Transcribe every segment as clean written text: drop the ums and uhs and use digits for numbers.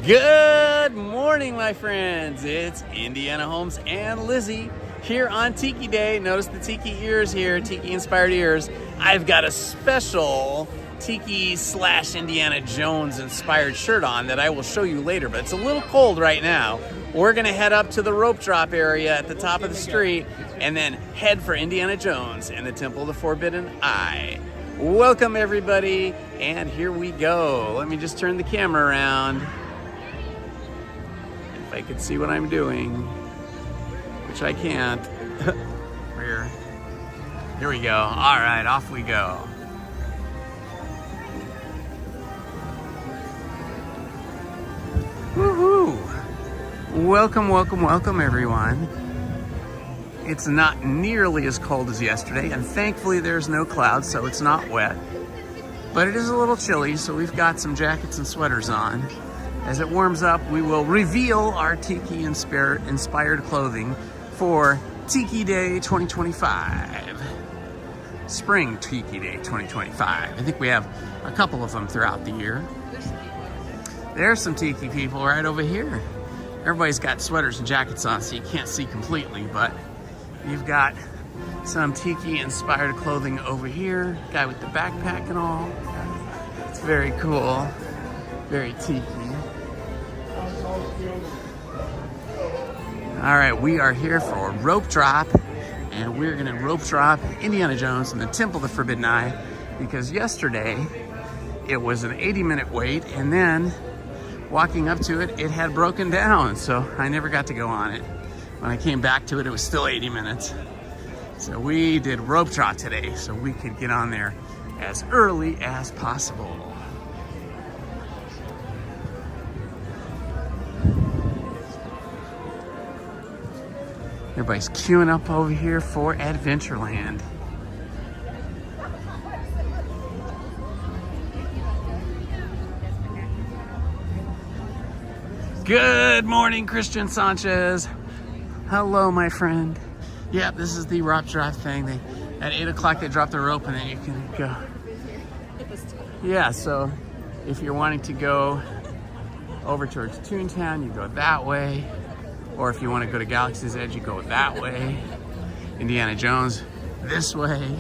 Good morning, my friends. It's Indiana Holmes and Lizzie here on Tiki Day. Notice the Tiki ears here, Tiki inspired ears. I've got a special Tiki / Indiana Jones inspired shirt on that I will show you later, but it's a little cold right now. We're gonna head up to the rope drop area at the top of the street and then head for Indiana Jones and the Temple of the Forbidden Eye. Welcome everybody, and here we go. Let me just turn the camera around. If I could see what I'm doing, which I can't. Here we go. All right, off we go. Woohoo! Welcome, welcome, welcome everyone. It's not nearly as cold as yesterday, and thankfully there's no clouds, so it's not wet. But it is a little chilly, so we've got some jackets and sweaters on. As it warms up, we will reveal our Tiki inspired clothing for Tiki Day 2025. Spring Tiki Day 2025. I think we have a couple of them throughout the year. There's some Tiki people right over here. Everybody's got sweaters and jackets on, so you can't see completely, but you've got some Tiki inspired clothing over here. Guy with the backpack and all. It's very cool. Very Tiki. All right, we are here for a rope drop, and we're gonna rope drop Indiana Jones in the Temple of the Forbidden Eye, because yesterday it was an 80-minute wait, and then walking up to it, it had broken down, so I never got to go on it. When I came back to it, it was still 80 minutes. So we did rope drop today, so we could get on there as early as possible. Everybody's queuing up over here for Adventureland. Good morning, Christian Sanchez. Hello, my friend. Yeah, this is the rope drop thing. At 8 o'clock, they drop the rope and then you can go. Yeah, so if you're wanting to go over towards Toontown, you go that way. Or if you want to go to Galaxy's Edge, you go that way. Indiana Jones, this way.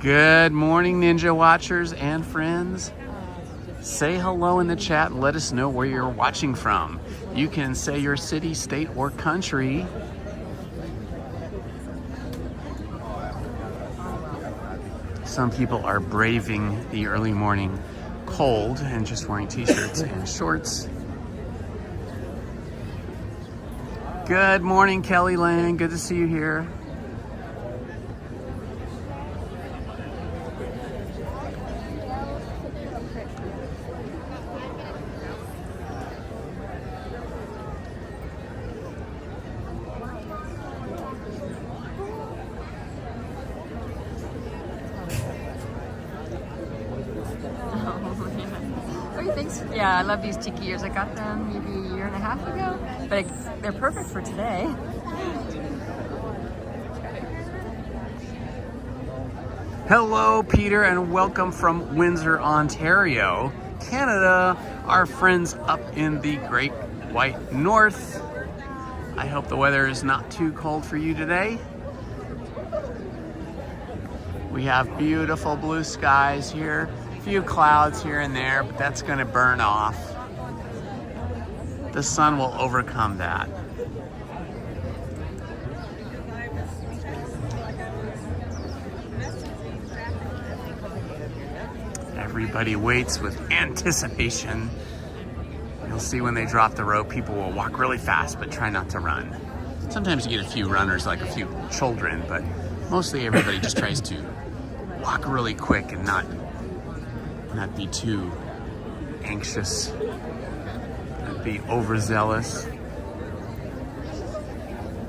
Good morning, Ninja Watchers and friends. Say hello in the chat and let us know where you're watching from. You can say your city, state, or country. Some people are braving the early morning cold and just wearing t-shirts and shorts. Good morning, Kelly Lang. Good to see you here. Yeah, I love these Tiki ears. I got them maybe a year and a half ago, but they're perfect for today. Hello, Peter, and welcome from Windsor, Ontario, Canada, our friends up in the Great White North. I hope the weather is not too cold for you today. We have beautiful blue skies here. Few clouds here and there, but that's going to burn off. The sun will overcome that. Everybody waits with anticipation. You'll see when they drop the rope, people will walk really fast, but try not to run. Sometimes you get a few runners, like a few children, but mostly everybody just tries to walk really quick and not be too anxious, not be overzealous.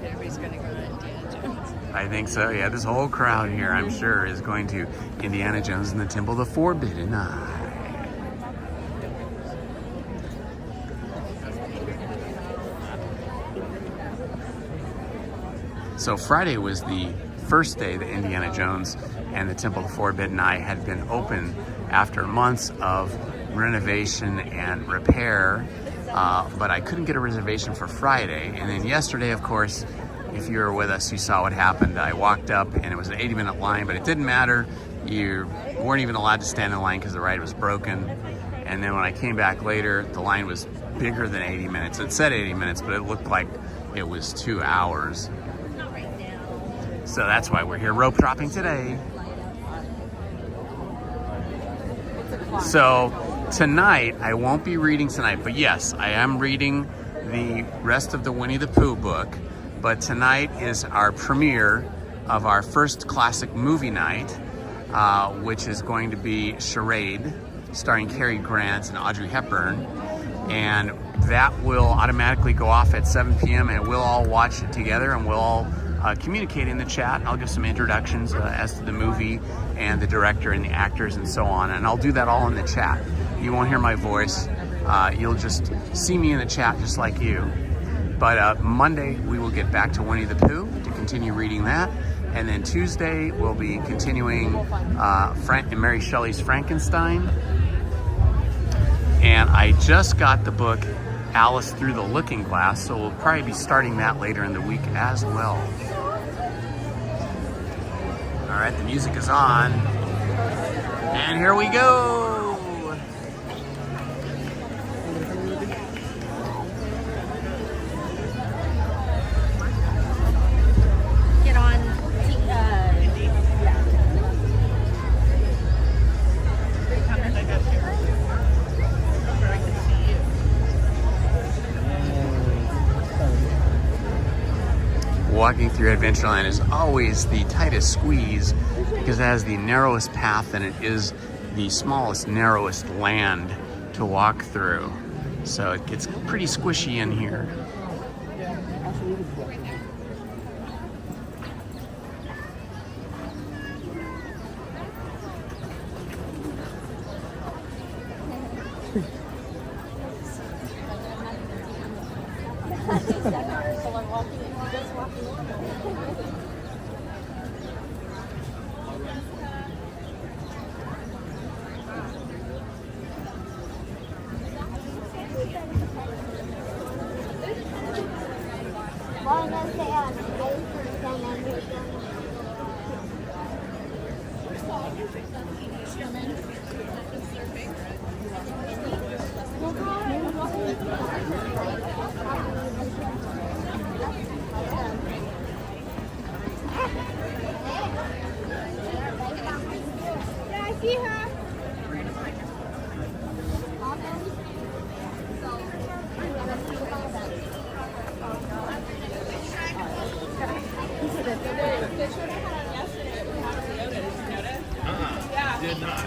Everybody's gonna go to Indiana Jones. I think so, yeah. This whole crowd here, I'm sure, is going to Indiana Jones and the Temple of the Forbidden Eye. So Friday was the first day that Indiana Jones and the Temple of the Forbidden Eye had been open after months of renovation and repair, but I couldn't get a reservation for Friday. And then yesterday, of course, if you were with us, you saw what happened. I walked up and it was an 80-minute line, but it didn't matter. You weren't even allowed to stand in line because the ride was broken. And then when I came back later, the line was bigger than 80 minutes. It said 80 minutes, but it looked like it was 2 hours. So that's why we're here rope dropping today. So tonight, I won't be reading tonight, but yes, I am reading the rest of the Winnie the Pooh book. But tonight is our premiere of our first classic movie night, which is going to be Charade, starring Cary Grant and Audrey Hepburn. And that will automatically go off at 7 p.m. and we'll all watch it together and we'll all communicate in the chat. I'll give some introductions as to the movie and the director and the actors and so on. And I'll do that all in the chat. You won't hear my voice. You'll just see me in the chat just like you. But Monday, we will get back to Winnie the Pooh to continue reading that. And then Tuesday, we'll be continuing Mary Shelley's Frankenstein. And I just got the book Alice Through the Looking Glass, so we'll probably be starting that later in the week as well. All right, the music is on. And here we go. Walking through Adventureland is always the tightest squeeze because it has the narrowest path and it is the smallest, narrowest land to walk through. So it gets pretty squishy in here. Did not.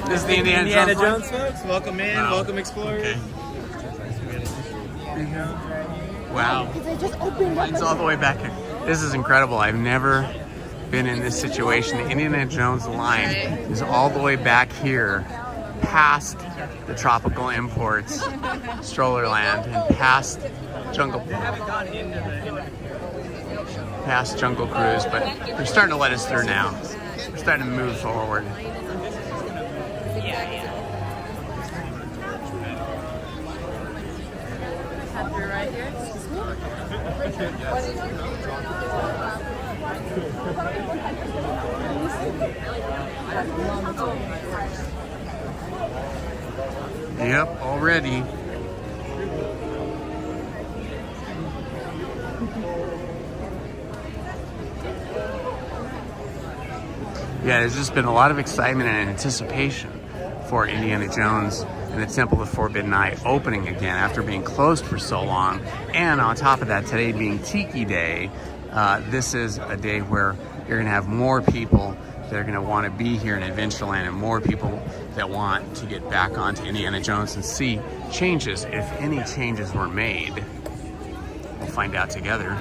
This is the Indiana Jones folks. Welcome in. Wow. Welcome, explorers. Okay. Wow. Mine's all the way back here. This is incredible. I've never been in this situation. The Indiana Jones line is all the way back here, past the Tropical Imports Strollerland and past Jungle Cruise, but they're starting to let us through now. We're starting to move forward. Right here. Yep, already. Yeah, there's just been a lot of excitement and anticipation for Indiana Jones and the Temple of the Forbidden Eye opening again after being closed for so long. And on top of that, today being Tiki Day, this is a day where you're gonna have more people that are gonna wanna be here in Adventureland and more people that want to get back onto Indiana Jones and see changes, if any changes were made. We'll find out together.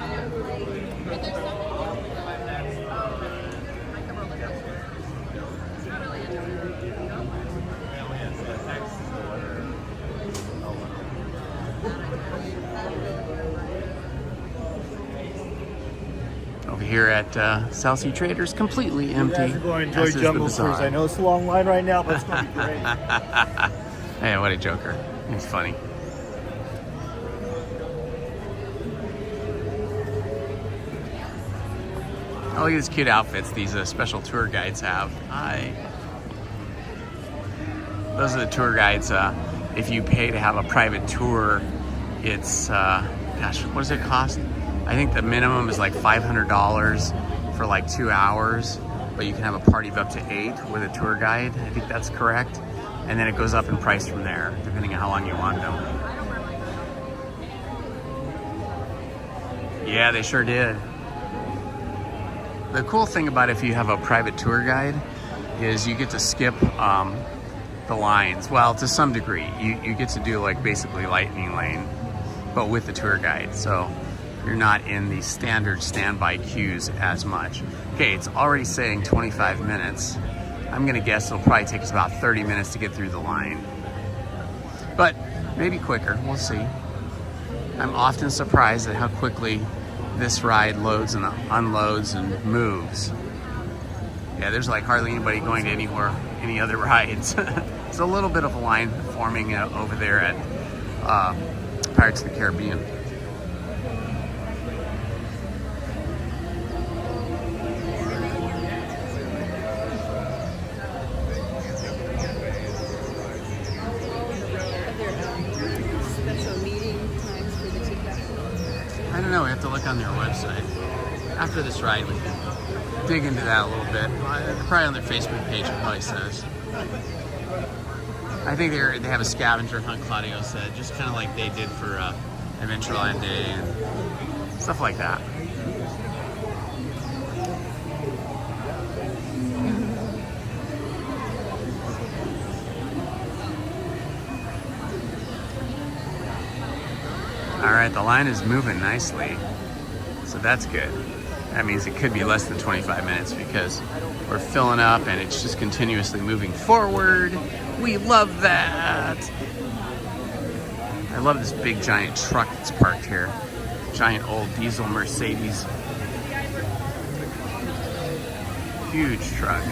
Over here at South Sea Traders, completely empty. You guys are going to as enjoy is the Jungle bazaar. Cruise. I know it's a long line right now, but it's going to be great. Hey, what a joker. He's funny. Oh, look at these cute outfits these special tour guides have. Hi. Those are the tour guides. If you pay to have a private tour, it's, gosh, what does it cost? I think the minimum is like $500 for like 2 hours, but you can have a party of up to 8 with a tour guide. I think that's correct. And then it goes up in price from there, depending on how long you want them. Yeah, they sure did. The cool thing about if you have a private tour guide is you get to skip the lines. Well, to some degree, you get to do like basically lightning lane, but with the tour guide. So you're not in the standard standby queues as much. Okay, it's already saying 25 minutes. I'm gonna guess it'll probably take us about 30 minutes to get through the line. But maybe quicker, we'll see. I'm often surprised at how quickly this ride loads and unloads and moves. Yeah, there's like hardly anybody going to any other rides. It's a little bit of a line forming over there at Pirates of the Caribbean. Special meeting times for the Tiki. I don't know, we have to look on their website. After this ride, we can dig into that a little bit. Probably on their Facebook page, it probably says. I think they have a scavenger hunt, Claudio said, just kind of like they did for Adventureland Day and stuff like that. All right, the line is moving nicely, so that's good. That means it could be less than 25 minutes because we're filling up and it's just continuously moving forward. We love that. I love this big giant truck that's parked here. Giant old diesel Mercedes. Huge truck.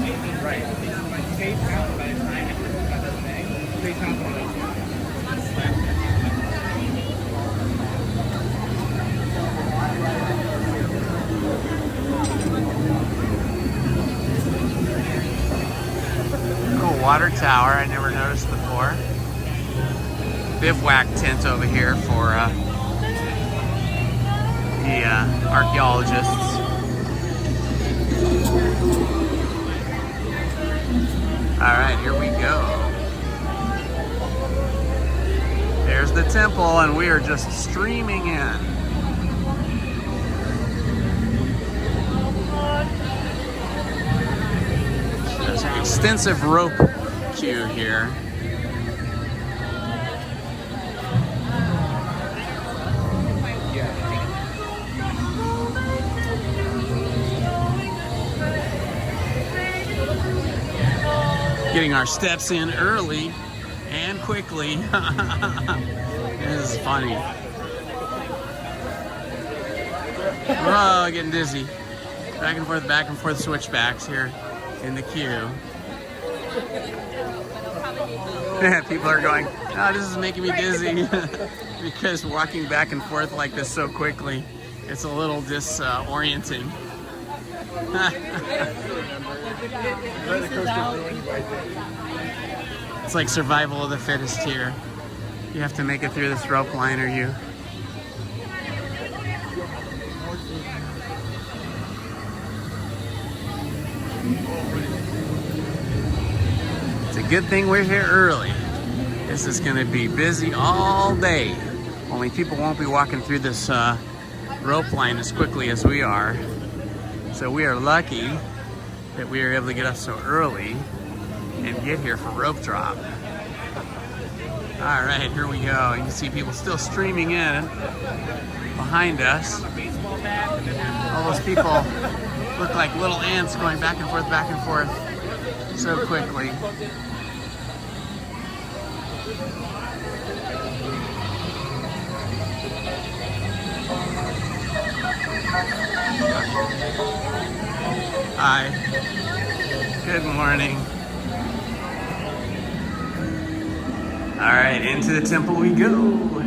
Water tower I never noticed before. Bivouac tent over here for the archaeologists. All right, here we go. There's the temple and we are just streaming in. There's an extensive rope queue here. Getting our steps in early and quickly. This is funny. Oh, getting dizzy. Back and forth switchbacks here in the queue. People are going, oh, this is making me dizzy. Because walking back and forth like this so quickly, it's a little disorienting. It's like survival of the fittest here. You have to make it through this rope line or you. It's a good thing we're here early. This is going to be busy all day. Only people won't be walking through this rope line as quickly as we are. So we are lucky that we were able to get up so early and get here for rope drop. All right, here we go. You can see people still streaming in behind us. All those people look like little ants going back and forth so quickly. Hi. Good morning. All right, into the temple we go.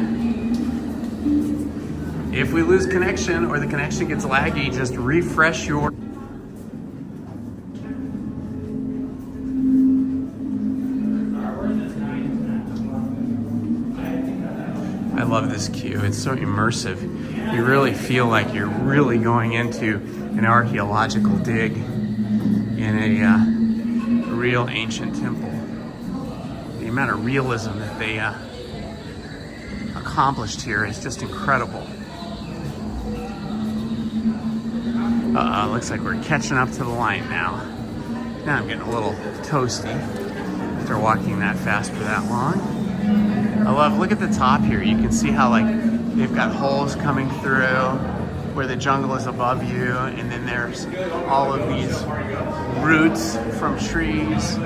If we lose connection or the connection gets laggy, just refresh your... I love this queue. It's so immersive. You really feel like you're really going into an archaeological dig in a real ancient temple. The amount of realism that they accomplished here is just incredible. Looks like we're catching up to the line now. Now I'm getting a little toasty after walking that fast for that long. Look at the top here. You can see how like they've got holes coming through where the jungle is above you, and then there's all of these roots from trees.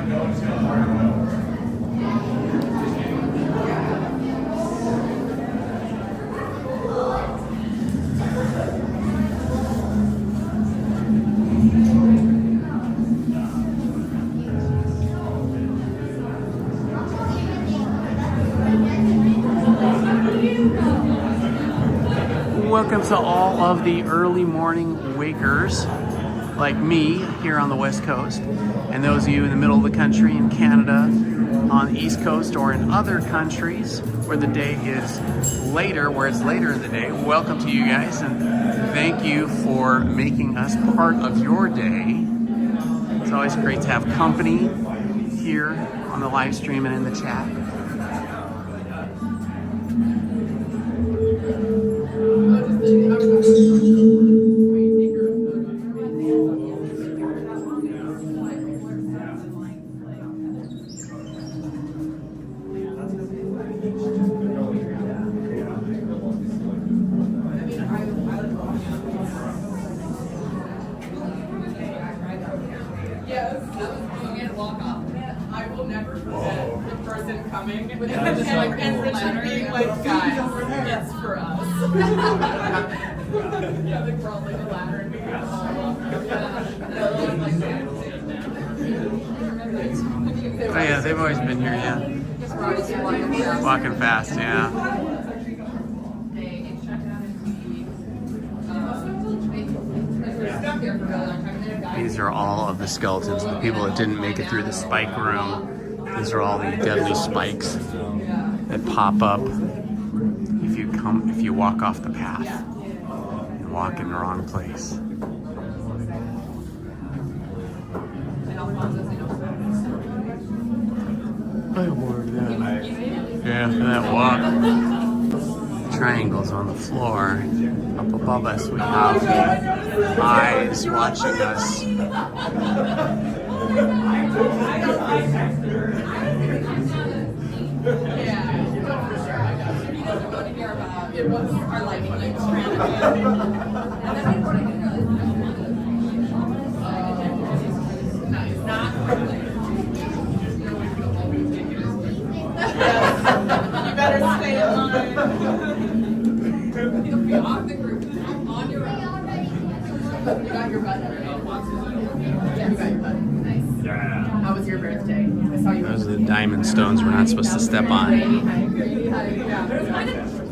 Welcome to all of the early morning wakers like me here on the West Coast, and those of you in the middle of the country in Canada, on the East Coast, or in other countries where the day is later, where it's later in the day. Welcome to you guys, and thank you for making us part of your day. It's always great to have company here on the live stream and in the chat. Oh yeah, they've always been here, yeah. Walking fast, yeah. These are all of the skeletons, the people that didn't make it through the spike room. These are all the deadly spikes that pop up if you walk off the path and walk in the wrong place. Yeah, that walk. Triangles on the floor. Up above us we have eyes watching us. It was our lighting You better stay in line. You'll be off the group on your own. You got your button. Yeah, you got your button. Nice. Yeah. How was your birthday? I saw you. Those are the diamond stones we're not supposed to step on.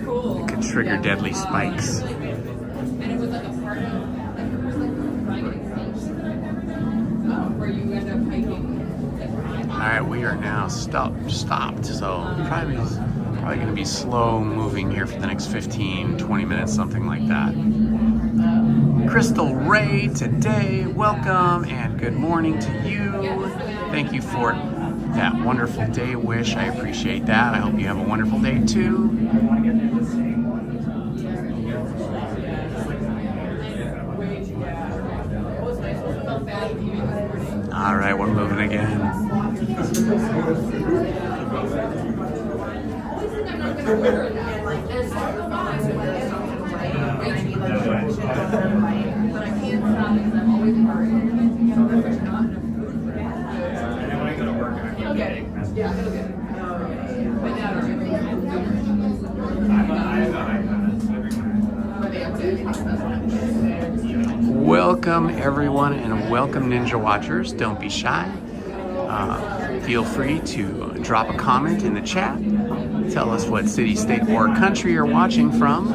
Cool. It could trigger deadly spikes. And it was like a part of, like it was like riding where you end up hiking. Alright, we are now stopped, so probably going to be slow moving here for the next 15-20 minutes, something like that. Crystal Ray today, welcome and good morning to you. Thank you for that wonderful day wish. I appreciate that. I hope you have a wonderful day too. All right, we're moving again. Welcome everyone, and welcome Ninja Watchers. Don't be shy. Feel free to drop a comment in the chat. Tell us what city, state, or country you're watching from,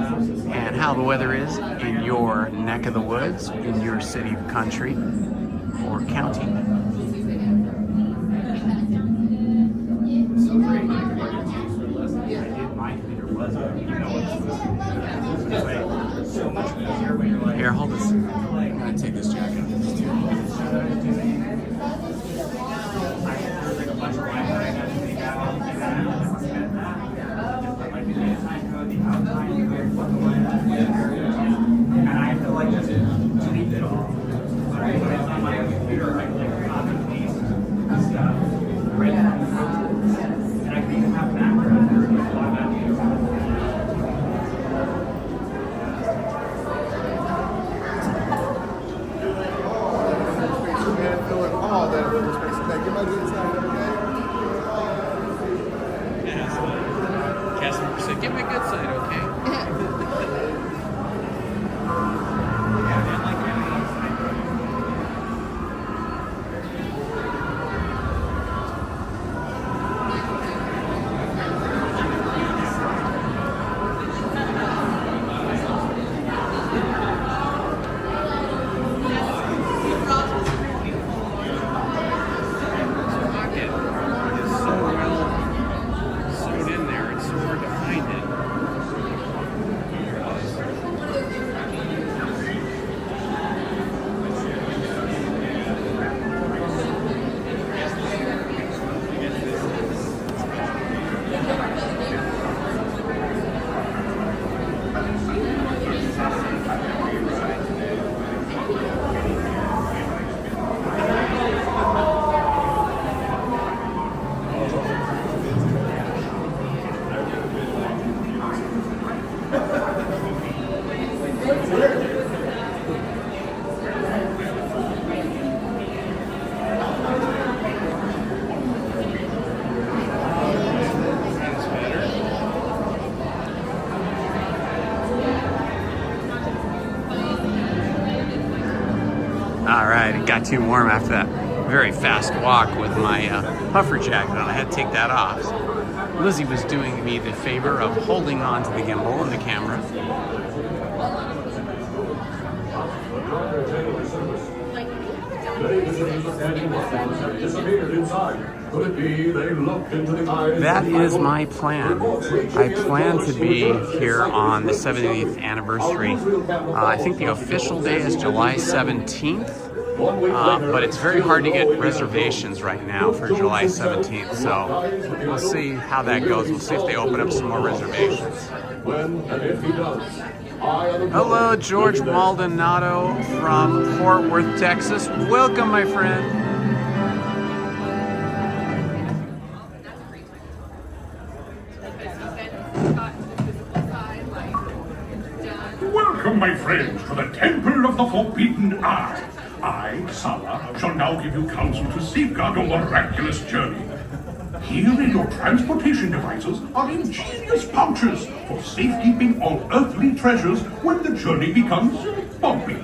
and how the weather is in your neck of the woods, in your city, country, or county. Here, hold this. I'm gonna take this jacket off. Customer said, "Give me a good side, okay?" All right, it got too warm after that very fast walk with my puffer jacket on. I had to take that off. Lizzie was doing me the favor of holding on to the gimbal and the camera. That is my plan. I plan to be here on the 70th anniversary. I think the official day is July 17th. But it's very hard to get reservations right now for July 17th, so we'll see how that goes. We'll see if they open up some more reservations. Hello, George Maldonado from Fort Worth, Texas. Welcome, my friend. Welcome, my friends, to the Temple of the Forbidden Art. I, Sala, shall now give you counsel to safeguard your miraculous journey. Here in your transportation devices are ingenious pouches for safekeeping all earthly treasures when the journey becomes bumpy.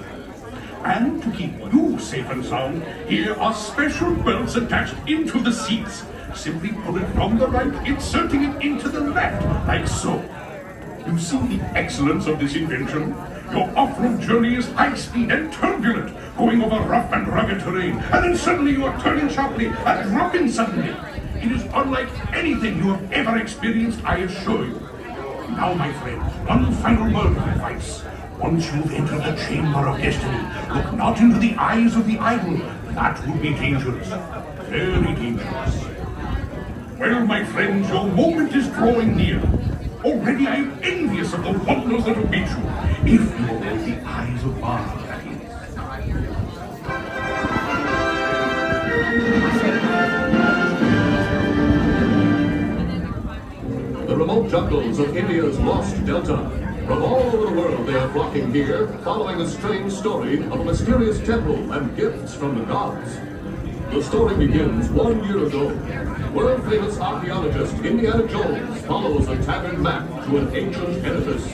And to keep you safe and sound, here are special belts attached into the seats. Simply pull it from the right, inserting it into the left, like so. You see the excellence of this invention? Your off-road journey is high-speed and turbulent, going over rough and rugged terrain, and then suddenly you are turning sharply and dropping suddenly. It is unlike anything you have ever experienced, I assure you. Now, my friend, one final word of advice. Once you've entered the chamber of destiny, look not into the eyes of the idol. That would be dangerous. Very dangerous. Well, my friends, your moment is drawing near. Already I am envious of the wonders that await you, if you avoid the eyes of Mars, that is. The remote jungles of India's lost delta. From all over the world they are flocking here, following a strange story of a mysterious temple and gifts from the gods. The story begins 1 year ago. World-famous archaeologist Indiana Jones follows a Tavern map to an ancient edifice.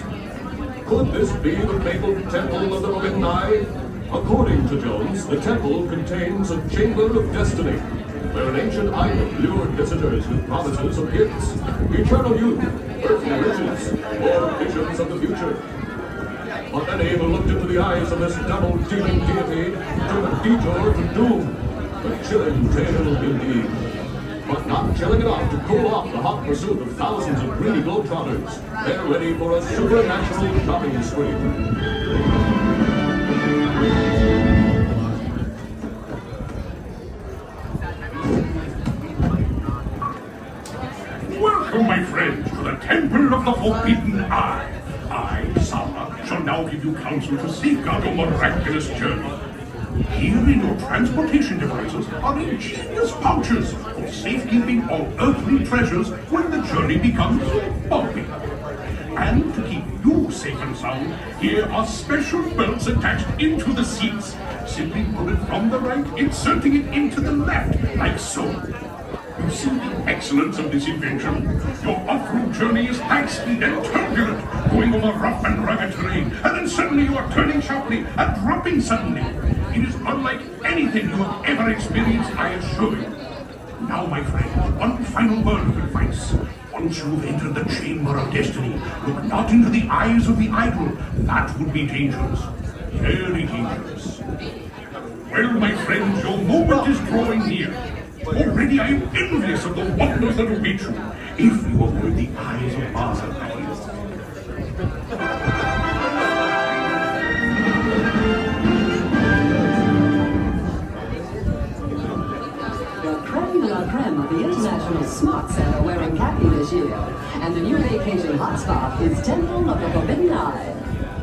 Could this be the fabled Temple of the Forbidden Eye? According to Jones, the temple contains a chamber of destiny, where an ancient idol lured visitors with promises of gifts, eternal youth, earthly riches, or visions of the future. But then Abel looked into the eyes of this double-dealing deity, took a detour to doom. A chilling tale indeed. But not chilling enough to cool off the hot pursuit of thousands of greedy globetrotters. They're ready for a supernatural shopping spree. Welcome, my friends, to the Temple of the Forbidden Eye. I, Sala, shall now give you counsel to safeguard your miraculous journey. Here in your transportation devices are ingenious pouches for safekeeping all earthly treasures when the journey becomes bumpy. And to keep you safe and sound, here are special belts attached into the seats. Simply pull it from the right, inserting it into the left, like so. You see the excellence of this invention? Your off-road journey is high-speed and turbulent, going over rough and rugged terrain, and then suddenly you are turning sharply and dropping suddenly. It is unlike anything you have ever experienced, I assure you. Now, my friend, one final word of advice. Once you've entered the chamber of destiny, look not into the eyes of the idol. That would be dangerous. Very dangerous. Well, my friends, your moment is drawing near. Already I am envious of the wonders that await you, if you avoid the eyes of Martha, that is. The creme de la creme of the International Smart Center wearing khaki this year, and the new vacation hotspot is Temple of the Forbidden Eye.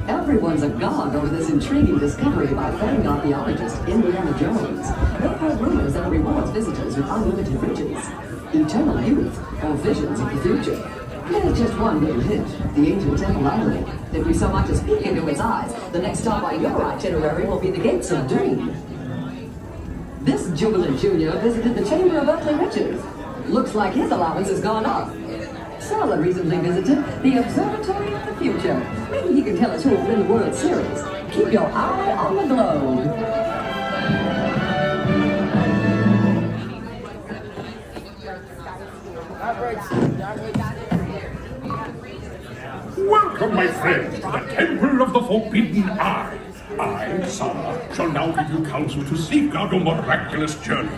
Everyone's agog over this intriguing discovery by famed archaeologist Indiana Jones. They've heard rumors that it rewards visitors with unlimited riches, eternal youth, or visions of the future. There's just one little hint, the ancient temple island. If we so much as peek into its eyes, the next stop on your itinerary will be the Gates of Doom. This jubilant junior visited the Chamber of Earthly Riches. Looks like his allowance has gone up. Sala recently visited the Observatory of the Future. Maybe he can tell us who will win the World Series. Keep your eye on the globe. Welcome, my friends, to the Temple of the Forbidden Eye. I, Sala, shall now give you counsel to safeguard your miraculous journey.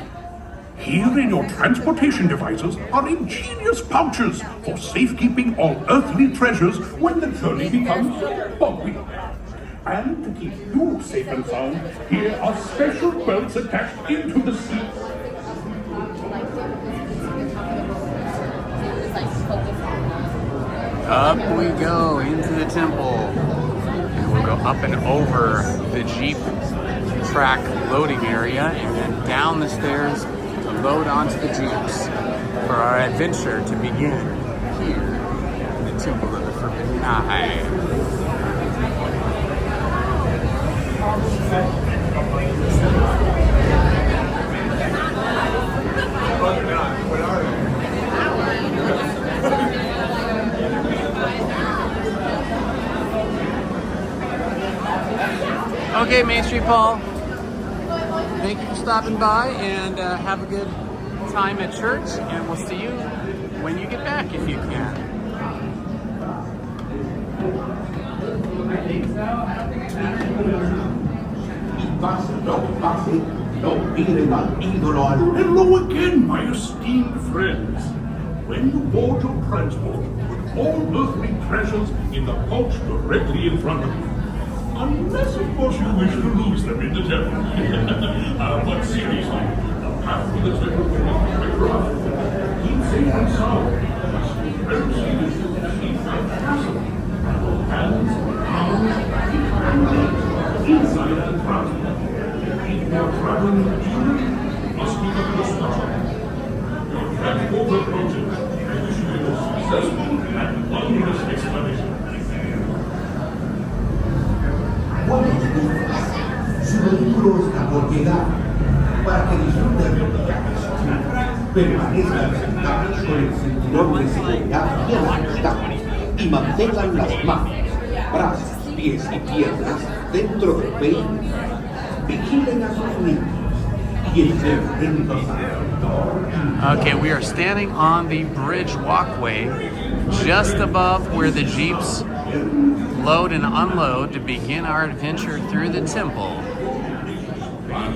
Here in your transportation devices are ingenious pouches for safekeeping all earthly treasures when the journey becomes bumpy. And to keep you safe and sound, here are special belts attached into the seats. Up we go into the temple. And we'll go up and over the Jeep track loading area and then down the stairs to load onto the Jeeps for our adventure to begin here in the Temple of the Forbidden Eye. Okay, Main Street Paul, thank you for stopping by and have a good time at church, and we'll see you when you get back if you can. Hello again, my esteemed friends. When you board your transport, put all earthly treasures in the pouch directly in front of you. Unless, of course, you wish to lose them in the temple. But seriously, the path to the temple will not be very rough. Keep safe and sound. Well seated, keep and fasten. Hands, arms, feet, and legs inside the transport. If you are traveling with children, must be the close. Your transport approaches. I wish you a successful and wondrous explanation. Su vehículo está por llegar para que disfruten de los viajes. Permanezcan sentados con el cinturón de seguridad bien ajustado y mantengan las manos, brazos pies y piernas dentro del vehículo. Vigilen a sus niños y estén atentos. Okay, we are standing on the bridge walkway just above where the Jeeps load and unload to begin our adventure through the temple.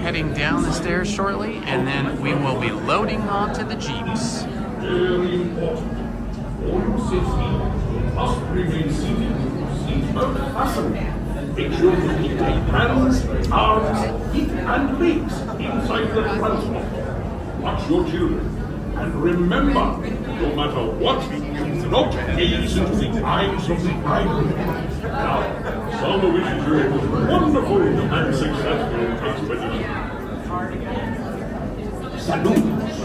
Heading down the stairs shortly, and then we will be loading onto the Jeeps. Very important. All safety must remain seated. Seatbelt fastened. Make sure to keep your hands, arms, feet, and legs inside the transport. Watch your children. And remember, no matter what, do not gaze into the eyes of the idol. Now, Summer wishes you a wonderful and successful expedition. Saludos.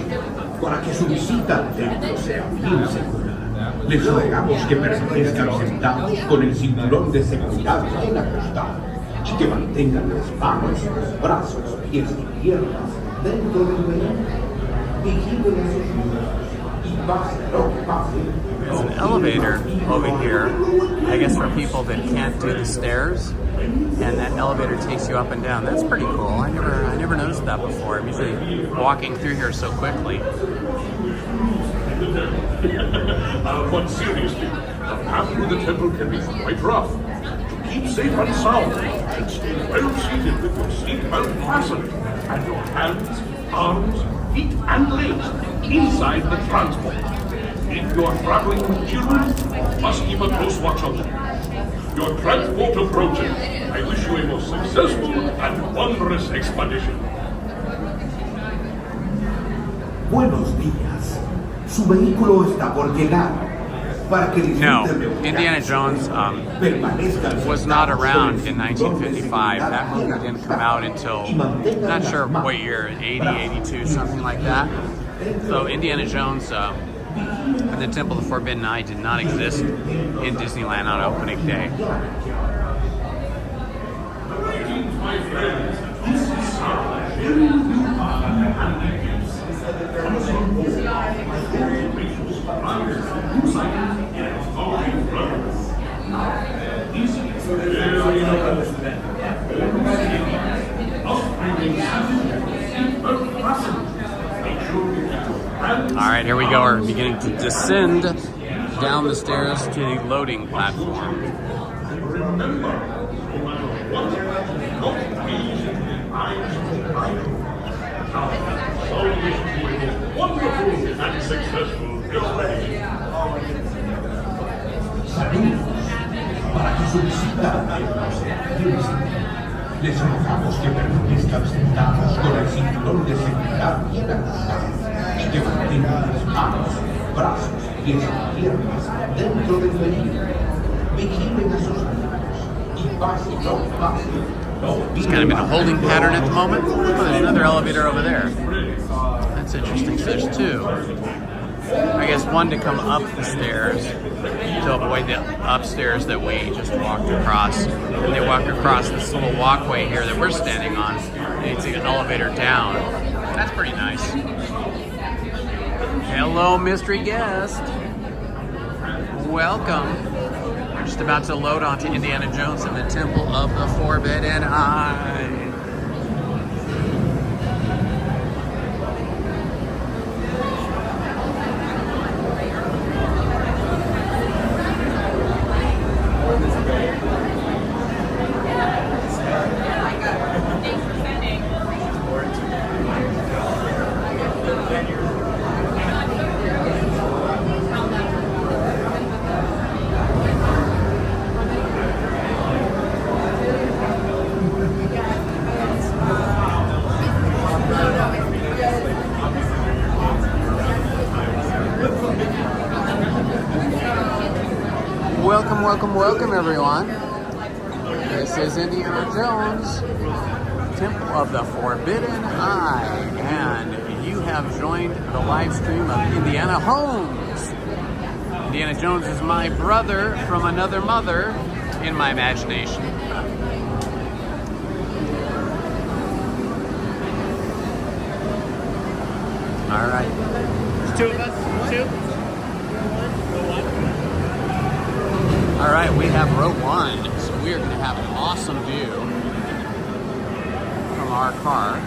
Para que su visita al templo sea bien segura, les rogamos que permanezcan sentados con el cinturón de seguridad bien ajustado y que mantengan las manos, brazos, pies y piernas dentro del vehículo. Vigilen a sus niños y pase lo que pase. There's an elevator over here, I guess for people that can't do the stairs, and that elevator takes you up and down. That's pretty cool. I never noticed that before. I'm usually walking through here so quickly. But seriously, the path through the temple can be quite rough. To keep safe and sound, and stay well seated with your seatbelt fastened, and your hands, arms, feet, and legs inside the transport. If you are traveling with children, you must keep a close watch on them. Your transport approaching. I wish you a most successful and wondrous expedition. Buenos días. Su vehículo está por llegar. Para que No, disfruten de un Indiana viaje Jones permanezcan was not sentados around con el in cinturón de 1955. seguridad That movie bien didn't come out until, ajustado y mantengan not las sure manos, what year, 80, 82, something like that. So Indiana Jones and the Temple of the Forbidden Eye did not exist in Disneyland on opening day. My friends, this is Sarah, very new and gifts. Come on board. Gracious surprises, insight, and following brothers. Now, these are very important. All right, here we go. We're beginning to descend down the stairs to the loading platform. Remember, no matter what, don't gaze into the eyes of the idol. Now, so wish you a wonderful and successful expedition. Saludos. Para que su visita al templo sea bien segura, les rogamos que permanezcan sentados con el cinturón de seguridad bien ajustado y que mantengan las manos, brazos, pies y piernas dentro del vehículo. Vigilen a sus niños y pase lo que pase. It's kind of in a holding pattern at the moment. Oh, there's another elevator over there. That's interesting. So there's two. I guess one to come up the stairs to avoid the upstairs that we just walked across. And they walk across this little walkway here that we're standing on. And you take an elevator down. That's pretty nice. Hello, mystery guest. Welcome. We're just about to load onto Indiana Jones and the Temple of the Forbidden Eye. Welcome everyone. This is Indiana Jones, Temple of the Forbidden Eye, and you have joined the live stream of Indiana Holmes. Indiana Jones is my brother from another mother in my imagination. All right. There's two of us. Two. All right, we have row one. So we we are going to have an awesome view from our car.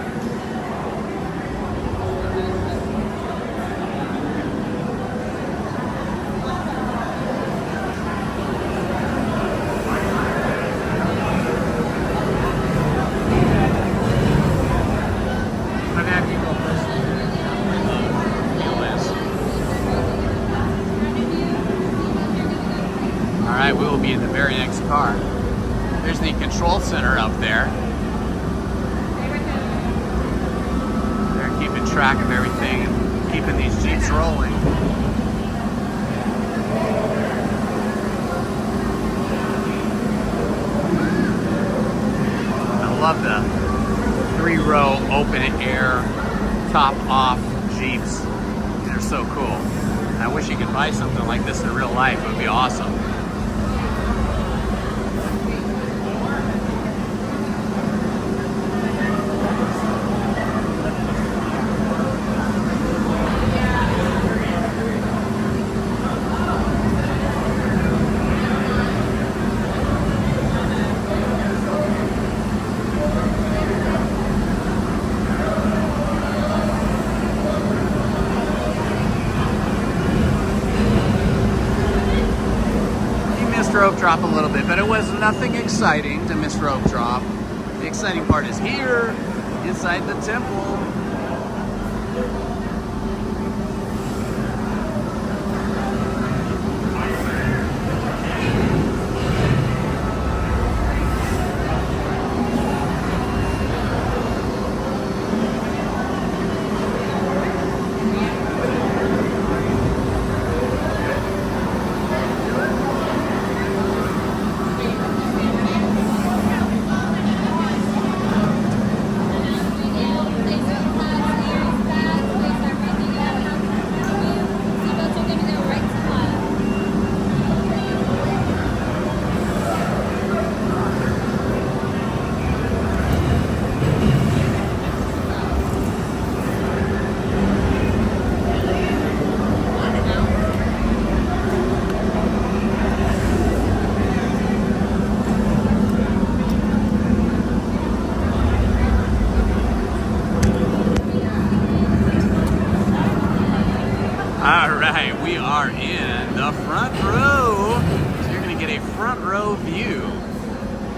Alright, we will be in the very next car. There's the control center up there. They're keeping track of everything and keeping these Jeeps rolling. I love the 3-row open air top off Jeeps. They're so cool. I wish you could buy something like this in real life. It would be awesome. Rope drop a little bit, but it was nothing exciting to miss rope drop. The exciting part is here, inside the temple. Alright, we are in the front row. So you're going to get a front row view.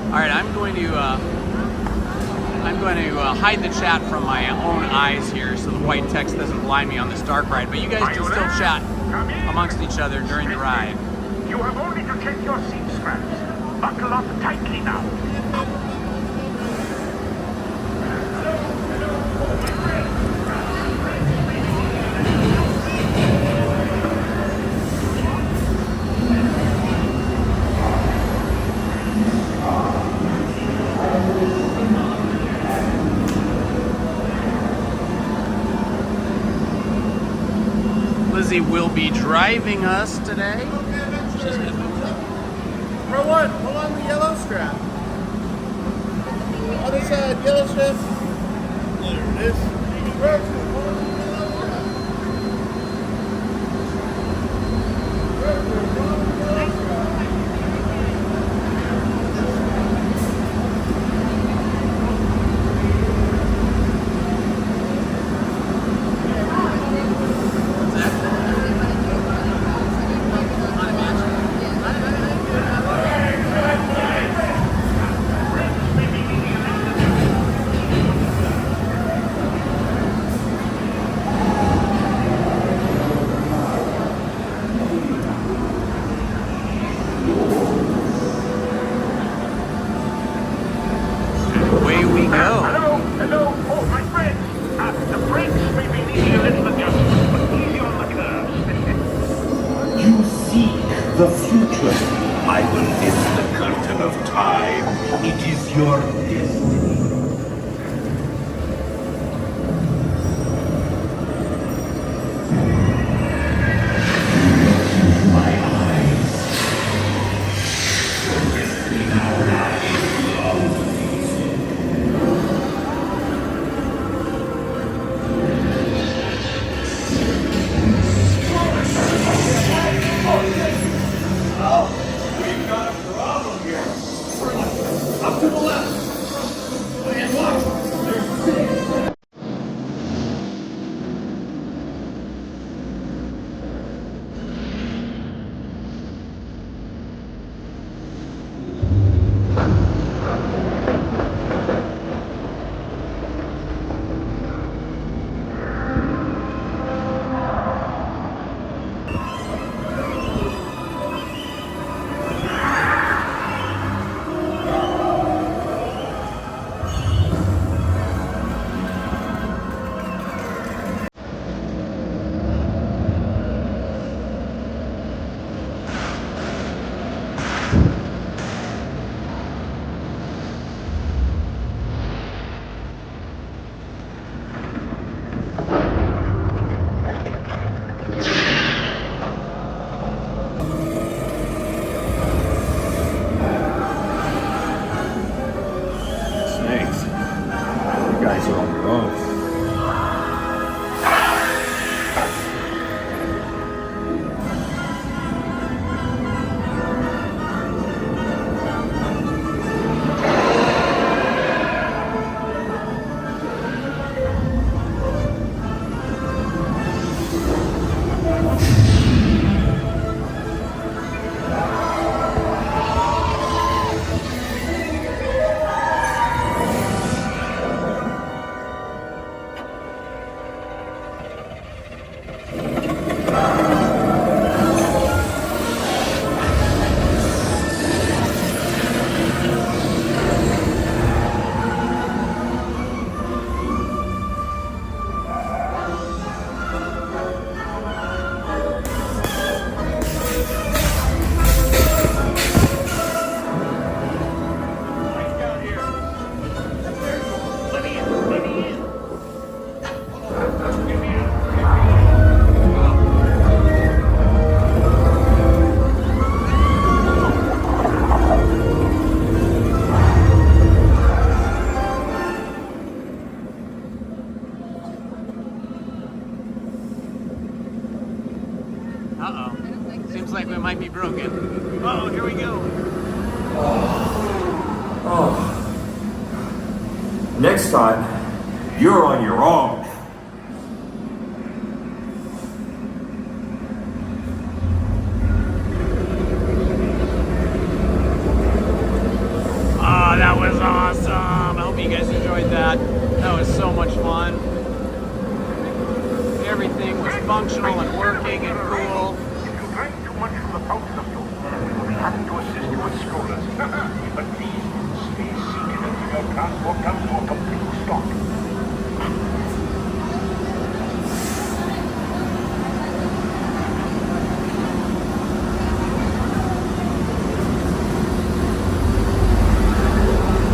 Alright, I'm going to hide the chat from my own eyes here so the white text doesn't blind me on this dark ride. But you guys can still chat amongst each other during the ride. You have only to take your seat straps. Buckle up tightly now. Lizzie will be driving us today. She's good. Row 1, hold on the yellow strap. Other side, yellow strap. There it is. Row 2, hold on the yellow strap. Row 2, hold on the yellow strap. The future. I will lift the curtain of time. It is your destiny. My eyes. Your destiny now lies. We've got a problem here. might be broken. Oh, here we go. Next time, you're on your own. Oh, that was awesome. I hope you guys enjoyed that. That was so much fun. Everything was functional and working and cool. If you drank too much from the fountain of youth, we'll be happy to assist you with strollers. But please, stay seated until your transport comes to a complete stop.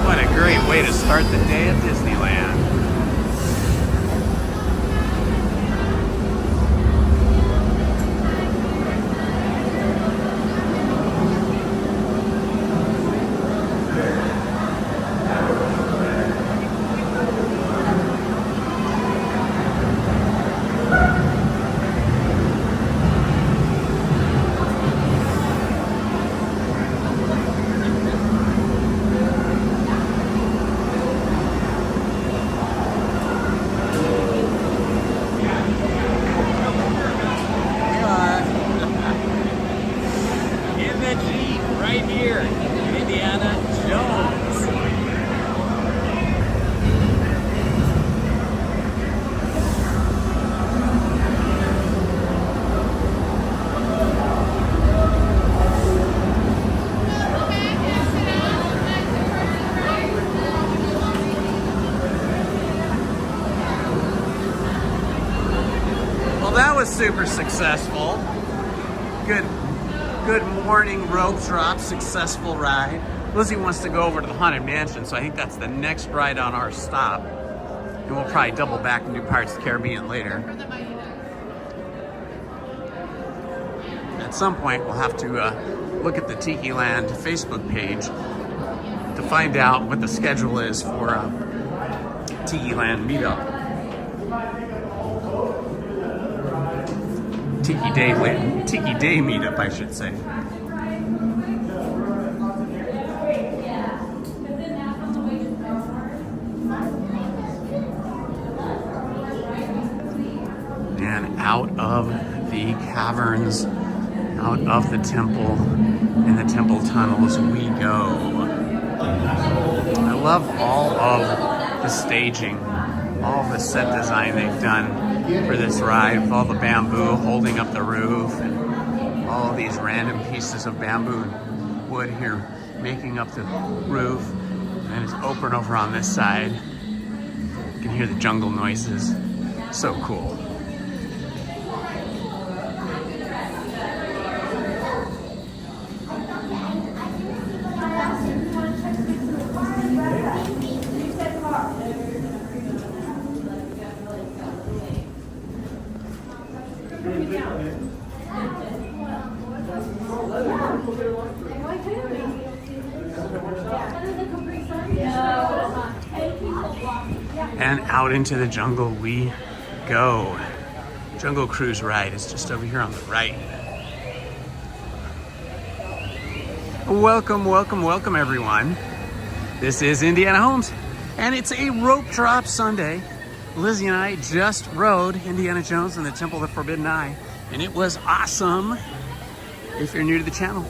What a great way to start the day at Disneyland. Super successful. Good morning rope drop, successful ride. Lizzie wants to go over to the Haunted Mansion, so I think that's the next ride on our stop. And we'll probably double back and do Pirates of the Caribbean later. At some point, we'll have to look at the Tiki Land Facebook page to find out what the schedule is for Tiki Land meetup. Tiki Day meetup, I should say. And out of the caverns, out of the temple, in the temple tunnels we go. I love all of the staging, all the set design they've done for this ride, with all the bamboo holding up the roof and all of these random pieces of bamboo and wood here making up the roof. And it's open over on this side. You can hear the jungle noises. So cool. And out into the jungle we go. Jungle Cruise ride is just over here on the right. Welcome, welcome, welcome everyone. This is Indiana Holmes, and it's a rope drop Sunday. Lizzie and I just rode Indiana Jones and the Temple of the Forbidden Eye, and it was awesome. If you're new to the channel,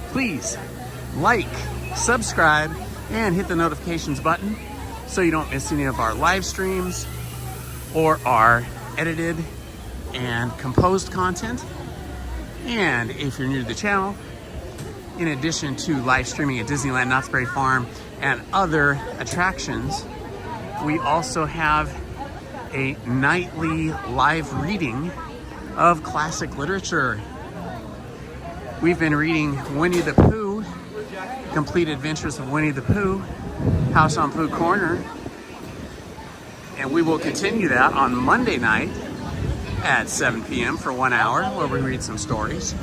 please like, subscribe, and hit the notifications button so you don't miss any of our live streams or our edited and composed content. And if you're new to the channel, in addition to live streaming at Disneyland, Knott's Berry Farm, and other attractions, we also have a nightly live reading of classic literature. We've been reading Winnie the Pooh, Complete Adventures of Winnie the Pooh, House on Pooh Corner, and we will continue that on Monday night at 7 p.m. for 1 hour, where we read some stories.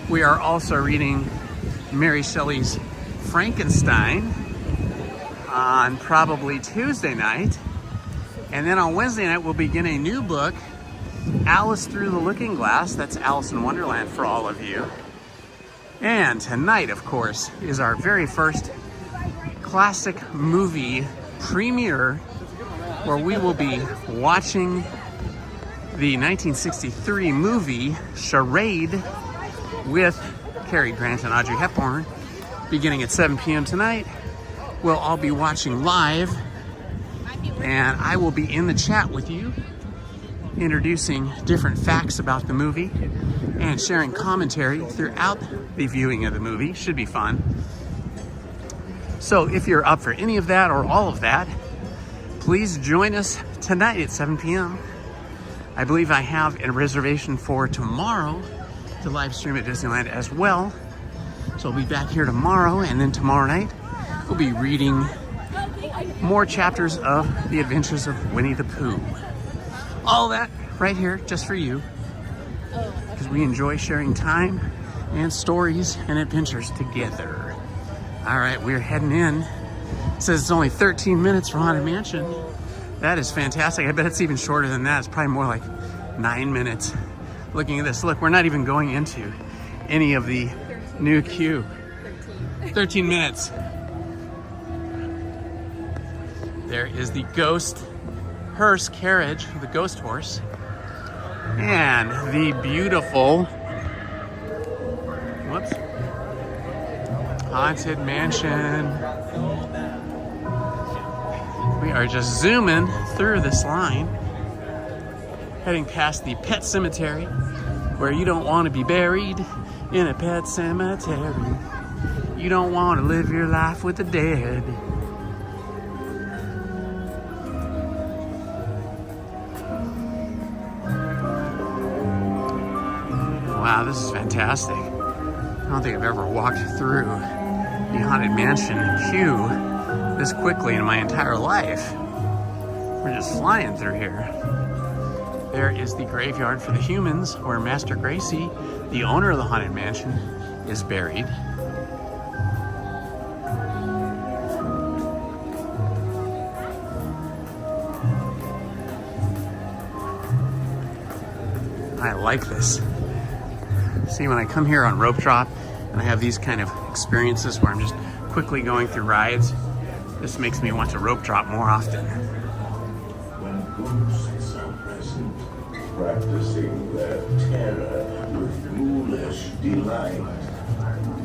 We are also reading Mary Shelley's Frankenstein on probably Tuesday night, and then on Wednesday night we'll begin a new book, Alice Through the Looking Glass. That's Alice in Wonderland for all of you. And tonight, of course, is our very first classic movie premiere, where we will be watching the 1963 movie Charade with Cary Grant and Audrey Hepburn, beginning at 7 p.m. tonight. We'll all be watching live, and I will be in the chat with you, introducing different facts about the movie and sharing commentary throughout the viewing of the movie. Should be fun. So if you're up for any of that or all of that, please join us tonight at 7 p.m. I believe I have a reservation for tomorrow to live stream at Disneyland as well. So I'll be back here tomorrow, and then tomorrow night we'll be reading more chapters of The Adventures of Winnie the Pooh. All that right here just for you, because we enjoy sharing time and stories and adventures together. All right, we're heading in. It says it's only 13 minutes from Haunted Mansion. That is fantastic. I bet it's even shorter than that. It's probably more like 9 minutes. Looking at this, look, we're not even going into any of the new queue. 13 minutes. There is the ghost hearse carriage, the ghost horse, and the beautiful, whoops, Haunted Mansion. We are just zooming through this line, heading past the pet cemetery, where you don't want to be buried in a pet cemetery. You don't want to live your life with the dead. Wow, this is fantastic. I don't think I've ever walked through the Haunted Mansion queue this quickly in my entire life. We're just flying through here. There is the graveyard for the humans, where Master Gracie, the owner of the Haunted Mansion, is buried. I like this. See, when I come here on Rope Drop and I have these kind of experiences where I'm just quickly going through rides, this makes me want to rope drop more often. When ghosts are present, practicing their terror with ghoulish delight.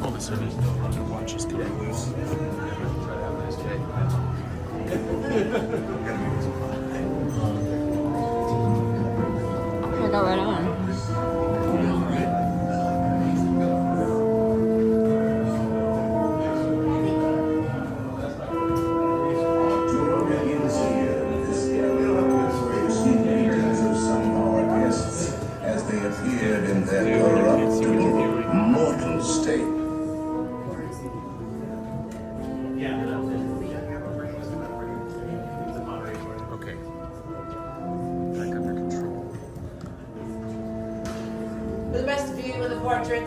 Oh, this hoodie. Your watch is coming loose. I got right on.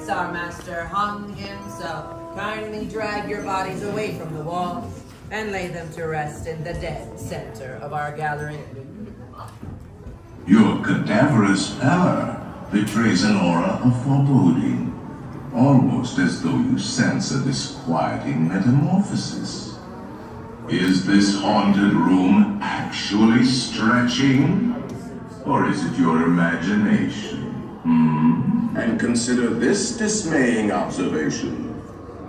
Our master hung himself. Kindly drag your bodies away from the wall and lay them to rest in the dead center of our gallery. Your cadaverous pallor betrays an aura of foreboding, almost as though you sense a disquieting metamorphosis. Is this haunted room actually stretching? Or is it your imagination? And consider this dismaying observation.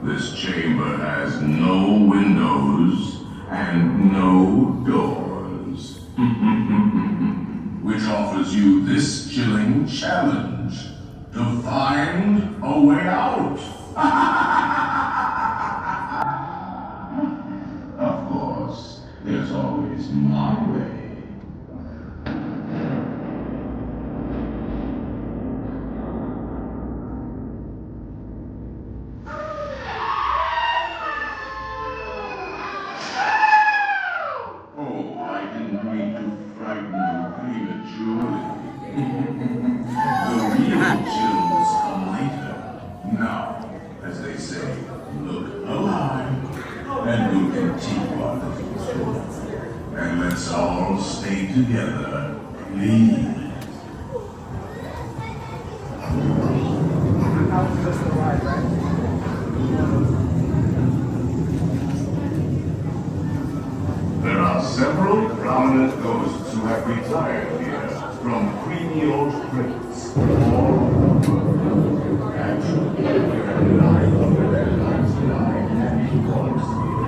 This chamber has no windows and no doors. Which offers you this chilling challenge: to find a way out. Of course, there's always my way. Together, please. That was just the ride, right? several prominent ghosts who have retired here from creamy old crypts all over the world. Actually, there have been 999 happy corpses here.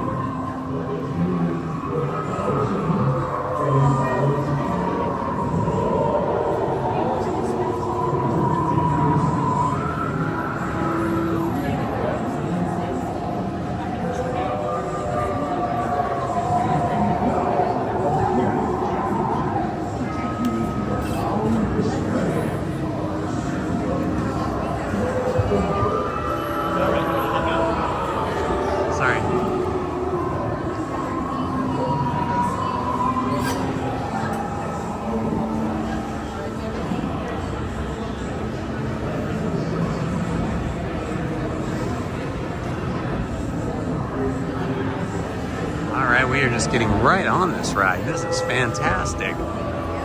Sorry. All right, we are just getting right on this ride. This is fantastic.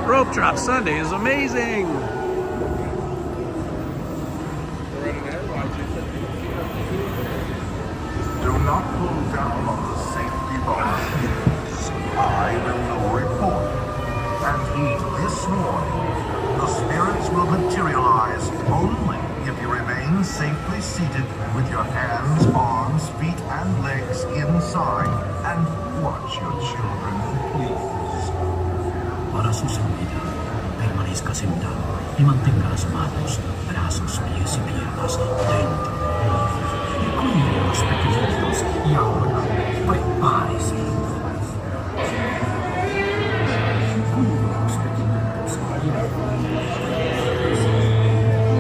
Rope Drop Sunday is amazing. Do not pull down on the safety bars. I will now report. And heed this warning. The spirits will materialize only if you remain safely seated with your hands, arms, feet, and legs inside and watch your children, please. Para susunod, permanezca sentado y mantenga las manos, brazos, pies y piernas dentro del cuerpo. Cuide a los pequeñitos y ahora prepárese. Cuide a los pequeñitos y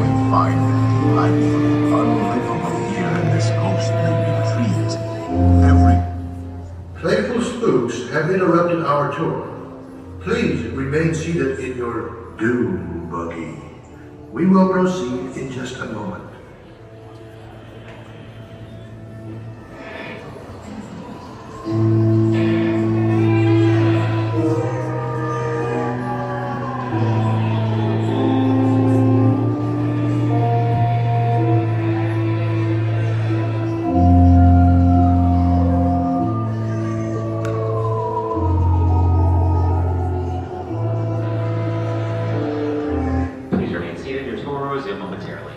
We find it delightfully unlivable here in this ghostly retreat. Playful spooks have interrupted our tour. Please remain seated in your doom buggy. We will proceed in just a moment. Please remain seated. Your tour will resume momentarily.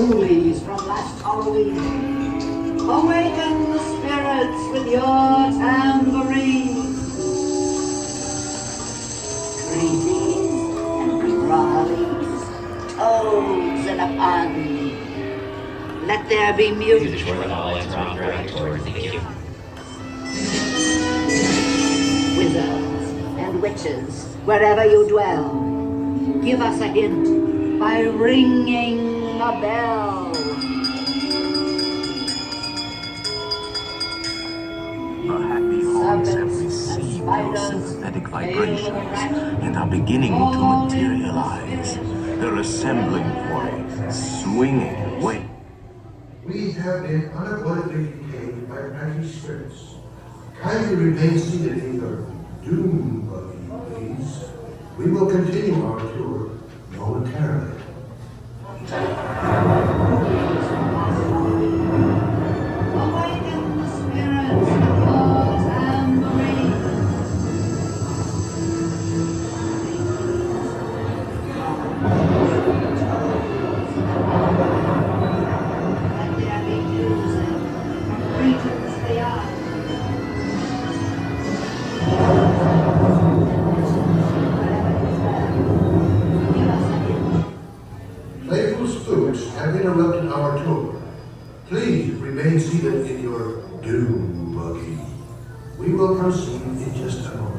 Ghoulies from last Halloween. Awaken the spirits with your tambourine. Creepies and crawlies, toads and a pun. Let there be music. Wizards and witches, wherever you dwell, give us a hint by ringing a bell. The happy Holmes have received those sympathetic vibrations and are beginning to materialize. They're assembling for a swinging wake. We have been unavoidably detained by mighty spirits. Kindly remain seated in your doom buggy, please. We will continue our tour momentarily. Awaken the spirits with your tambourine. Let there be music. Creatures they are. Wherever you dwell, give us a hint tour. Please remain seated in your doom buggy. We will proceed in just a moment.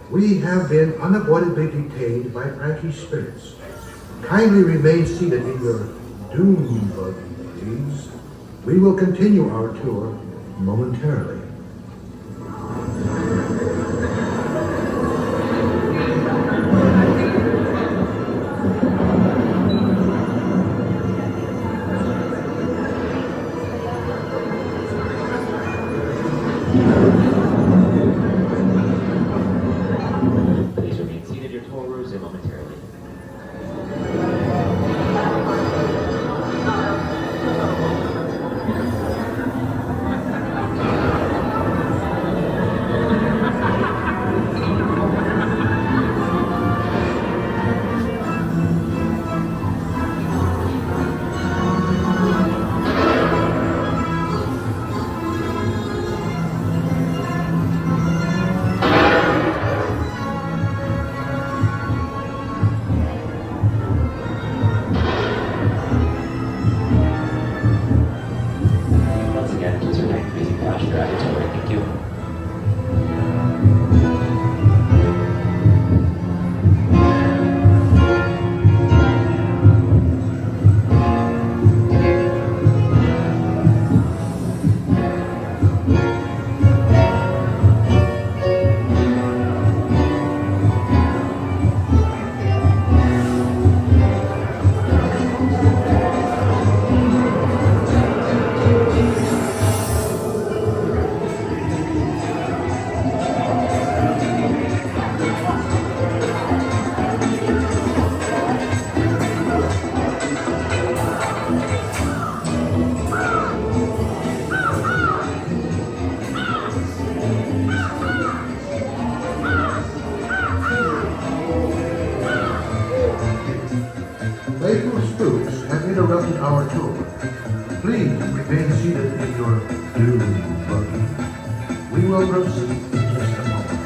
We have been unavoidably detained by cranky spirits. Kindly remain seated in your doom buggy, please. We will continue our tour momentarily. Please remain seated. Your tour will resume momentarily. Once again, please remain facing the passenger auditory. Thank you. Playful spooks have interrupted our tour. Please remain seated in your doom buggy. We will proceed in just a moment.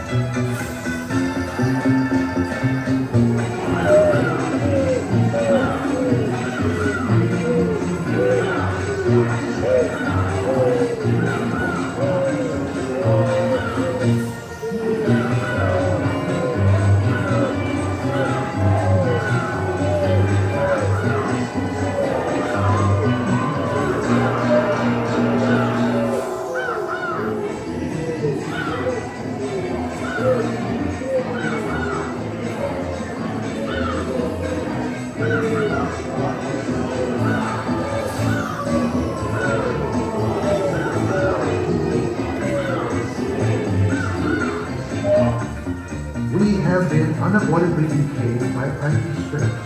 We have been unavoidably detained by cranky spirits.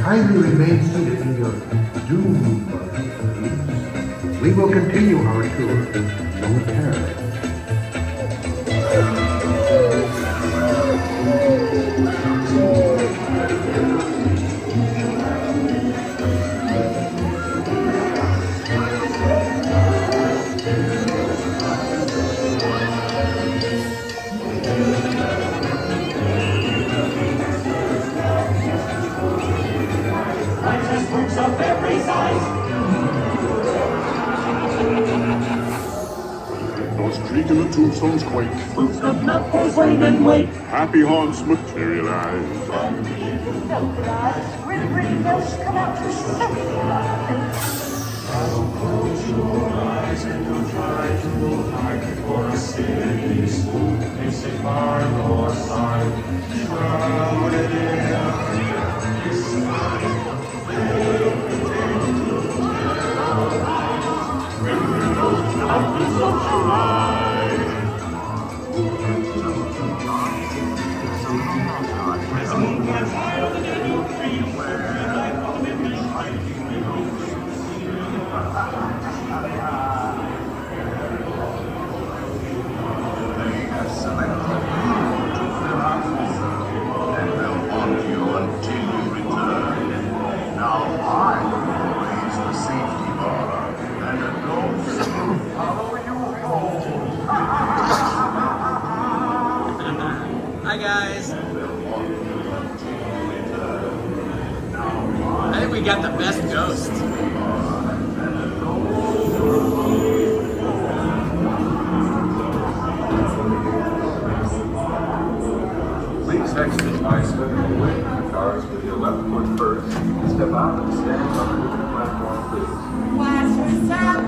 Kindly remain seated in your doom buggy, please. We will continue our tour momentarily. Those creak and the tombstones quake. Boots of knuckles, wane and wake. Happy haunts materialize. Really pretty ghosts come out to close your eyes and don't try to hide for a silly spook. It's a far north side, shrouded in this night. Not be so high. Until you return. got the best ghost. Please exit by stepping away from the cars with your left foot first. Step out and stand on the moving platform, please. What's up?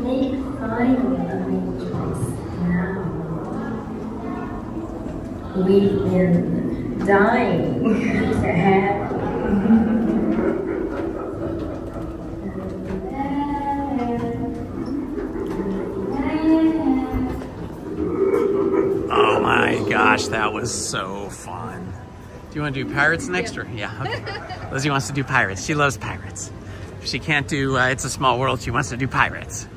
Make final arrangements now. We've been dying to have Oh my gosh, that was so fun. Do you want to do pirates next or? Yeah, okay. Lizzie wants to do pirates. She loves pirates. If she can't do It's a Small World, she wants to do pirates.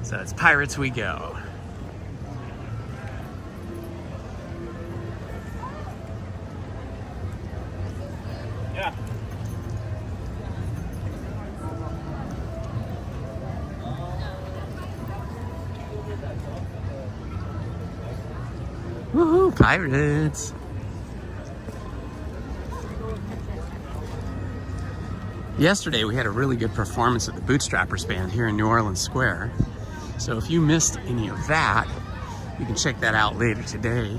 So it's pirates we go. Yeah. Woohoo, pirates! Yesterday we had a really good performance at the Bootstrappers Band here in New Orleans Square. So if you missed any of that, you can check that out later today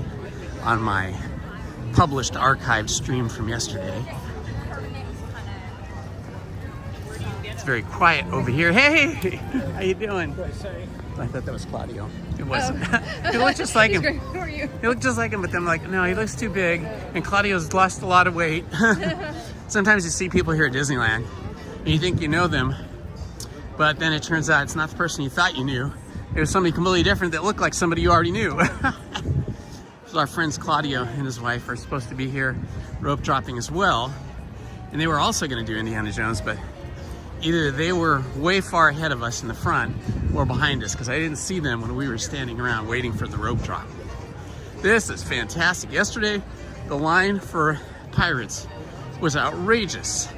on my published archived stream from yesterday. It's very quiet over here. Hey, how you doing? I thought that was Claudio. It wasn't. He looked just like him. Who are you? He looked just like him, but then I'm like, no, he looks too big. And Claudio's lost a lot of weight. Sometimes you see people here at Disneyland and you think you know them, but then it turns out it's not the person you thought you knew. It was somebody completely different that looked like somebody you already knew. So our friends Claudio and his wife are supposed to be here rope dropping as well. And they were also going to do Indiana Jones, but either they were way far ahead of us in the front or behind us, because I didn't see them when we were standing around waiting for the rope drop. This is fantastic. Yesterday, the line for Pirates was outrageous.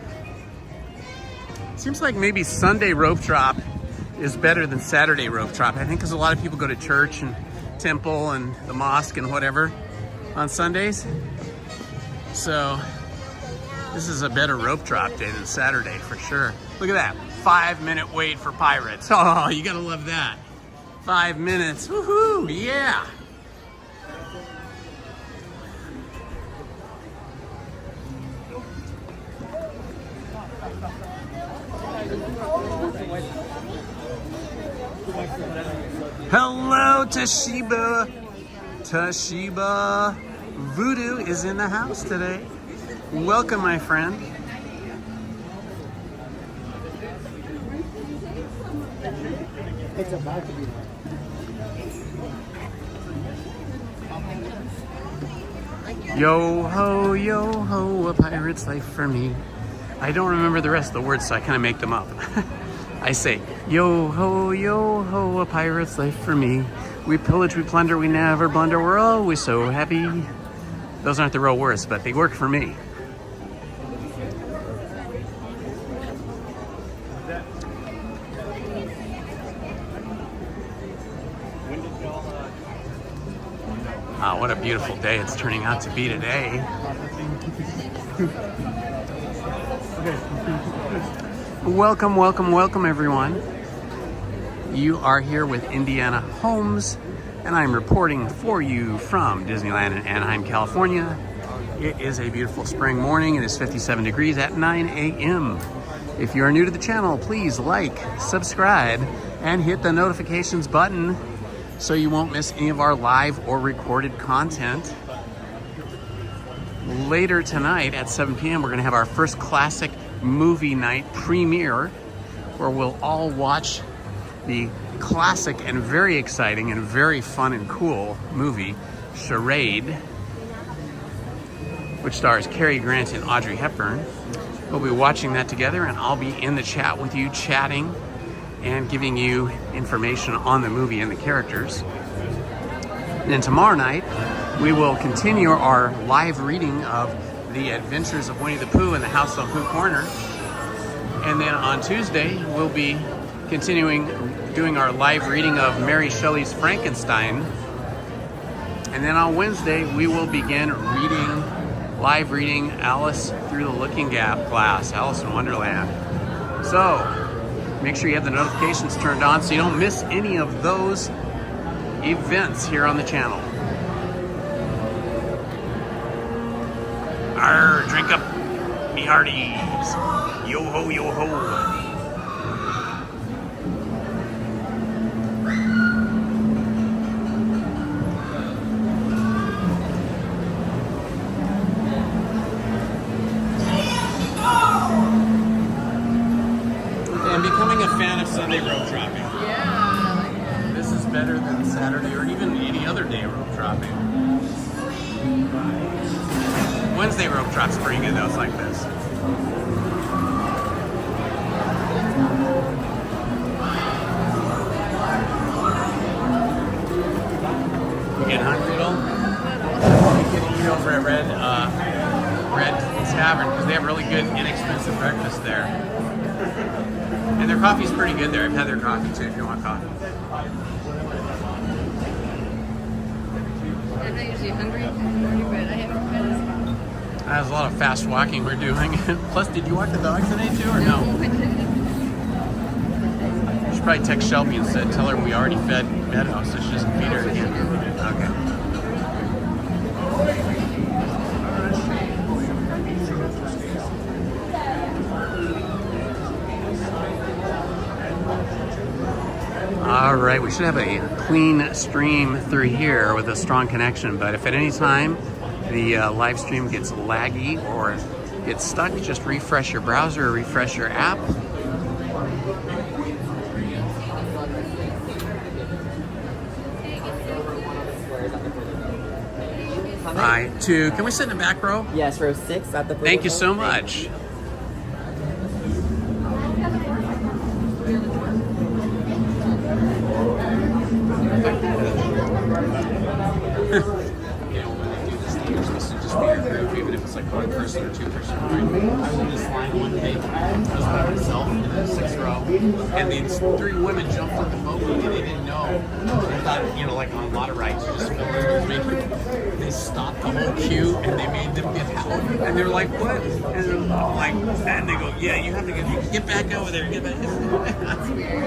Seems like maybe Sunday rope drop is better than Saturday rope drop. I think because a lot of people go to church and temple and the mosque and whatever on Sundays. So this is a better rope drop day than Saturday for sure. Look at that, 5-minute wait for Pirates. Oh, you gotta love that. 5 minutes, woohoo, yeah. Hello, Toshiba. Toshiba Voodoo is in the house today. Welcome, my friend. It's about to be. Yo ho, a pirate's life for me. I don't remember the rest of the words, so I kind of make them up. I say, yo ho, a pirate's life for me. We pillage, we plunder, we never blunder, we're always so happy. Those aren't the real words, but they work for me. Oh, what a beautiful day it's turning out to be today. Welcome, welcome, welcome everyone. You are here with Indiana Holmes, and I'm reporting for you from Disneyland in Anaheim, California. It is a beautiful spring morning. It is 57 degrees at 9 a.m. If you are new to the channel, please like, subscribe, and hit the notifications button so you won't miss any of our live or recorded content. Later tonight at 7 p.m. we're going to have our first classic movie night premiere, where we'll all watch the classic and very exciting and very fun and cool movie Charade, which stars Cary Grant and Audrey Hepburn. We'll be watching that together, and I'll be in the chat with you, chatting and giving you information on the movie and the characters. And then tomorrow night, we will continue our live reading of The Adventures of Winnie the Pooh in the House on Pooh Corner. And then on Tuesday, we'll be continuing doing our live reading of Mary Shelley's Frankenstein And then on Wednesday, we will begin live reading Alice Through the Looking Gap class, Alice in Wonderland. So, make sure you have the notifications turned on so you don't miss any of those events here on the channel. Arr, drink up, me hearties. Yo ho, yo ho. I'm becoming a fan of Sunday road shopping. Yeah. This is better than Saturday or even any other day road shopping. Wednesday road shop's pretty good though, it's like this. You get hungry at all? You can eat over at Red Tavern because they have really good inexpensive breakfast there. And their coffee's pretty good there. I've had their coffee too if you want coffee. I'm not usually hungry, but I haven't had this. That was a lot of fast walking we're doing. Plus, did you walk the dog today too, or no? You should probably text Shelby instead. Tell her we already fed Meadow, so she doesn't feed her again. Okay. All right, we should have a clean stream through here with a strong connection, but if at any time the live stream gets laggy or gets stuck, just refresh your browser or refresh your app. Hi, can we sit in the back row? Yes, row 6 at the Thank you so much. Even if it's like one person or two person, right? I was in this line one day, I was by myself in the 6th row, and these 3 women jumped on the boat and they didn't know. They thought, you know, like on a lot of rides, you just film it. They stopped the whole queue and they made them get out, and they're like, "What?" And I'm like, and they go, "Yeah, you have to get back over there, get back." That's weird.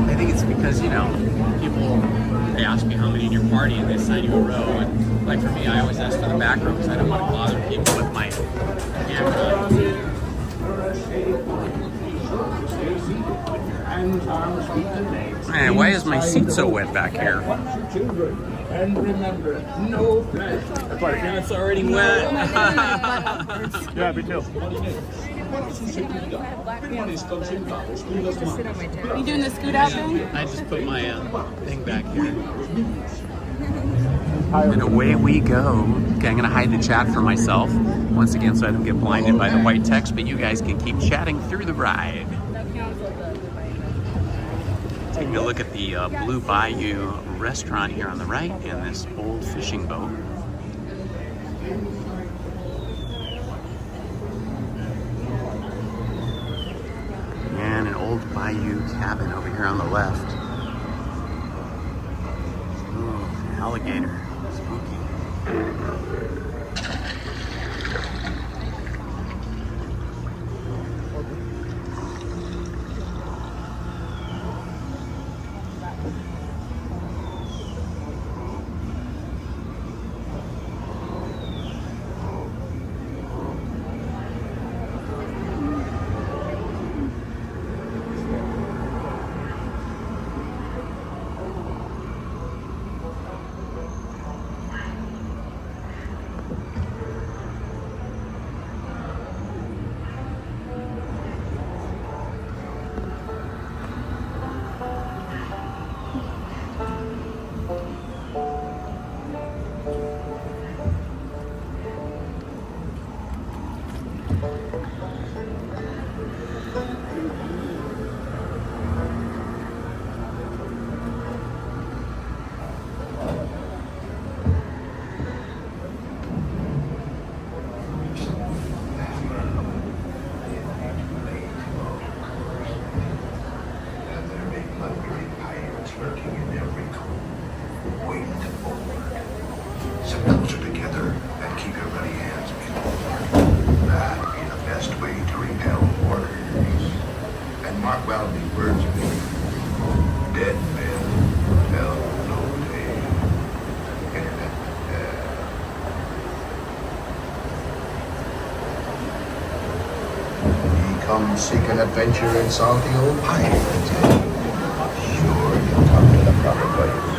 I think it's because, you know, people, they ask me how many in your party and they assign you a row. And like for me, I always ask for the back row because I don't want to bother people with my camera. Man, why is my seat so wet back here? And remember, no pleasure. And it's already wet. Yeah, me too. You doing the scoot out thing? I just put my thing back here. And away we go. Okay, I'm gonna hide the chat for myself once again so I don't get blinded by the white text, but you guys can keep chatting through the ride. Taking a look at the Blue Bayou restaurant here on the right and this old fishing boat. And an old bayou cabin over here on the left. Ooh, alligator. Spooky. some culture together and keep your ready hands moving. That be the best way to repel orders. And mark well these words of me. Dead men tell no tale. Ye come seek an adventure in salty old pines. Sure, you come to the proper place.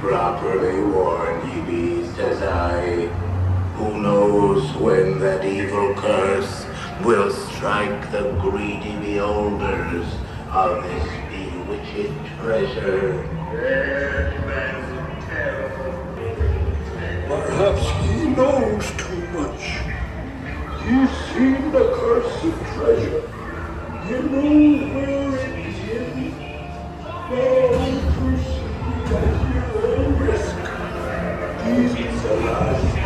Properly warned ye beast as I, who knows when that evil curse will strike the greedy beholders of this bewitched treasure. Perhaps he knows too much. He's seen the cursed treasure. He knows where it is hidden. Now proceed at your own risk. This is the last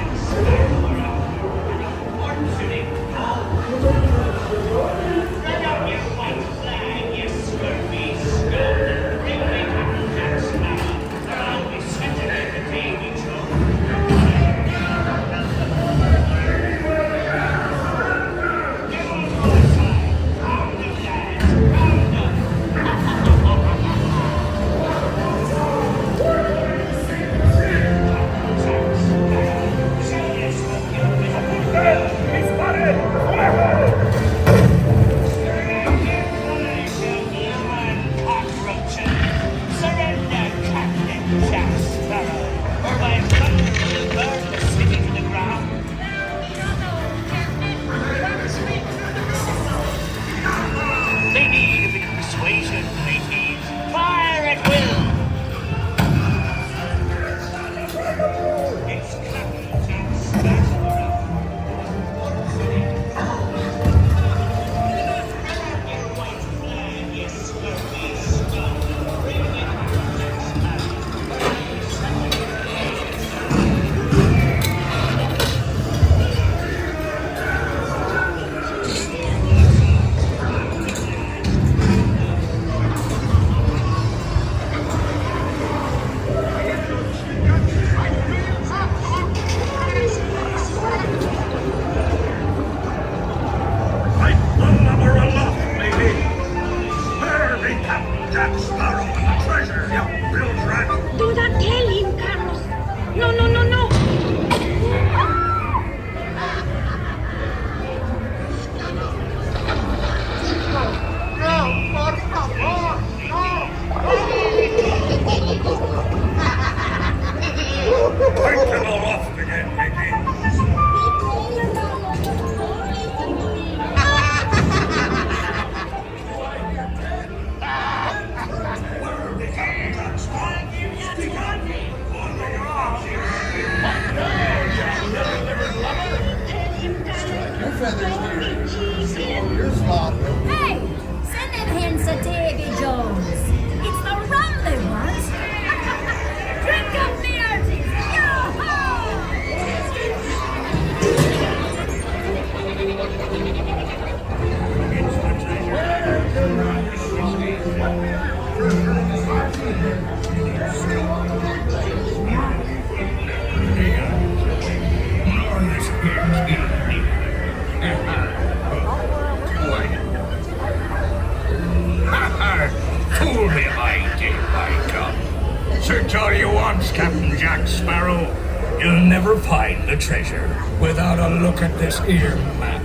You'll never find the treasure without a look at this here map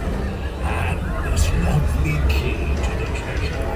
and this lovely key to the treasure.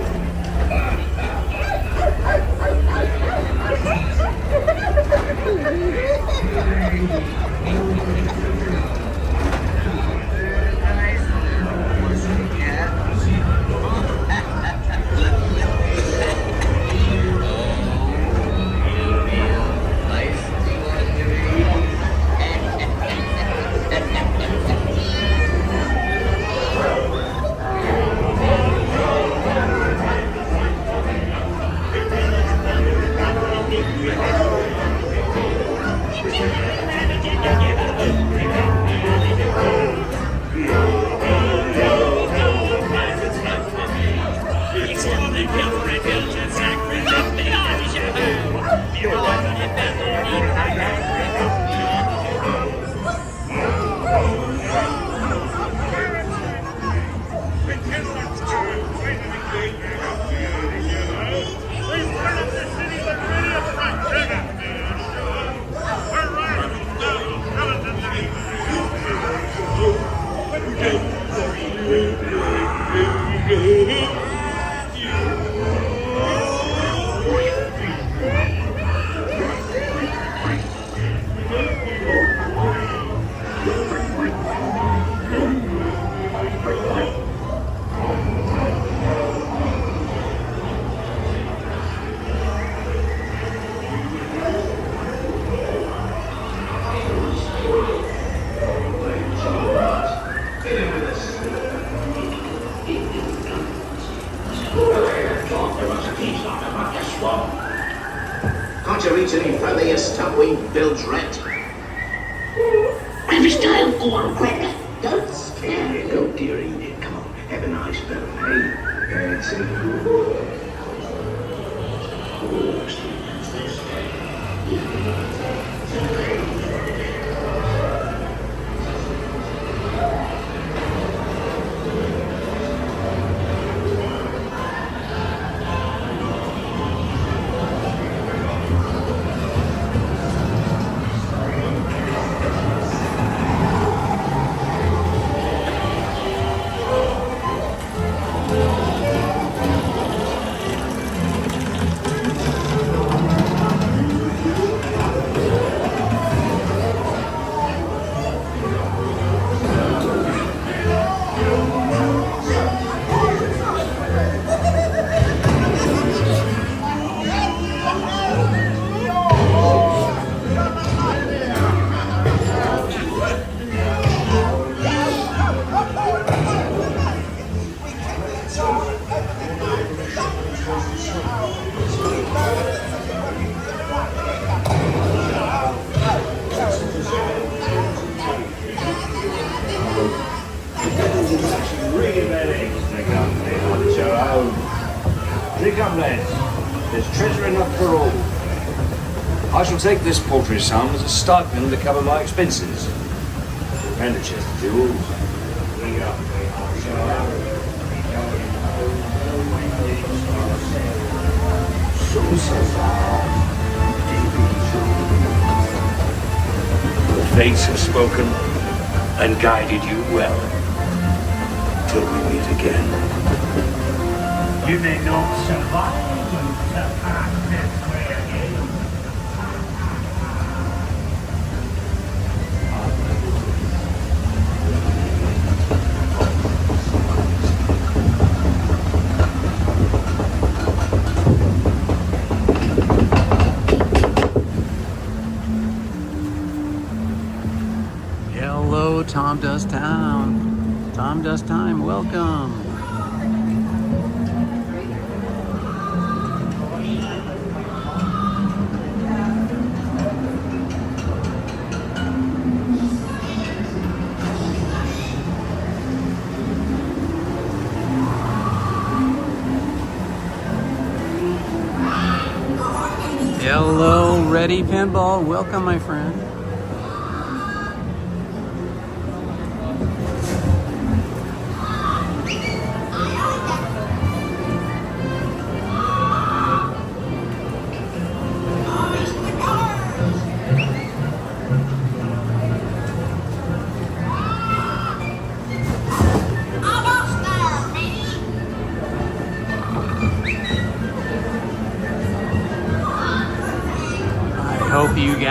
Can't you reach any further, you stumpwing bilge rat? Every style, go on, quick. Don't scare me. Go, dearie. Come on, have a nice spell, hey? That's it. I shall take this paltry sum as a stipend to cover my expenses. And a chest of jewels. The fates have spoken and guided you well. Till we meet again. You may not survive to pass this way again. Hello, Tom Does Town. Tom Does Time, welcome. Hello, Ready Pinball. Welcome, my friend.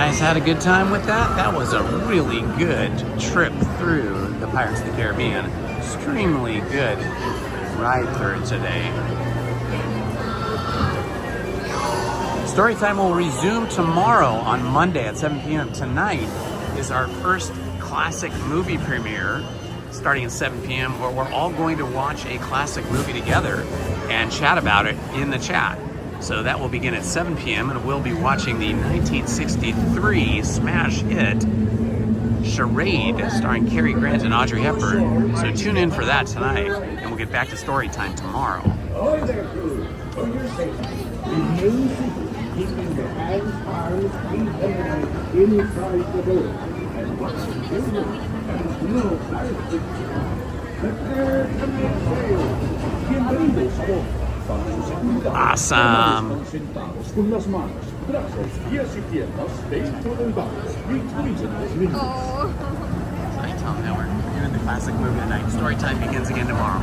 guys had a good time with that? That was a really good trip through the Pirates of the Caribbean. Extremely good ride through today. Storytime will resume tomorrow on Monday at 7 p.m. Tonight is our first classic movie premiere starting at 7 p.m. where we're all going to watch a classic movie together and chat about it in the chat. So that will begin at 7 p.m. and we'll be watching the 1963 smash hit Charade starring Cary Grant and Audrey Hepburn. So tune in for that tonight and we'll get back to story time tomorrow. Ahoy there, crew. For your safety, remain seated, keeping the hands, arms, feet, and legs inside the door. And once secure, and no pirates. Prepare to make sail. Bienvenidos a bordo. Awesome. Con las manos, brazos, pies y piernas dentro del barco. Retrieve los niños. I tell them that we're doing the classic movie tonight. Story time begins again tomorrow.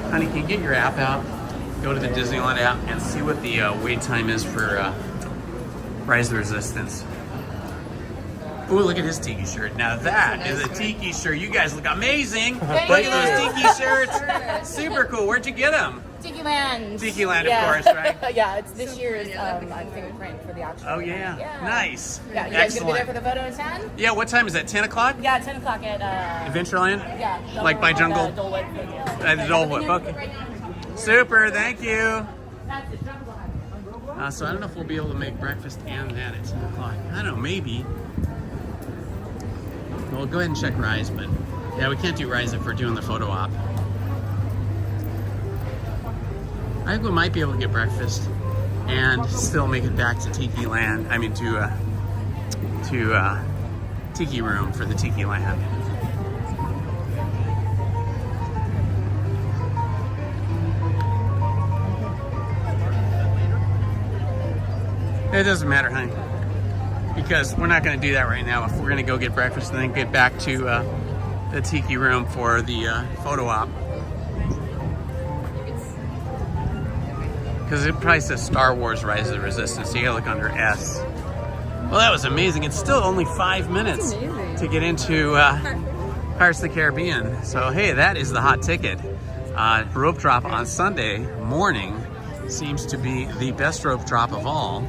Honey, can you get your app out? Go to the Disneyland app and see what the wait time is for Rise of the Resistance. Ooh, look at his Tiki shirt. Now that is a Tiki shirt. You guys look amazing. Look at those Tiki shirts. Super cool. Where'd you get them? Tikiland. Tikiland, of course, right? Yeah, it's this year's fingerprint for the auction. Oh, yeah. Nice. Yeah, you guys gonna be there Excellent. for the photo at 10? Yeah, what time is that? 10 o'clock? Yeah, 10 o'clock at Adventureland? Yeah. Like by Jungle? Dole Whip. At the Dole Whip, okay. Super, thank you. So I don't know if we'll be able to make breakfast and that at 10 o'clock. I don't know, maybe. Well, go ahead and check Rise, but yeah, we can't do Rise if we're doing the photo op. I think we might be able to get breakfast and still make it back to Tiki Land. I mean, to Tiki Room for the Tiki Land. It doesn't matter, honey, because we're not going to do that right now. If we're going to go get breakfast and then get back to the Tiki Room for the photo op. Because it probably says Star Wars Rise of the Resistance, so you gotta look under S. Well, that was amazing. It's still only 5 minutes to get into Pirates of the Caribbean. So, hey, that is the hot ticket. Rope drop on Sunday morning seems to be the best rope drop of all.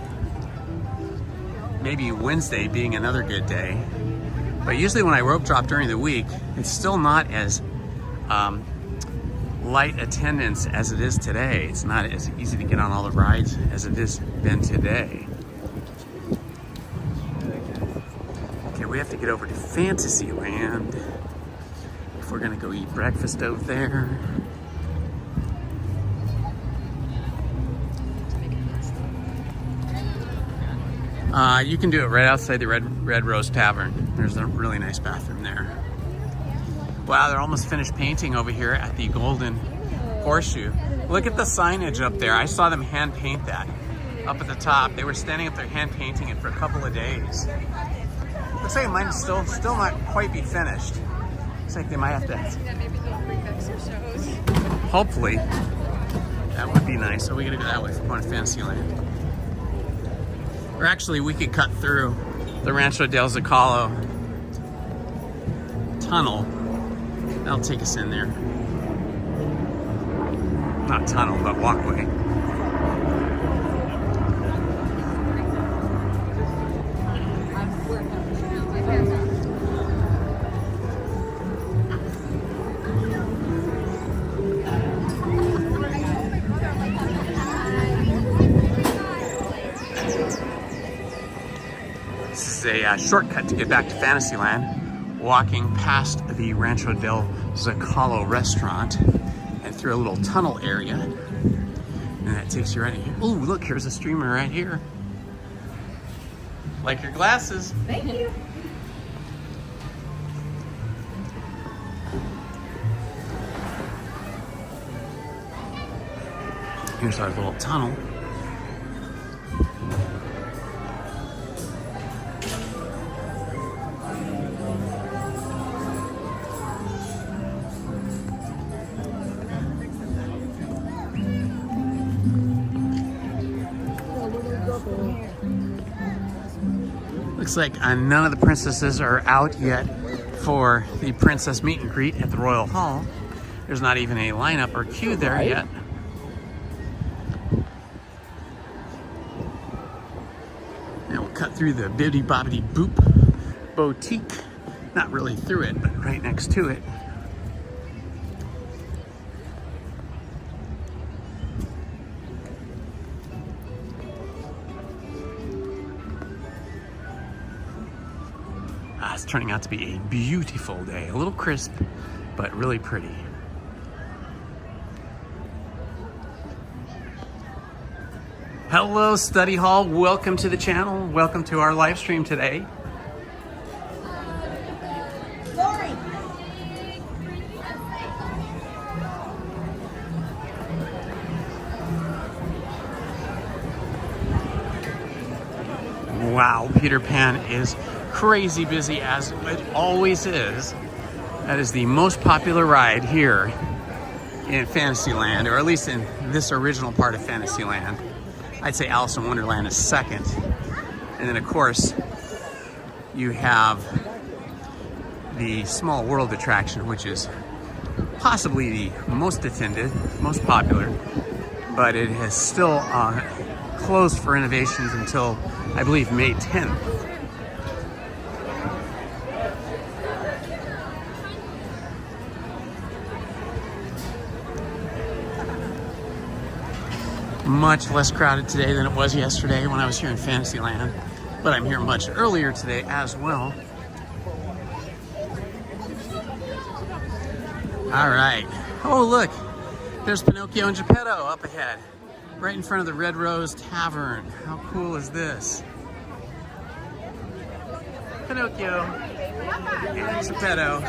Maybe Wednesday being another good day. But usually when I rope drop during the week, it's still not as light attendance as it is today. It's not as easy to get on all the rides as it has been today. Okay, we have to get over to Fantasyland if we're gonna go eat breakfast over there. You can do it right outside the Red Rose Tavern. There's a really nice bathroom there. Wow, they're almost finished painting over here at the Golden Horseshoe. Look at the signage up there. I saw them hand paint that up at the top. They were standing up there hand painting it for a couple of days. Looks like it might still not quite be finished. Looks like they might have to. Maybe they'll bring back some shows. Hopefully. That would be nice. So we're gonna go that way if we're going to Fantasyland. Or actually, we could cut through the Rancho del Zocalo tunnel. That'll take us in there. Not tunnel, but walkway. This is a shortcut to get back to Fantasyland, walking past the Rancho del Zocalo restaurant and through a little tunnel area. And that takes you right in here. Oh, look, here's a streamer right here. Like your glasses. Thank you. Here's our little tunnel. Looks like none of the princesses are out yet for the princess meet and greet at the Royal Hall. There's not even a lineup or queue there yet. Now we'll cut through the Bibbidi Bobbidi Boop Boutique. Not really through it, but right next to it. It's turning out to be a beautiful day. A little crisp, but really pretty. Hello, Study Hall. Welcome to the channel. Welcome to our live stream today. Wow, Peter Pan is crazy busy as it always is. That is the most popular ride here in Fantasyland, or at least in this original part of Fantasyland. I'd say Alice in Wonderland is second. And then of course, you have the Small World attraction, which is possibly the most attended, most popular, but it has still closed for renovations until, I believe, May 10th. Much less crowded today than it was yesterday when I was here in Fantasyland, but I'm here much earlier today as well. All right. Oh, look, there's Pinocchio and Geppetto up ahead, right in front of the Red Rose Tavern. How cool is this? Pinocchio and Geppetto.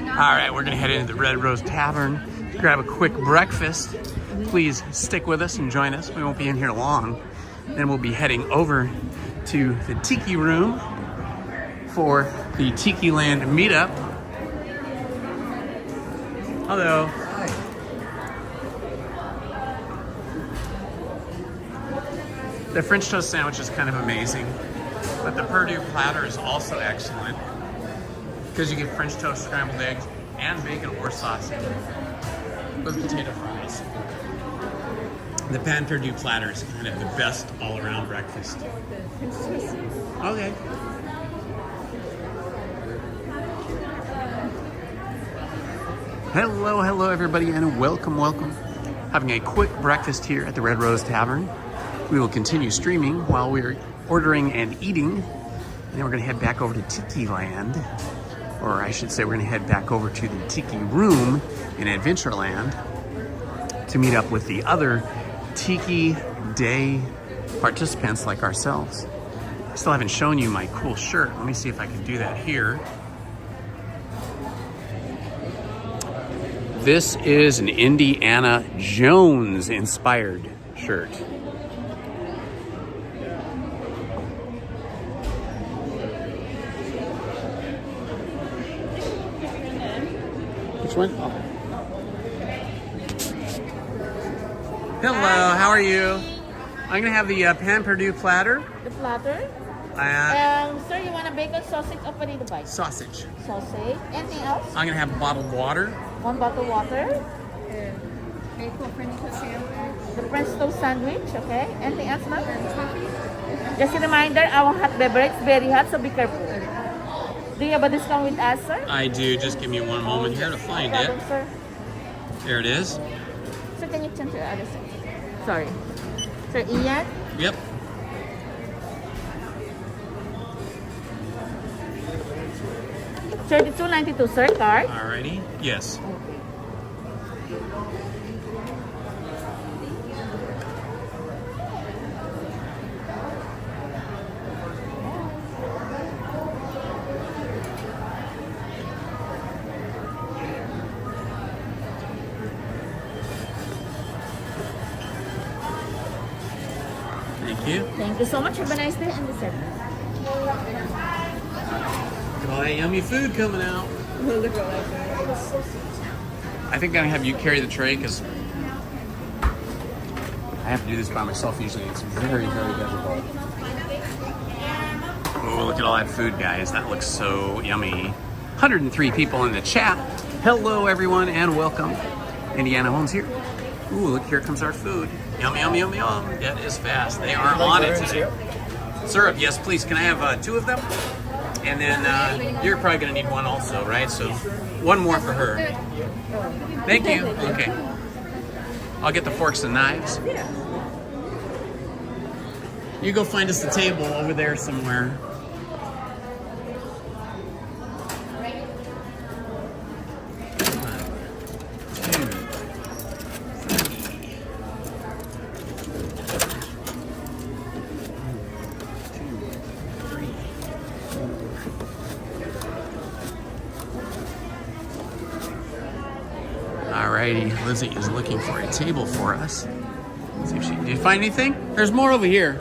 All right, we're gonna head into the Red Rose Tavern, grab a quick breakfast. Please stick with us and join us. We won't be in here long. Then we'll be heading over to the Tiki room for the Tiki Land meetup. Hello. Hi. The French toast sandwich is kind of amazing, but the Purdue platter is also excellent because you get French toast, scrambled eggs, and bacon or sausage with potato fries. The Pan Perdue platter is kind of the best all-around breakfast. Okay. Hello, hello everybody, and welcome, welcome. Having a quick breakfast here at the Red Rose Tavern. We will continue streaming while we're ordering and eating. And then we're gonna head back over to Tiki Land. Or I should say we're gonna head back over to the Tiki room in Adventureland to meet up with the other Tiki Day participants like ourselves. I still haven't shown you my cool shirt. Let me see if I can do that here. This is an Indiana Jones inspired shirt. Which one? Oh. Hello, how are you? I'm gonna have the Pan Perdue platter. The platter? Sir, you want a bacon sausage or potato bite? Sausage. Sausage. Anything else? I'm gonna have bottled water. One bottle water. Maple French toast sandwich. The French toast sandwich, okay. Anything else, ma'am? Just a reminder, our hot beverage is very hot, so be careful. Do you have a discount with us, sir? I do. Just give me one moment here to find it. Sir. There it is. So can you turn to the other side? Sorry. Sir Ian? Yep. $32.92, sir, card. Alrighty. Yes. Thank Thank you. Thank you so much. Have a nice day and dessert. Look at all that yummy food coming out. Look at all that food. I think I'm gonna have you carry the tray because I have to do this by myself usually. It's very, very difficult. Oh, look at all that food, guys. That looks so yummy. 103 people in the chat. Hello, everyone, and welcome. Indiana Holmes here. Ooh, look, here comes our food. Yum, yum, yum, yum. That is fast. They are on it today. Syrup, yes, please. Can I have 2 of them? And then you're probably gonna need 1 also, right? So 1 more for her. Thank you. Okay. I'll get the forks and knives. You go find us a table over there somewhere. Alrighty, Lizzie is looking for a table for us. Let's see if she, did you find anything? There's more over here.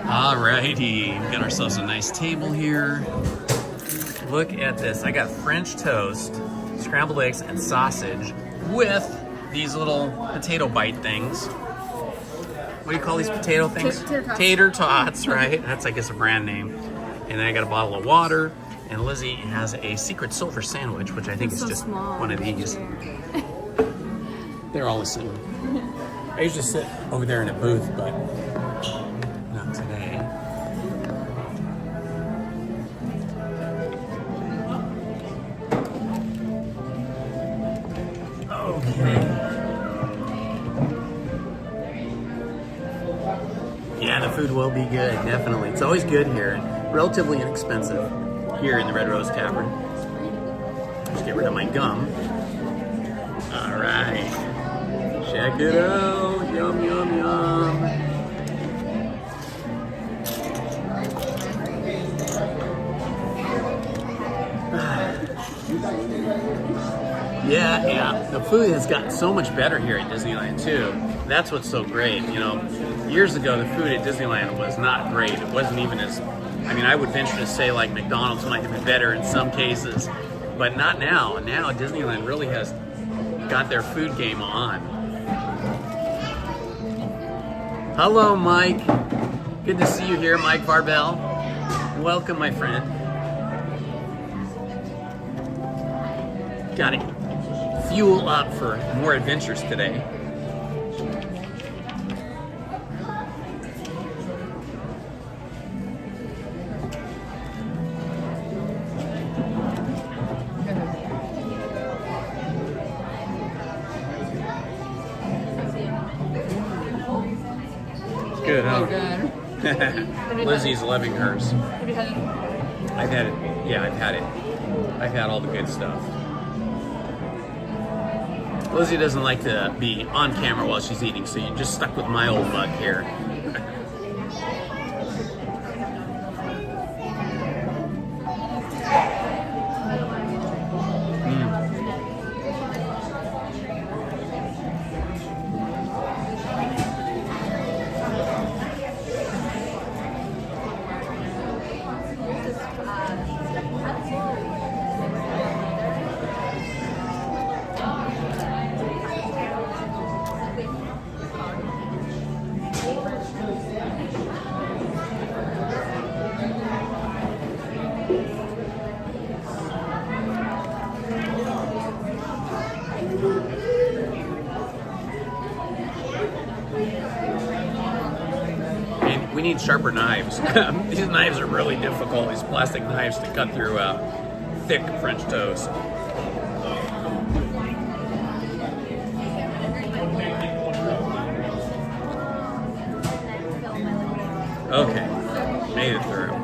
Alrighty, we got ourselves a nice table here. Look at this. I got French toast, scrambled eggs, and sausage with these little potato bite things. What do you call these potato things? Tater tots, right? That's, I guess, a brand name. And then I got a bottle of water. And Lizzie has a secret silver sandwich, which I think is just one of these. They're all the same. I usually sit over there in a booth, but not today. Okay. Yeah, the food will be good, definitely. It's always good here. Relatively inexpensive here in the Red Rose Tavern. Just get rid of my gum. All right. Check it out. Yum, yum, yum. Yeah. The food has gotten so much better here at Disneyland too. That's what's so great. You know, years ago the food at Disneyland was not great. It wasn't even as, I mean, I would venture to say like McDonald's might have been better in some cases, but not now. Now Disneyland really has got their food game on. Hello, Mike. Good to see you here, Mike Barbell. Welcome, my friend. Got it. Fuel up for more adventures today. It's good, huh? Good. Lizzie's loving hers. Have you had it? I've had it. Yeah, I've had it. I've had all the good stuff. Lizzie doesn't like to be on camera while she's eating, so you're just stuck with my old mug here. We need sharper knives. These knives are really difficult, these plastic knives, to cut through thick French toast. Okay, made it through.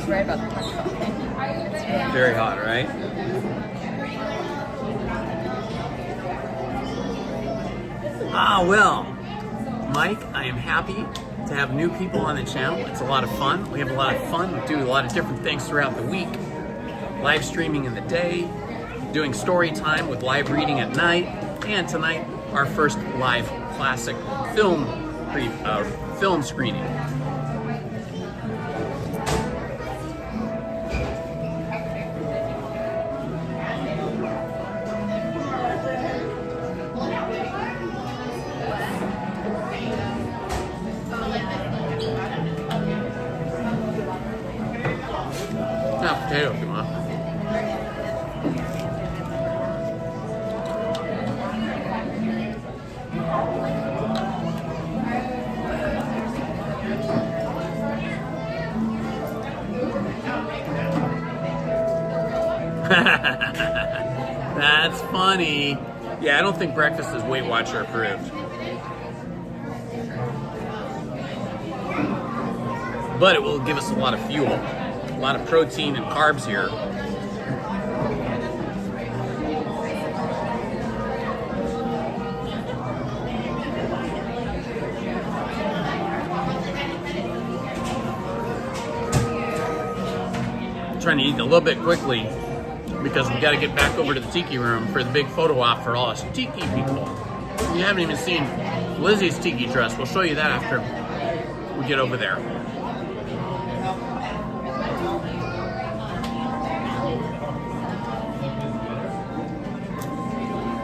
was right about the hot. Very hot, right? Ah, well, Mike, I am happy to have new people on the channel. It's a lot of fun. We have a lot of fun. We do a lot of different things throughout the week. Live streaming in the day, doing story time with live reading at night, and tonight, our first live classic film screening. Potato if you want. That's funny. Yeah, I don't think breakfast is Weight Watcher approved. But it will give us a lot of fuel. A lot of protein and carbs here. I'm trying to eat a little bit quickly because we got to get back over to the Tiki room for the big photo op for all us Tiki people. You haven't even seen Lizzie's Tiki dress. We'll show you that after we get over there.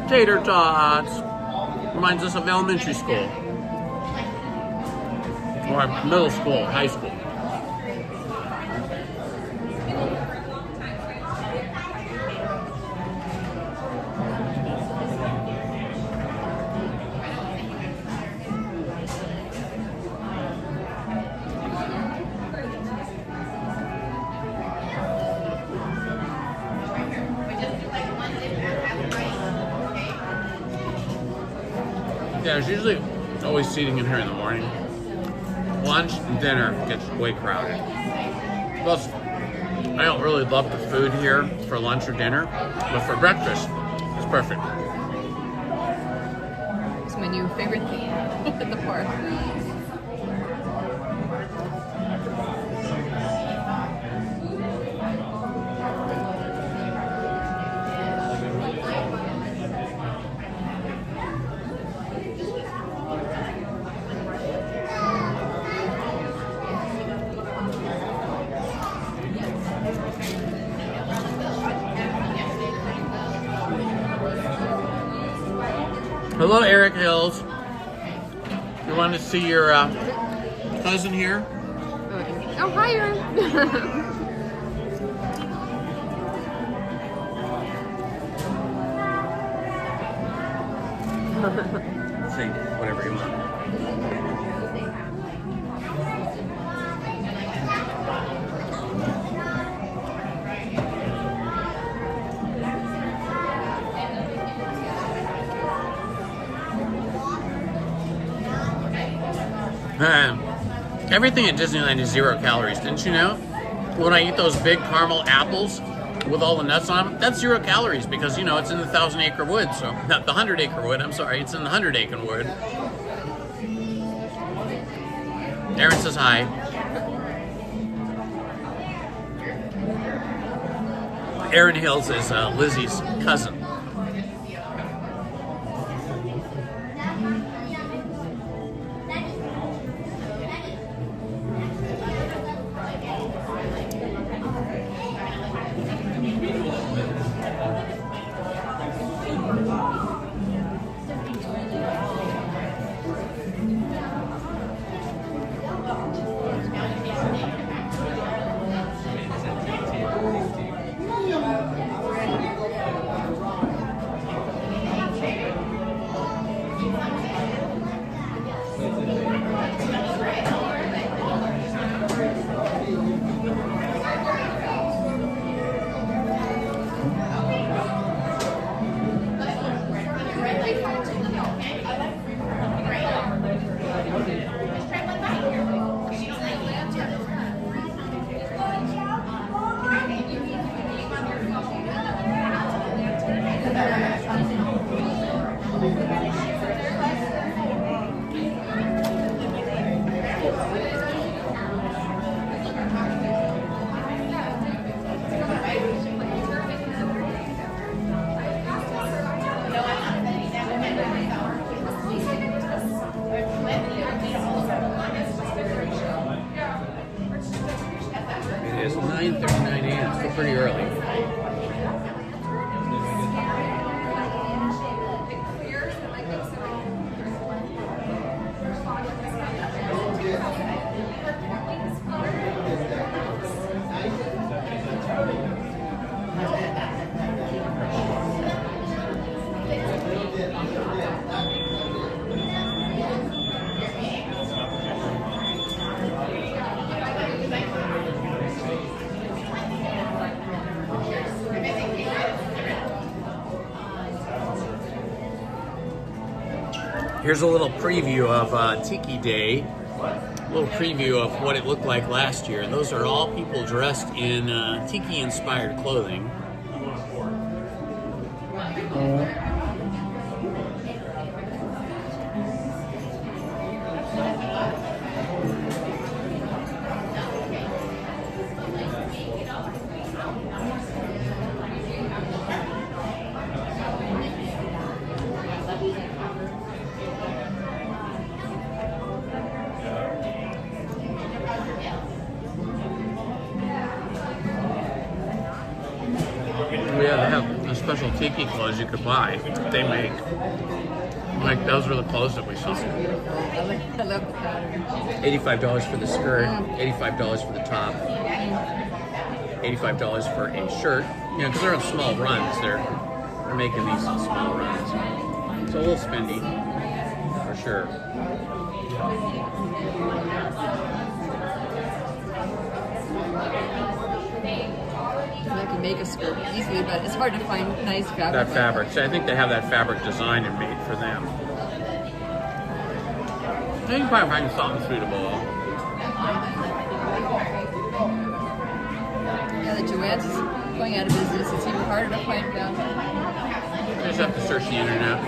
Tater tots. Reminds us of elementary school. Or middle school, high school. Yeah, there's usually always seating in here in the morning. Lunch and dinner gets way crowded. Plus, I don't really love the food here for lunch or dinner, but for breakfast, it's perfect. It's my new favorite thing at the park. Hello, Eric Hills. You want to see your cousin here? Oh, hi, Aaron. Say whatever you want. Everything at Disneyland is 0 calories. Didn't you know? When I eat those big caramel apples with all the nuts on them, that's 0 calories because, you know, it's in the 1,000-acre wood. So, not the 100-acre wood. I'm sorry. It's in the 100-acre wood. Aaron says hi. Aaron Hills is Lizzie's cousin. 9 a.m. Still pretty early. Here's a little preview of Tiki Day, a little preview of what it looked like last year. Those are all people dressed in Tiki-inspired clothing. Yeah, they have a special Tiki clothes you could buy. They make. Like, those were the clothes that we saw. I love the pattern. $85 for the skirt, $85 for the top, $85 for a shirt. You know, because they're in small runs. They're making these in small runs. So a little spendy, for sure. I can make a skirt easily, but it's hard to find nice fabric. That fabric. So I think they have that fabric designed and made for them. You can probably find something suitable. Yeah, the Joanne's is going out of business. It's even harder to find fabric. You just have to search the internet.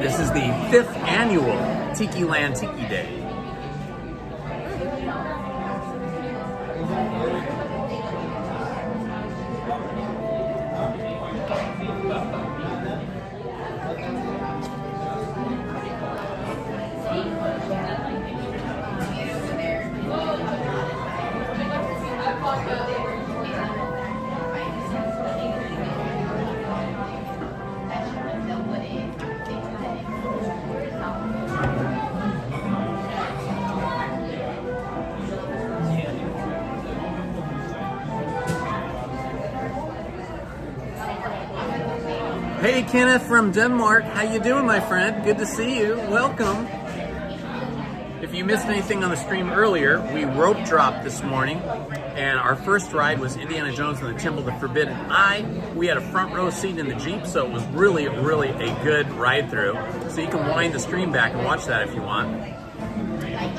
This is the 5th annual Tikiland Tiki Day. Hey Kenneth from Denmark, how you doing my friend? Good to see you, welcome. If you missed anything on the stream earlier, we rope dropped this morning and our first ride was Indiana Jones and the Temple of the Forbidden Eye. We had a front row seat in the Jeep, so it was really a good ride through. So you can wind the stream back and watch that if you want.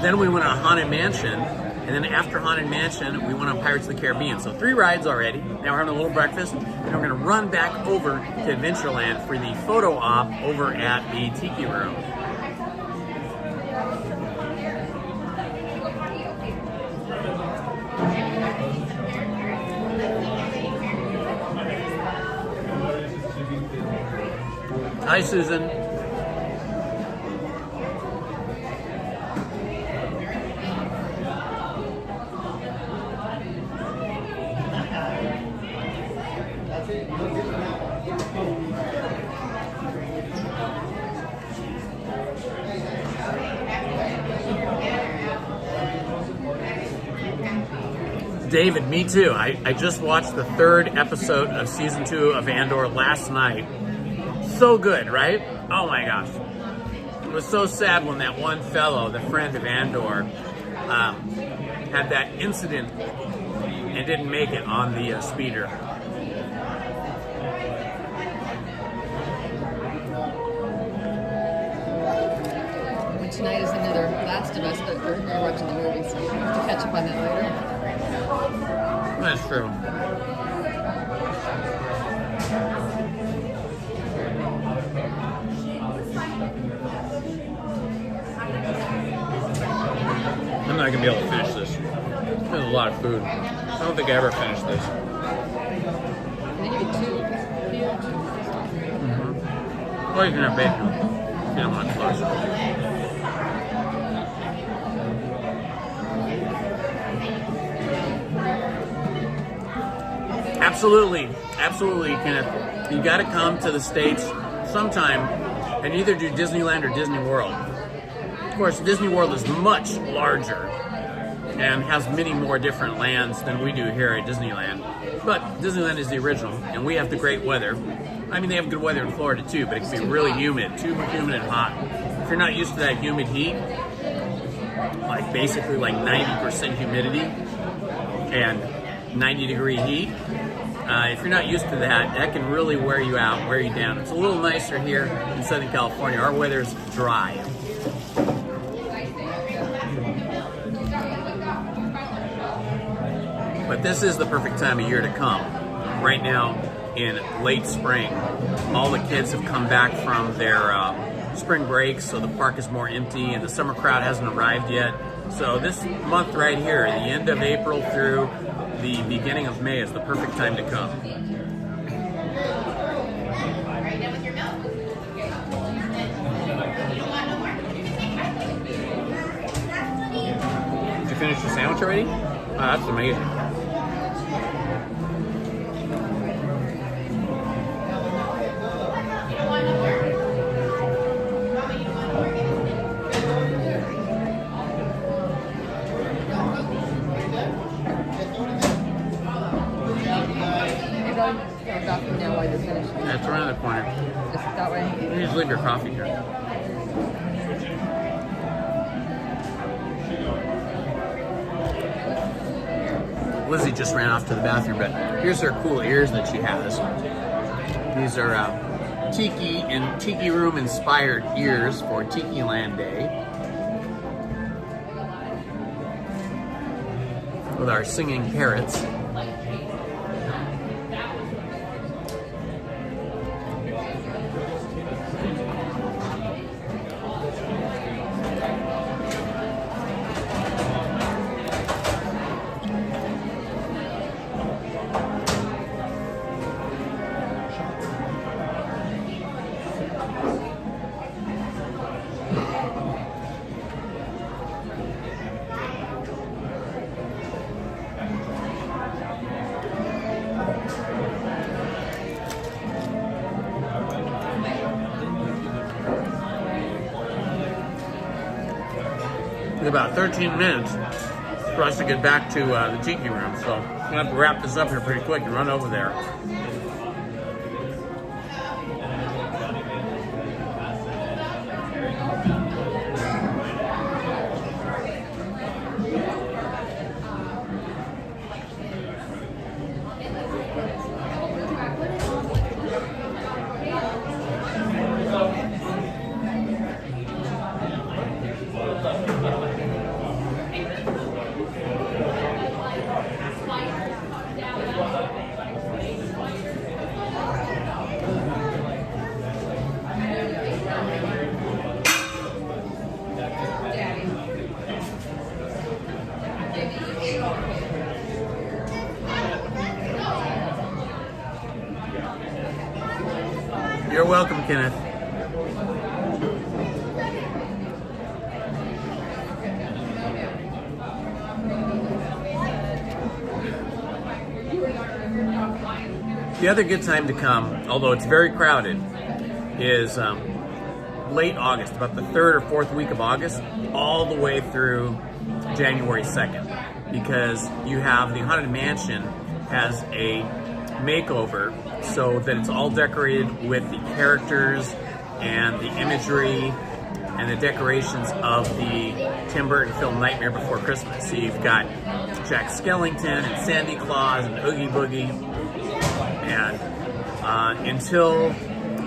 Then we went on Haunted Mansion, and then after Haunted Mansion, we went on Pirates of the Caribbean. So 3 rides already. Now we're having a little breakfast, and we're gonna run back over to Adventureland for the photo op over at the Tiki Room. Hi, Susan. David, me too. I just watched the 3rd episode of season 2 of Andor last night. So good, right? Oh my gosh. It was so sad when that one fellow, the friend of Andor, had that incident and didn't make it on the speeder. And tonight is another Last of Us, but we're watching the movie, so we'll have to catch up on that later. That's true. not gonna be able to finish this. There's a lot of food. I don't think I ever finished this. They give you two huge. Well, you can have bacon. Yeah, much closer. Absolutely, absolutely, Kenneth. You got to come to the States sometime and either do Disneyland or Disney World. Of course, Disney World is much larger and has many more different lands than we do here at Disneyland. But Disneyland is the original, and we have the great weather. I mean, they have good weather in Florida too, but it can be really humid, too humid and hot. If you're not used to that humid heat, like basically like 90% humidity and 90-degree heat, if you're not used to that, that can really wear you out, wear you down. It's a little nicer here in Southern California. Our weather's dry. But this is the perfect time of year to come. Right now, in late spring, all the kids have come back from their spring breaks, so the park is more empty and the summer crowd hasn't arrived yet. So this month right here, the end of April through the beginning of May, is the perfect time to come. Did you finish your sandwich already? Oh, that's amazing. That's around the corner. Just that way. You just leave your coffee here. Lizzie just ran off to the bathroom, but here's her cool ears that she has. These are Tiki and Tiki Room inspired ears for Tiki Land Day. With our singing parrots. About 13 minutes for us to get back to the Tiki Room, so I'm gonna have to wrap this up here pretty quick and run over there. You're welcome, Kenneth. The other good time to come, although it's very crowded, is late August, about the 3rd or 4th week of August, all the way through January 2nd, because you have the Haunted Mansion has a makeover so that it's all decorated with the characters and the imagery and the decorations of the Tim Burton film Nightmare Before Christmas. So you've got Jack Skellington and Sandy Claus and Oogie Boogie, and until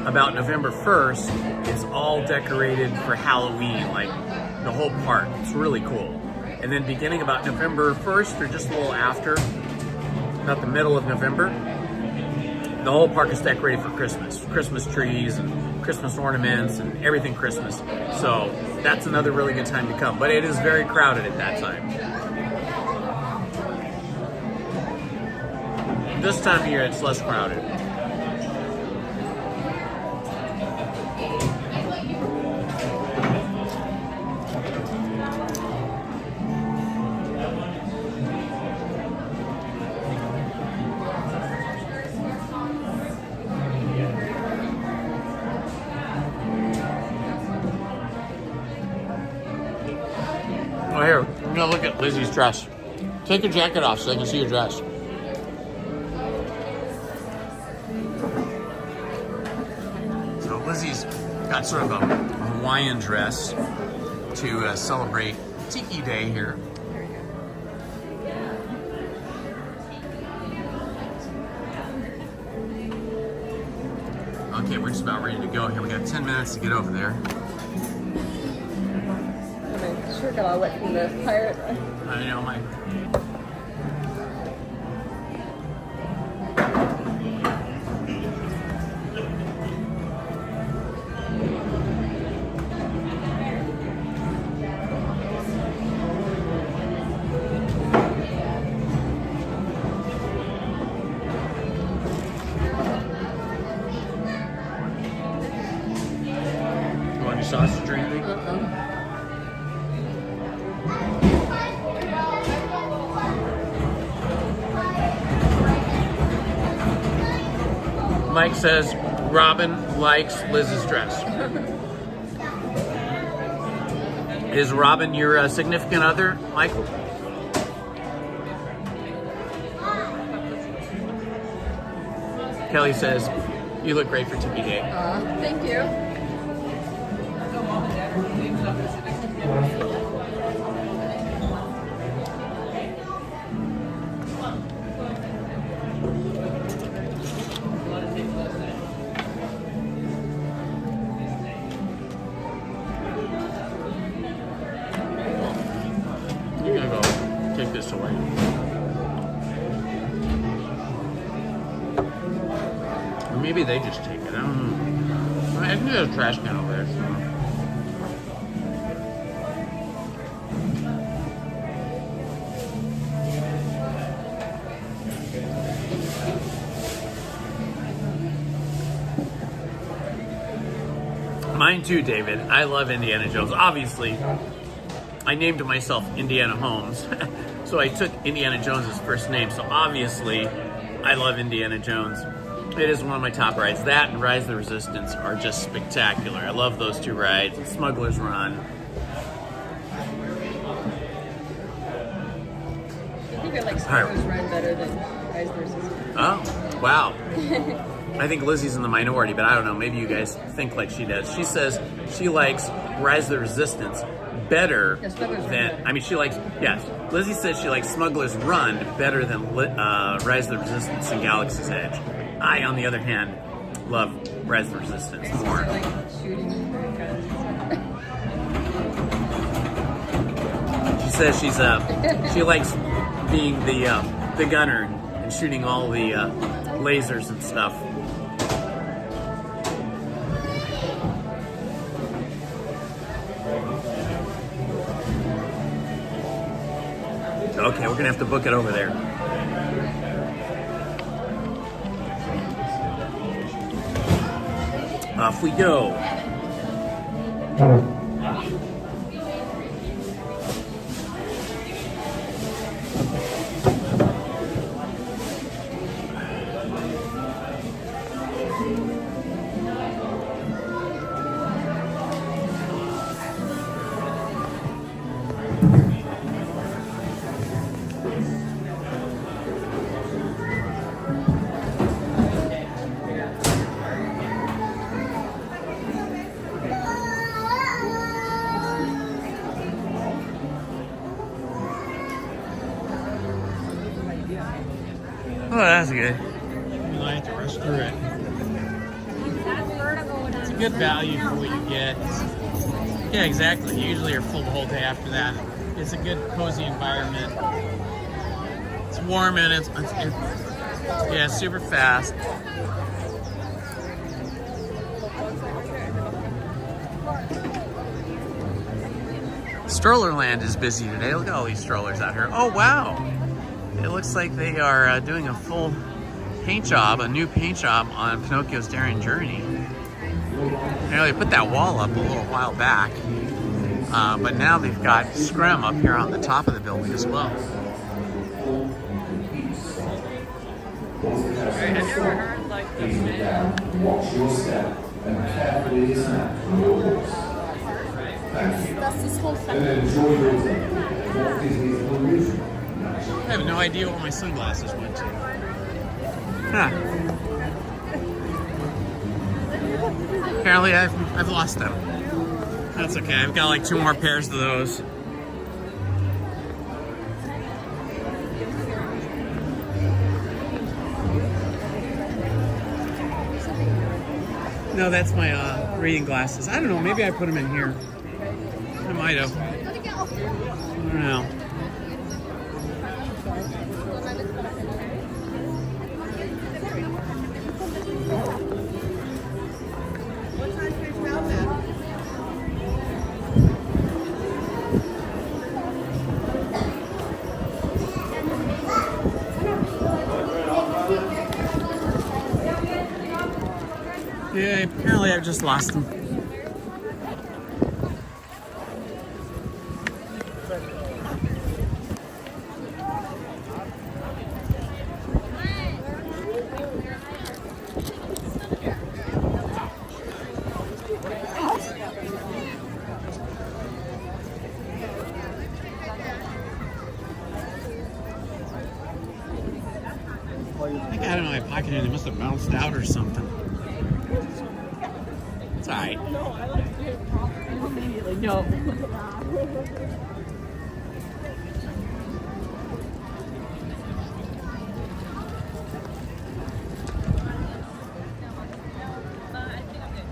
about November 1st, it's all decorated for Halloween, like the whole park. It's really cool. And then beginning about November 1st or just a little after, about the middle of November, the whole park is decorated for Christmas. Christmas trees and Christmas ornaments and everything Christmas. So that's another really good time to come. But it is very crowded at that time. This time of year, it's less crowded. Oh, here, we're gonna look at Lizzie's dress. Take your jacket off so they can see your dress. So Lizzie's got sort of a Hawaiian dress to celebrate Tiki Day here. Okay, we're just about ready to go here. We got 10 minutes to get over there. Sure got all wet from the pirate. I know, my... You want any sausage or anything? Mike says Robin likes Liz's dress. Is Robin your significant other, Michael? Kelly says, you look great for Tiki Day. Thank you. You're gonna go take this away. Or maybe they just take it. I don't know. I think there's a trash can over there. Mine too, David. I love Indiana Jones. Obviously, I named myself Indiana Holmes, so I took Indiana Jones' first name. So obviously, I love Indiana Jones. It is one of my top rides. That and Rise of the Resistance are just spectacular. I love those two rides. And Smuggler's Run. I think I like Smuggler's Run better than Rise of the Resistance. Oh, wow. I think Lizzie's in the minority, but I don't know. Maybe you guys think like she does. She says she likes Rise of the Resistance better than... I mean, she likes... Yes. Lizzie says she likes Smuggler's Run better than Rise of the Resistance and Galaxy's Edge. I, on the other hand, love Rise of the Resistance more. I like shooting guns. She says she likes being the gunner and shooting all the lasers and stuff. Okay, we're gonna have to book it over there. Off we go. Oh, that's good. You like the restaurant. It's a good value for what you get. Yeah, exactly. You usually are full the whole day after that. It's a good, cozy environment. It's warm and it's yeah, super fast. Strollerland is busy today. Look at all these strollers out here. Oh, wow. It looks like they are doing a full paint job, a new paint job on Pinocchio's Daring Journey. You know, they put that wall up a little while back, but now they've got Scrim up here on the top of the building as well. Watch your step and carefully dismount from your horse. Thank you. That's this whole And enjoy your day. Walt Disney's illusion. I have no idea what my sunglasses went to. Huh. Apparently I've lost them. That's okay. I've got like 2 more pairs of those. No, that's my reading glasses. I don't know. Maybe I put them in here. I might have. I don't know. Yeah, apparently I've just lost them. I got it in my pocket and it must have bounced out or something. It's alright. No, I like to immediately. No.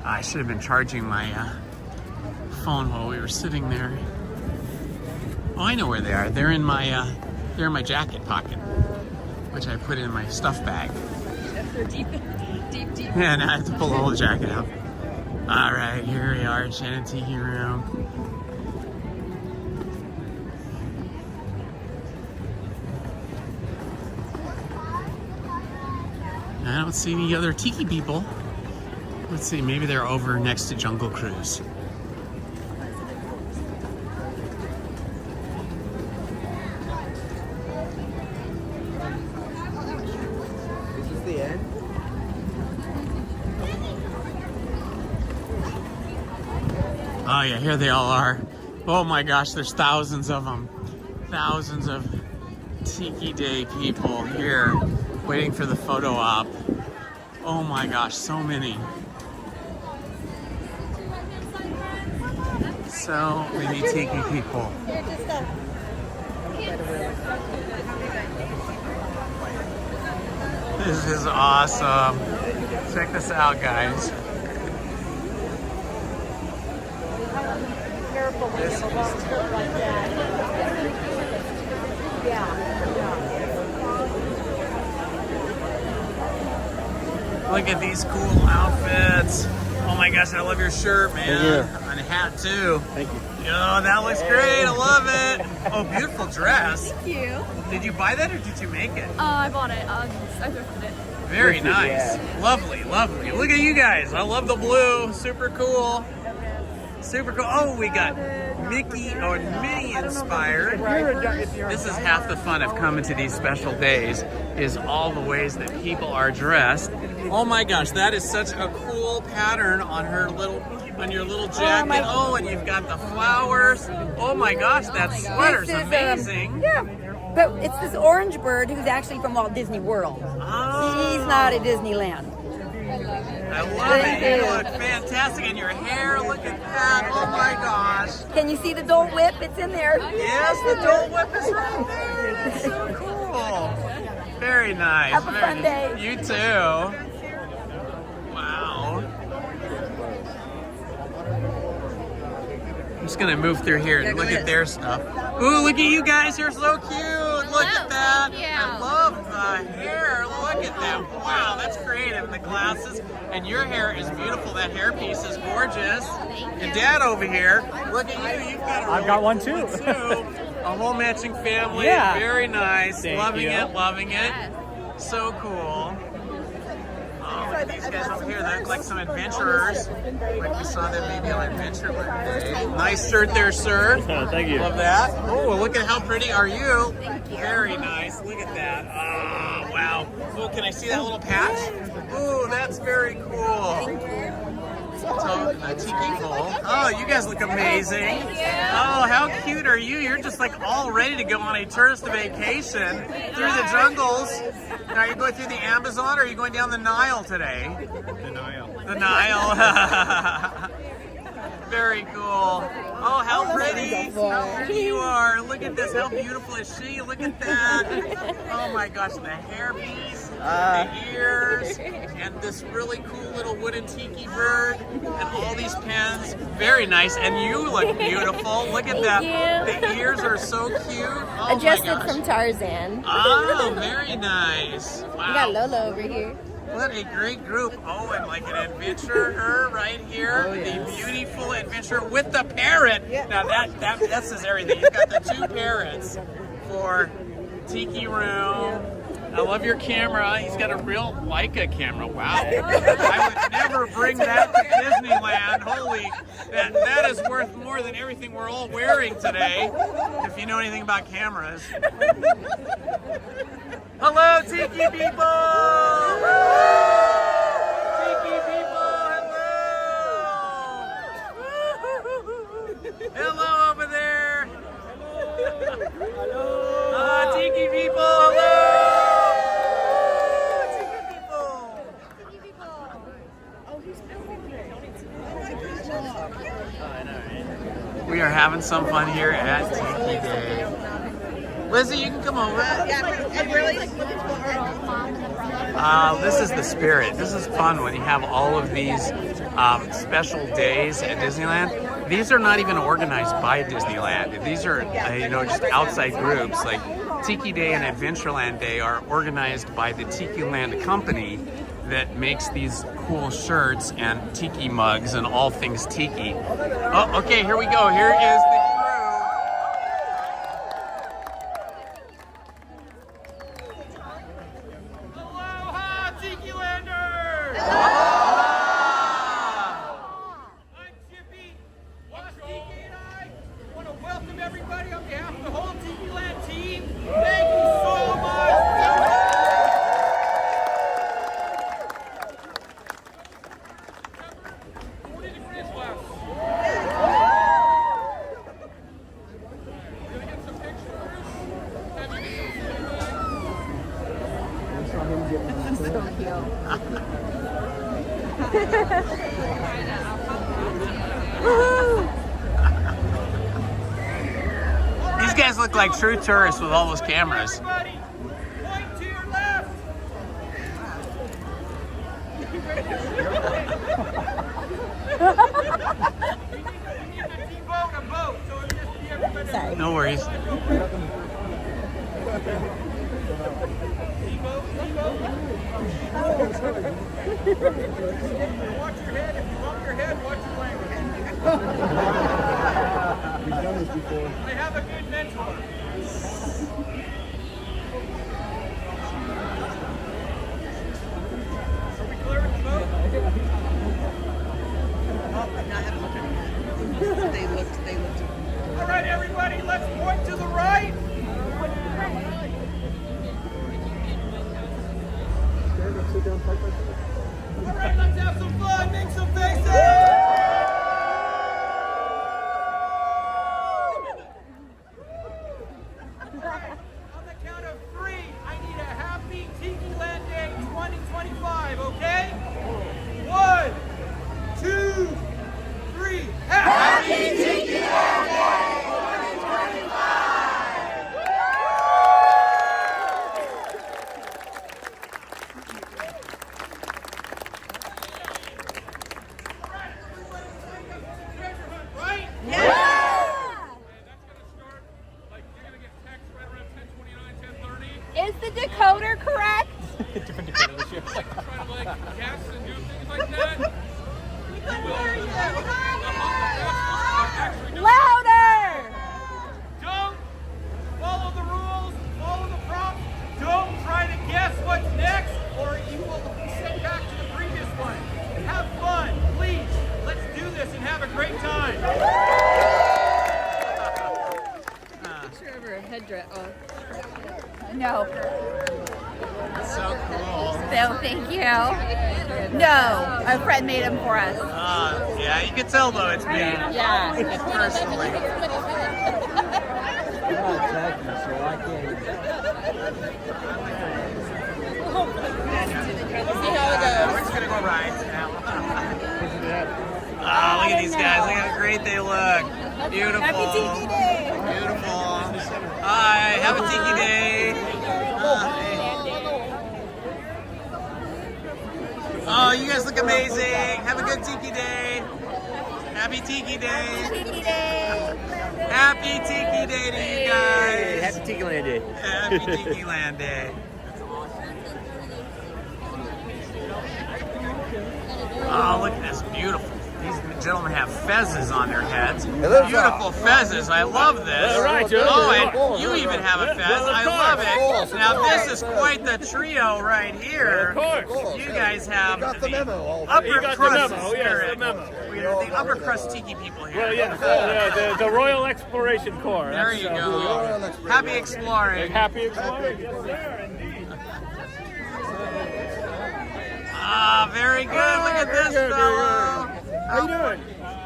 I should have been charging my phone while we were sitting there. Oh, I know where they are. They're in my jacket pocket, which I put in my stuff bag. Deep. Yeah, now I have to pull the whole jacket out. All right, here we are, Shannon Tiki room. I don't see any other Tiki people. Let's see, maybe they're over next to Jungle Cruise. Is this the end? Oh yeah, here they all are. Oh my gosh, there's thousands of them. Thousands of Tiki Day people here waiting for the photo op. Oh my gosh, so many. So many Tiki people. This is awesome. Check this out, guys. This is look at these cool outfits. Oh my gosh, I love your shirt, man. And a hat too. Thank you. Oh, that looks great. I love it. Oh, beautiful dress. Thank you. Did you buy that or did you make it? I bought it. I thrifted it. Very nice. Lovely, lovely. Look at you guys. I love the blue. Super cool. Super cool. Oh, we got Mickey or Minnie inspired. This is half the fun of coming to these special days, is all the ways that people are dressed. Oh my gosh, that is such a cool pattern on your little jacket. Oh, and you've got the flowers. Oh my gosh, that sweater's amazing. Yeah, but it's this orange bird who's actually from Walt Disney World. Oh. He's not at Disneyland. I love it. You look fantastic. And your hair, look at that. Oh my gosh. Can you see the Dole Whip? It's in there. Yes, the Dole Whip is right there. That's so cool. Very nice. Have a fun day. You too. Wow. I'm just gonna move through here and look at their stuff. Ooh, look at you guys. You're so cute. Look at that. I love the hair. Look at that. Yeah, wow, that's creative. And the glasses, and your hair is beautiful. That hairpiece is gorgeous. Your dad over here, look at you. You've got a I've got one too. A whole matching family. Yeah. Very nice. Thank loving you. it, loving it. So cool. Oh, look at these guys over here. They look like some adventurers. Like we saw them maybe on Adventureland today. Nice shirt there, sir. Thank you. Love that. Oh, look at how pretty are you. Thank you. Very nice. Look at that. Oh, wow. Oh, can I see that little patch? Oh, that's very cool. Thank you. So, Tiki Bowl. Oh, you guys look amazing. Oh, how cute are you? You're just like all ready to go on a tourist vacation through the jungles. Now, are you going through the Amazon or are you going down the Nile today? The Nile. The Nile. Very cool. Oh, how pretty. How pretty you are. Look at this. How beautiful is she? Look at that. Oh my gosh, the hairpiece, the ears, and this really cool little wooden tiki bird, and all these pens. Very nice. And you look beautiful. Look at that. The ears are so cute. Oh Adjusted from Tarzan. Oh, very nice. Wow. We got Lola over here. What a great group. Oh, and like an adventurer right here. Oh, yes. The beautiful adventurer with the parrot. Now that says everything. You've got the two parrots for Tiki Room. I love your camera. He's got a real Leica camera. Wow. I would never bring that to Disneyland. Holy, that is worth more than everything we're all wearing today, if you know anything about cameras. Hello, Tiki people! Tiki people, hello! Hello over there! Hello! Tiki people, hello! Tiki people! Oh, he's We are having some fun here at Tiki Day. Lizzie, you can come over. This is the spirit. This is fun when you have all of these special days at Disneyland. These are not even organized by Disneyland. These are, just outside groups. Like Tiki Day and Adventureland Day are organized by the Tiki Land company that makes these cool shirts and tiki mugs and all things tiki. Oh, okay, here we go. Here is the These guys look like true tourists with all those cameras. Sorry. No worries. Watch your head. If you bump your head, watch your language. We've done this before. I have a good mentor. Are we clearing the boat? They looked. All right, everybody, let's point to the right. All right, let's have some fun. Make some faces. On the count of 3, I need a happy Tiki Land Day 2025, okay? 1, 2, 3. Happy Tiki Land Day 2025! Right? Is the decoder correct? Different Dakota this year. Trying to like guess and do things like that. Louder! Don't follow the rules, follow the prompts. Don't try to guess what's next, or you will be sent back to the previous one. Have fun, please. Let's do this and have a great time. Picture of her headdress. Oh. No. So cool. So thank you. No, a friend made them for us. Yeah, you can tell though it's me. Yeah. Personally. I'm not tacky, so I can't. See how it goes. We're just gonna go rides now. Oh, look at these guys. Look how great they look. Beautiful. Happy Tiki Day. Beautiful. Hi, have a Tiki Day. Hi. Oh, you guys look amazing. Have a good Tiki Day. Happy Tiki Day. Tiki Day. Happy Tiki Day to you guys. Happy Tiki Land Day. Happy Tiki Land Day. Oh, look at this. Beautiful. These gentlemen have fezzes on their heads. Beautiful fezzes. I love this. All right, Joe. Oh, and you even have a fez. I love it. Now, this is quite the trio right here. Of course. You guys have the upper crust spirit. We are the upper crust tiki people here. Well, yeah, the Royal Exploration Corps. There you go. Happy exploring. Happy exploring. Yes, sir, indeed. Ah, very good. Look at this fellow. How you doing?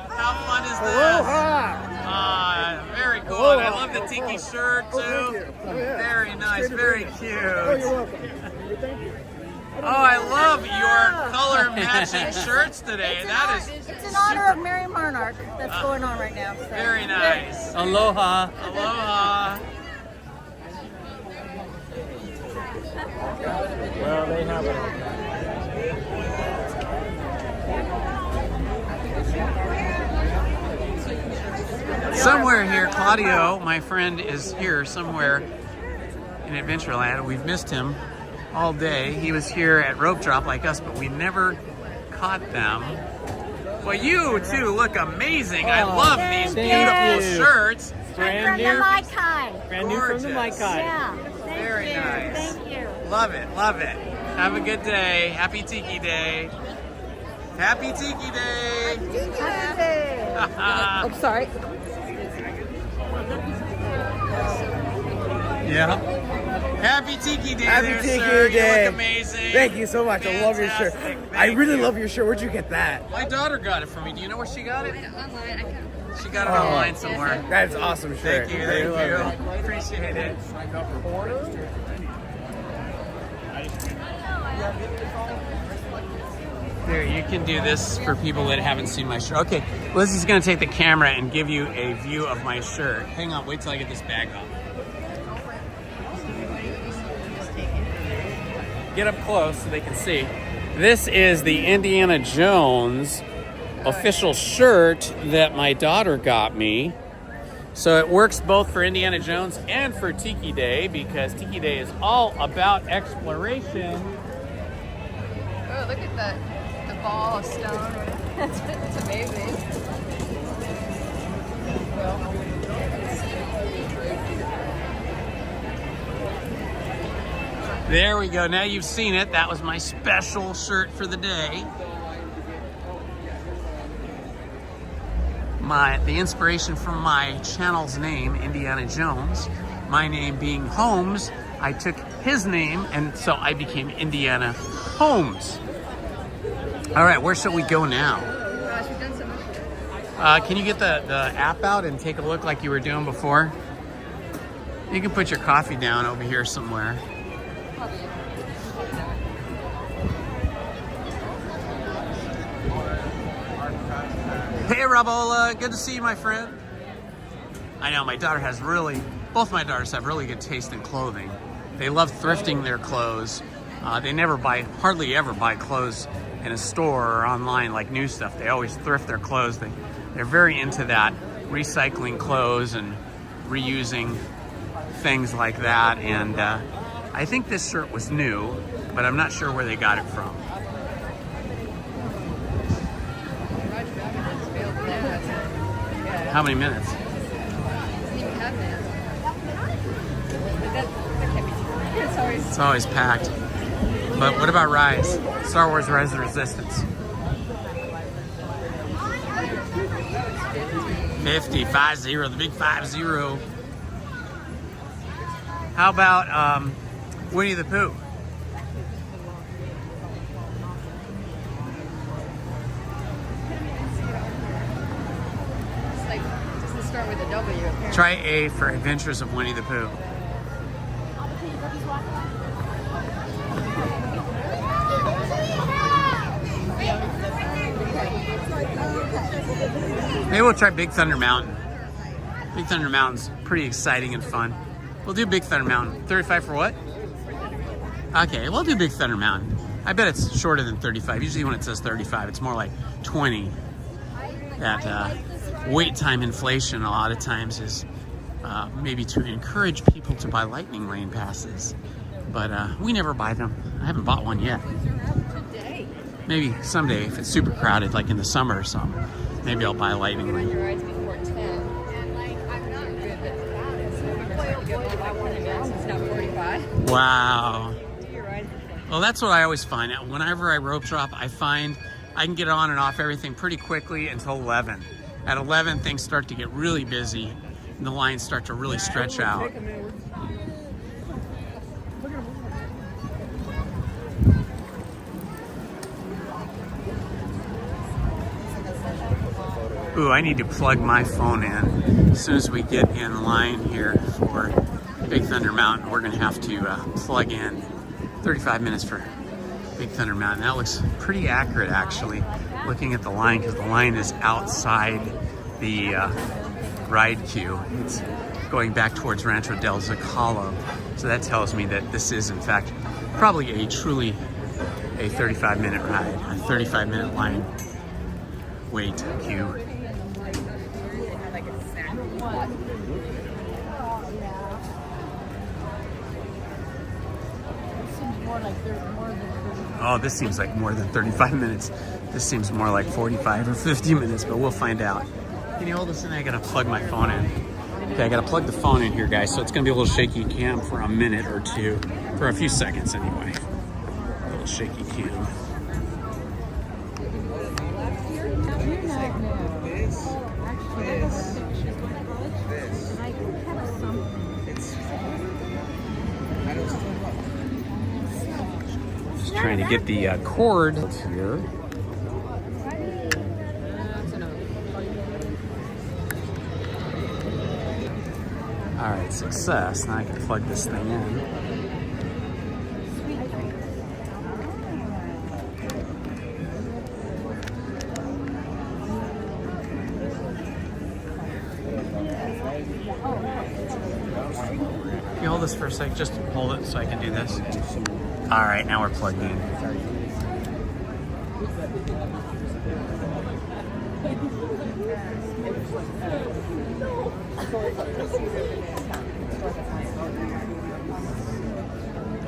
How fun is this? Aloha. Ah, very cool. And I love the tiki shirt too. Very nice, very cute. Oh, you're welcome. Thank you. Oh, I love your color matching shirts today. That is It's in honor of Mary Monarch that's going on right now. So. very nice. Aloha. Aloha. Well, they have it. Somewhere here, Claudio, my friend, is here somewhere in Adventureland. We've missed him all day. He was here at Rope Drop like us, but we never caught them. Well, you two look amazing. I love these beautiful shirts. Brand From the new. Mai Kai. Brand new from the Gorgeous. Maikai. Yeah. Very nice. Thank you. Love it, love it. Have a good day. Happy Tiki Day. Happy Tiki Day. Happy day. I'm sorry. Yeah. Happy Tiki Day Happy there, Tiki sir. Day. You look amazing. Thank you so much. I love your shirt. Fantastic. I Thank really you. love your shirt. Where'd you get that? My daughter got it for me. Do you know where she got it? Online. She got it online somewhere. That's an awesome shirt. Thank you, I love thank it. you. Appreciate it. There, you can do this for people that haven't seen my shirt. Okay, Lizzie's gonna take the camera and give you a view of my shirt. Hang on, wait till I get this bag off. Get up close so they can see. This is the Indiana Jones official shirt that my daughter got me. So it works both for Indiana Jones and for Tiki Day, because Tiki Day is all about exploration. Oh, look at that. The ball of stone. That's amazing. There we go. Now you've seen it. That was my special shirt for the day. The inspiration from my channel's name, Indiana Jones, my name being Holmes, I took his name, and so I became Indiana Holmes. All right, where should we go now? Gosh, we've done so much. Can you get the app out and take a look like you were doing before? You can put your coffee down over here somewhere. Hey, Rabola, good to see you, my friend. I know, my daughter has both my daughters have really good taste in clothing. They love thrifting their clothes. They hardly ever buy clothes in a store or online like new stuff. They always thrift their clothes. They're very into that, recycling clothes and reusing things like that. And I think this shirt was new. but I'm not sure where they got it from. How many minutes? It's always packed. But what about Rise? Star Wars Rise of the Resistance. 50, the big 50. How about Winnie the Pooh? It's like, it doesn't start with a W. Apparently. Try A for Adventures of Winnie the Pooh. Maybe we'll try Big Thunder Mountain. Big Thunder Mountain's pretty exciting and fun. We'll do Big Thunder Mountain. 35 for what? Okay, we'll do Big Thunder Mountain. I bet it's shorter than 35. Usually when it says 35, it's more like 20. That wait time inflation a lot of times is maybe to encourage people to buy lightning lane passes. But we never buy them. I haven't bought one yet. Maybe someday if it's super crowded, like in the summer or something. Maybe I'll buy a lightning lane. Rides before 10. And like, I'm not good at it's not 45. Wow. Well, that's what I always find. Whenever I rope drop, I find I can get on and off everything pretty quickly until 11. At 11, things start to get really busy and the lines start to really stretch out. Ooh, I need to plug my phone in. As soon as we get in line here for Big Thunder Mountain, we're gonna have to plug in 35 minutes for Big Thunder Mountain. That looks pretty accurate actually, looking at the line, because the line is outside the ride queue. It's going back towards Rancho del Zocalo. So that tells me that this is in fact probably truly a 35-minute ride, a 35-minute line wait queue. Oh, this seems like more than 35 minutes. This seems more like 45 or 50 minutes, but we'll find out. Can you hold this in? I gotta plug my phone in. Okay, I gotta plug the phone in here, guys, so it's gonna be a little shaky cam for a minute or two, for a few seconds anyway. A little shaky cam. Just trying to get the cord here. All right, success. Now I can plug this thing in. Can you hold this for a sec? Just hold it so I can do this. All right, now we're plugged in.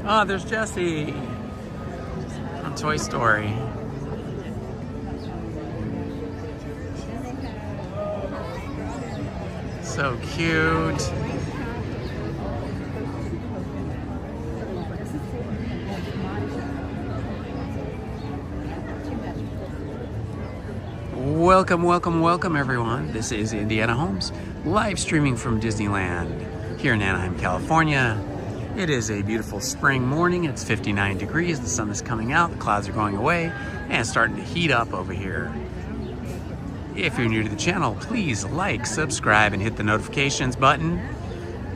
Oh, there's Jessie from Toy Story. So cute. Welcome, welcome, welcome everyone. This is Indiana Holmes, live streaming from Disneyland here in Anaheim, California. It is a beautiful spring morning. It's 59 degrees, the sun is coming out, the clouds are going away, and it's starting to heat up over here. If you're new to the channel, please like, subscribe, and hit the notifications button.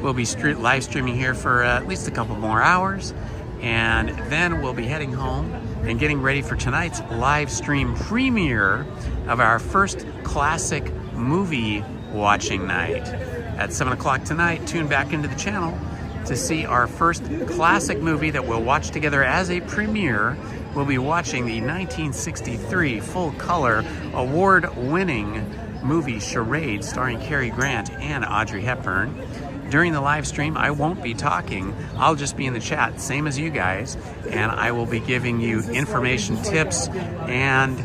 We'll be live streaming here for at least a couple more hours, and then we'll be heading home and getting ready for tonight's live stream premiere of our first classic movie watching night. At 7 o'clock tonight, tune back into the channel to see our first classic movie that we'll watch together as a premiere. We'll be watching the 1963 full-color, award-winning movie Charade, starring Cary Grant and Audrey Hepburn. during the live stream, I won't be talking. I'll just be in the chat, same as you guys, and I will be giving you information, tips, and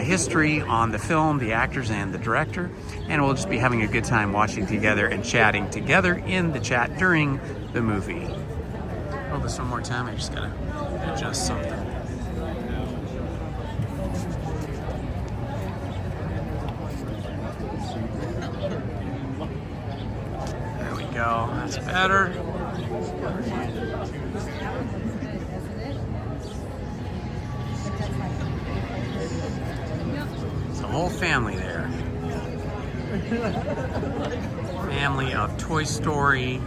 history on the film, the actors, and the director. And we'll just be having a good time watching together and chatting together in the chat during the movie. Hold this one more time. I just gotta adjust something. There we go. That's better. It's a whole family there. Family of Toy Story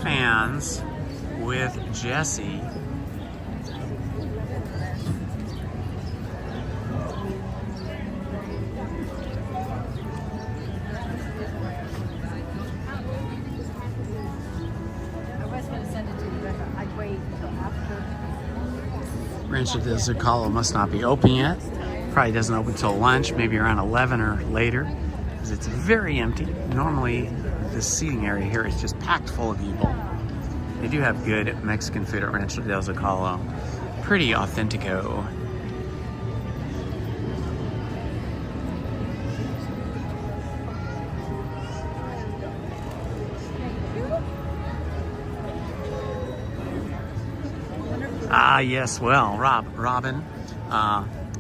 fans with Jessie. Rancho del Zocalo must not be open yet. Probably doesn't open until lunch, maybe around 11 or later, because it's very empty. Normally, this seating area here is just packed full of people. They do have good Mexican food at Rancho del Zocalo. Pretty authentico. Ah, yes, well, Robin.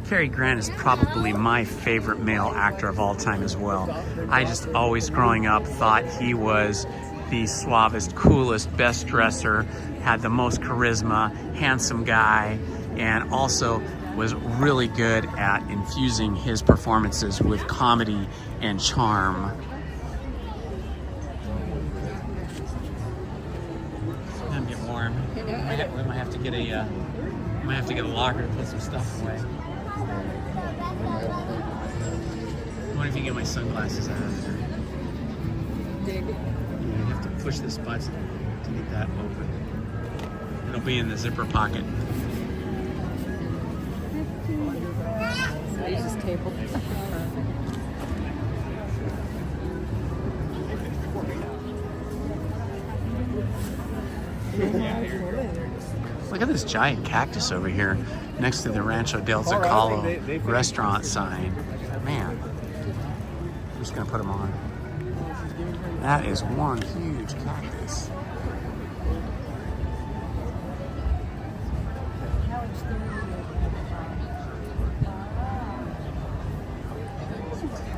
Cary Grant is probably my favorite male actor of all time as well. I just always, growing up, thought he was the suavest, coolest, best dresser, had the most charisma, handsome guy, and also was really good at infusing his performances with comedy and charm. It's gonna get warm. We might have to get a locker to put some stuff away. What if you get my sunglasses out of there? You have to push this button to get that open. It'll be in the zipper pocket. So you just tabled it. Look at this giant cactus over here next to the Rancho del Zocalo restaurant sign. Man, I'm just gonna put them on. That is one huge cactus.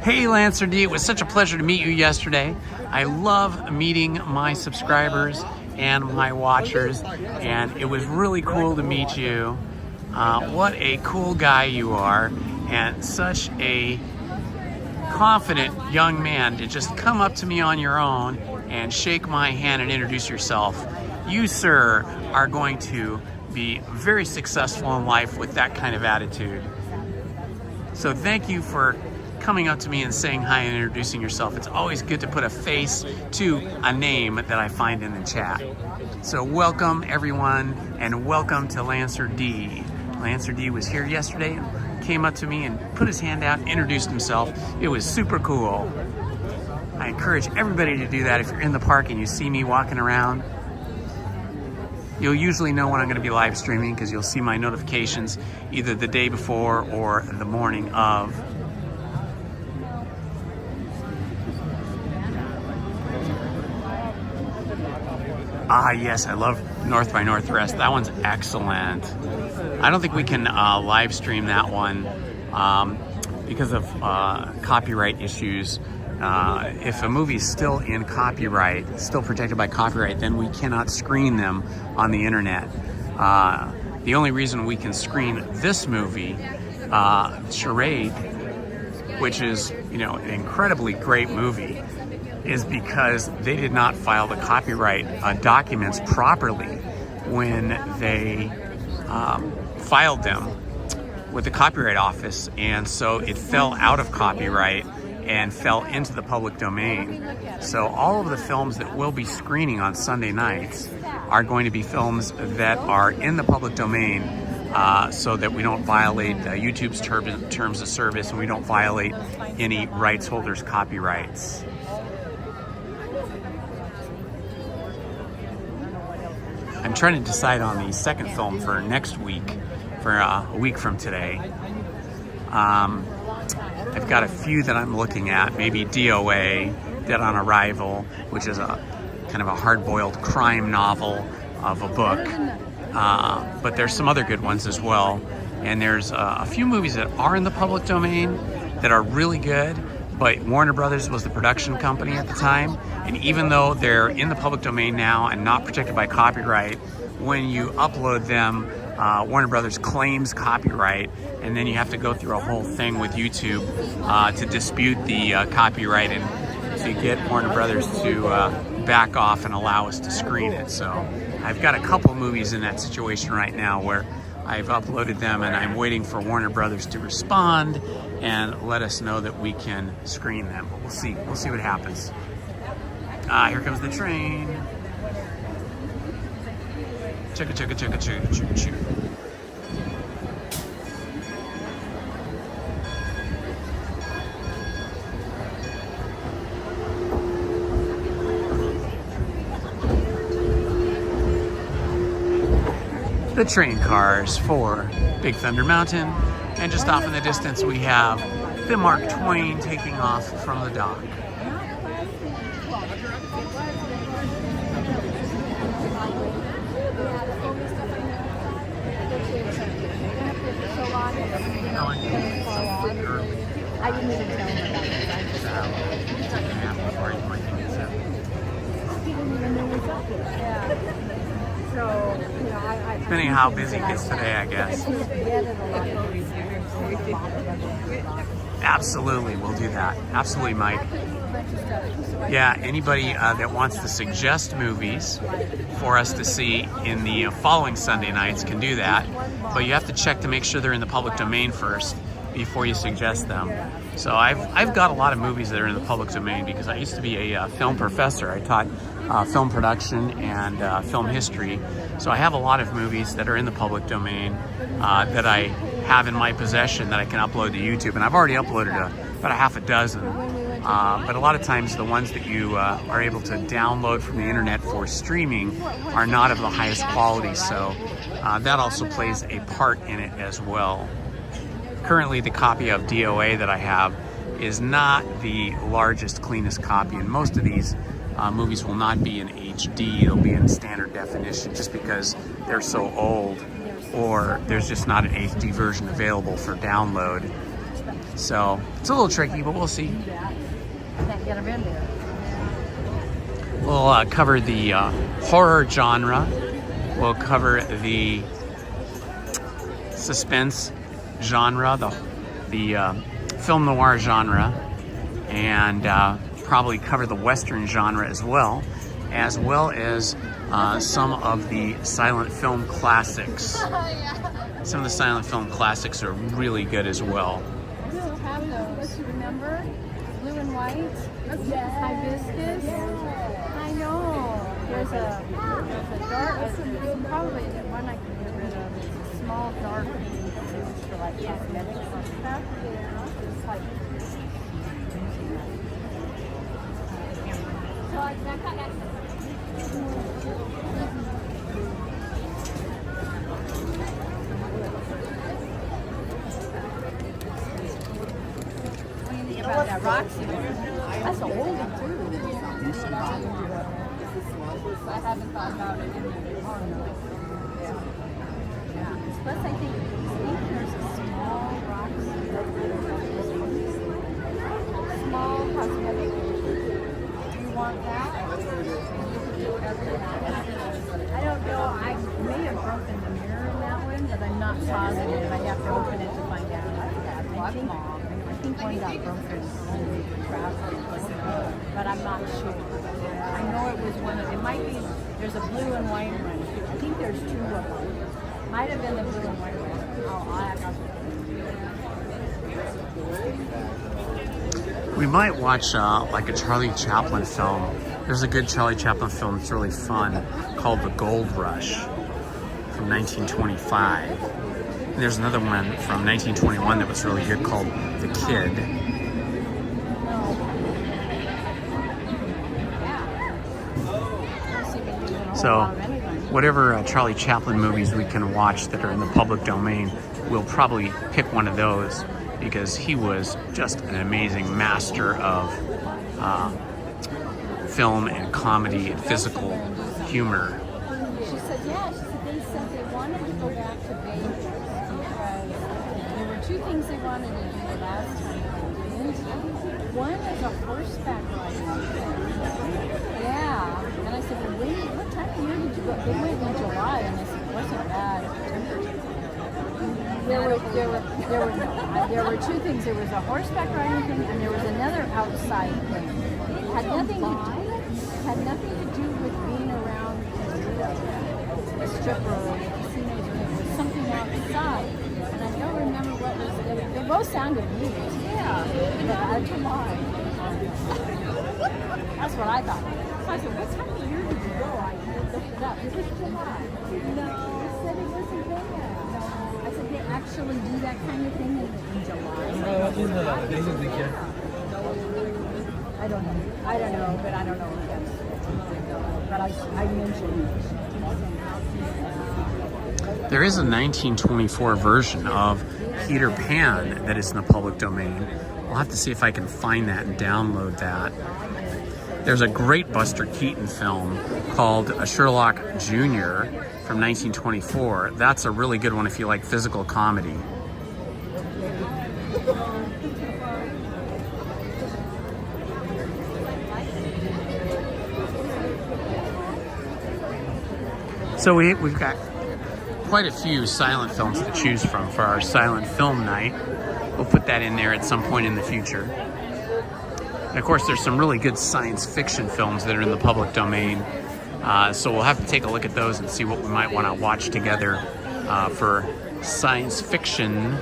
Hey Lancer D, it was such a pleasure to meet you yesterday. I love meeting my subscribers and my watchers, and it was really cool to meet you. What a cool guy you are, and such a confident young man to just come up to me on your own and shake my hand and introduce yourself. You, sir, are going to be very successful in life with that kind of attitude. So thank you for coming up to me and saying hi and introducing yourself. It's always good to put a face to a name that I find in the chat. So welcome everyone, and welcome to Lancer D. Lancer D was here yesterday, came up to me and put his hand out, introduced himself. It was super cool. I encourage everybody to do that. If you're in the park and you see me walking around, you'll usually know when I'm going to be live streaming because you'll see my notifications either the day before or the morning of. Ah, yes, I love North by Northwest. That one's excellent. I don't think we can live stream that one because of copyright issues. If a movie is still in copyright, still protected by copyright, then we cannot screen them on the internet. The only reason we can screen this movie, Charade, which is, you know, an incredibly great movie, is because they did not file the copyright documents properly when they filed them with the Copyright Office, and so it fell out of copyright and fell into the public domain. So all of the films that we'll be screening on Sunday nights are going to be films that are in the public domain, so that we don't violate YouTube's terms of service, and we don't violate any rights holders' copyrights. I'm trying to decide on the second film for next week, for a week from today. I've got a few that I'm looking at, maybe DOA, Dead on Arrival, which is a kind of a hard-boiled crime novel of a book. But there's some other good ones as well. And there's a few movies that are in the public domain that are really good, but Warner Brothers was the production company at the time. And even though they're in the public domain now and not protected by copyright, when you upload them, Warner Brothers claims copyright, and then you have to go through a whole thing with YouTube to dispute the copyright and to get Warner Brothers to back off and allow us to screen it. So I've got a couple movies in that situation right now where I've uploaded them and I'm waiting for Warner Brothers to respond and let us know that we can screen them. But we'll see what happens. Here comes the train. Chugga chugga chugga chugga chugga chugga. The train cars for Big Thunder Mountain, and just off in the distance we have the Mark Twain taking off from the dock. I didn't even tell him about it. I just he didn't even know what's up there. Yeah. So, you know, I Depending on how busy it gets today, I guess. Absolutely, we'll do that. Absolutely, Mike. Yeah, anybody that wants to suggest movies for us to see in the following Sunday nights can do that, but you have to check to make sure they're in the public domain first before you suggest them. So I've got a lot of movies that are in the public domain because I used to be a film professor. I taught film production and film history. So I have a lot of movies that are in the public domain that I have in my possession that I can upload to YouTube. And I've already uploaded about a half a dozen. But a lot of times the ones that you are able to download from the internet for streaming are not of the highest quality. So that also plays a part in it as well. Currently, the copy of DOA that I have is not the largest, cleanest copy, and most of these movies will not be in HD. They'll be in standard definition just because they're so old, or there's just not an HD version available for download. So it's a little tricky, but we'll see. can't get them in there. We'll cover the horror genre. We'll cover the suspense genre, the film noir genre, and probably cover the Western genre as well as some of the silent film classics. Some of the silent film classics are really good as well. We still have those. Remember? Blue and white? Hibiscus? I know. There's a dark, probably the one I can get rid of. It's a small dark used for like cosmetics and stuff. It's like... About that Roxy. That's an oldie too. I haven't thought about it in a long time. Yeah. Plus, I think there's a small Roxy. Small cosmetic. Do you want that? I don't know. I may have broken the mirror in that one, but I'm not positive. I have to open it to find out. I think one got broken but I'm not sure. I know it was one of, it might be, there's a blue and white one. I think there's two of them. Might have been the blue and white one. I'll have to. We might watch like a Charlie Chaplin film. There's a good Charlie Chaplin film that's really fun called The Gold Rush from 1925. And there's another one from 1921 that was really good called The Kid. So whatever Charlie Chaplin movies we can watch that are in the public domain, we'll probably pick one of those because he was just an amazing master of film and comedy and physical humor. She said, yeah, she said they said they wanted to go back to Vegas because there were two things they wanted to do the last time they didn't. One is a horseback riding. Yeah. And I said, well, what time of year did you go? They went in July, and I said, it wasn't bad. There were two things. There was a horseback riding thing, and there was another outside thing. Had nothing to do with being around a stripper or casinos. It was something outside, and I don't remember what was. They both sounded neat. Yeah, but July. That's what I thought. So I said, what time of year did you go? I looked it up. It was July. No, I said it wasn't bad. I said they actually do that kind of thing in July. I don't know, but I don't know if that's. But I mentioned. There is a 1924 version of Peter Pan that is in the public domain. I'll have to see if I can find that and download that. There's a great Buster Keaton film called Sherlock Jr. from 1924. That's a really good one if you like physical comedy. So we've got quite a few silent films to choose from for our silent film night. We'll put that in there at some point in the future. And of course, there's some really good science fiction films that are in the public domain. So we'll have to take a look at those and see what we might want to watch together for science fiction.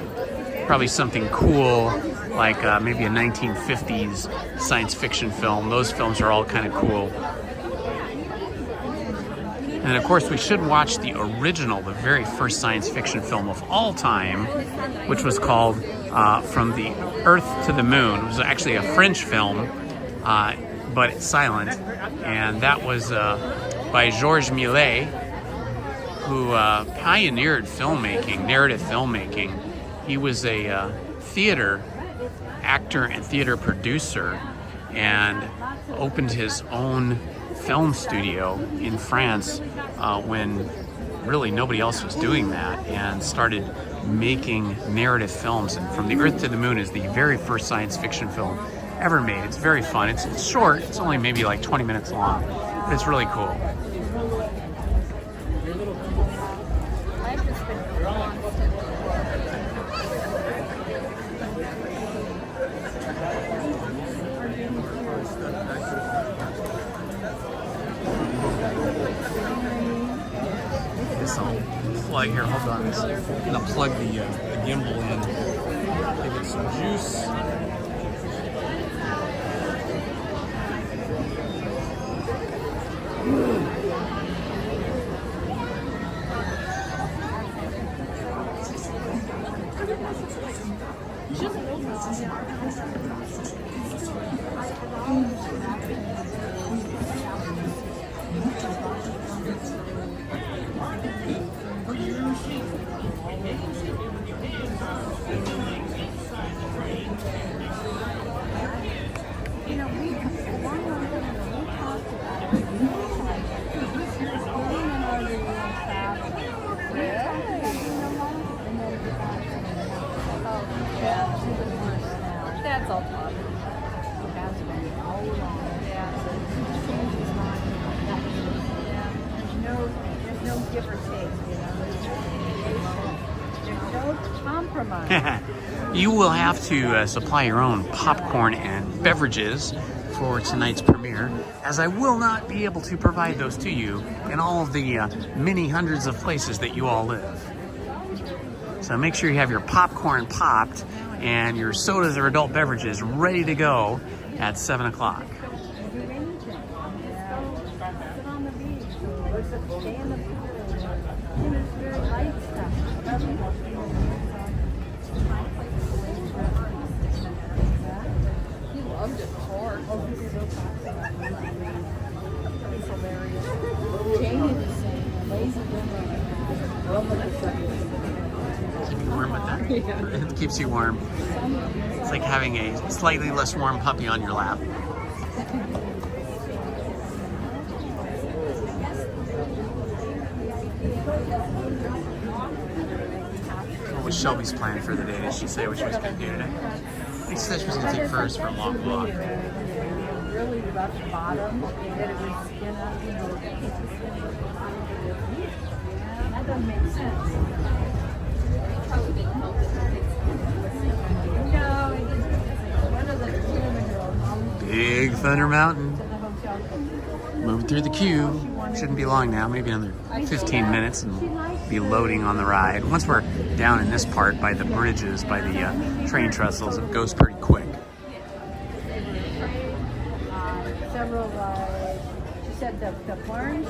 Probably something cool like maybe a 1950s science fiction film. Those films are all kind of cool. And of course, we should watch the original, the very first science fiction film of all time, which was called From the Earth to the Moon. It was actually a French film, but it's silent. And that was by Georges Millet, who pioneered filmmaking, narrative filmmaking. He was a theater actor and theater producer and opened his own film studio in France when really nobody else was doing that, and started making narrative films. And From the Earth to the Moon is the very first science fiction film ever made. It's very fun. It's short. It's only maybe like 20 minutes long, but it's really cool. Plug here, hold on. I'm gonna plug the gimbal in. Give it some juice. That's all talk. It has been all along. Yeah. He's changed his mind. Yeah. There's no give or take, you know. There's no compromise. You will have to supply your own popcorn and beverages for tonight's premiere, as I will not be able to provide those to you in all of the many hundreds of places that you all live. So make sure you have your popcorn popped and your sodas or adult beverages ready to go at 7 o'clock. Sit on the beach. Stay in the pool. There's very light stuff. He loved it before. He's hilarious. Jamie was saying, Keep you warm with that? It keeps you warm. It's like having a slightly less warm puppy on your lap. What was Shelby's plan for the day? Did she say what she was going to do today? I think she said she was going to take Furs for a long walk. Really rough bottom, that it would skin up, you know, that doesn't make sense. Big Thunder Mountain. Moving through the queue. Shouldn't be long now, maybe another 15 minutes and be loading on the ride. Once we're down in this part by the bridges, by the train trestles, it goes pretty quick. Several, she said the orange,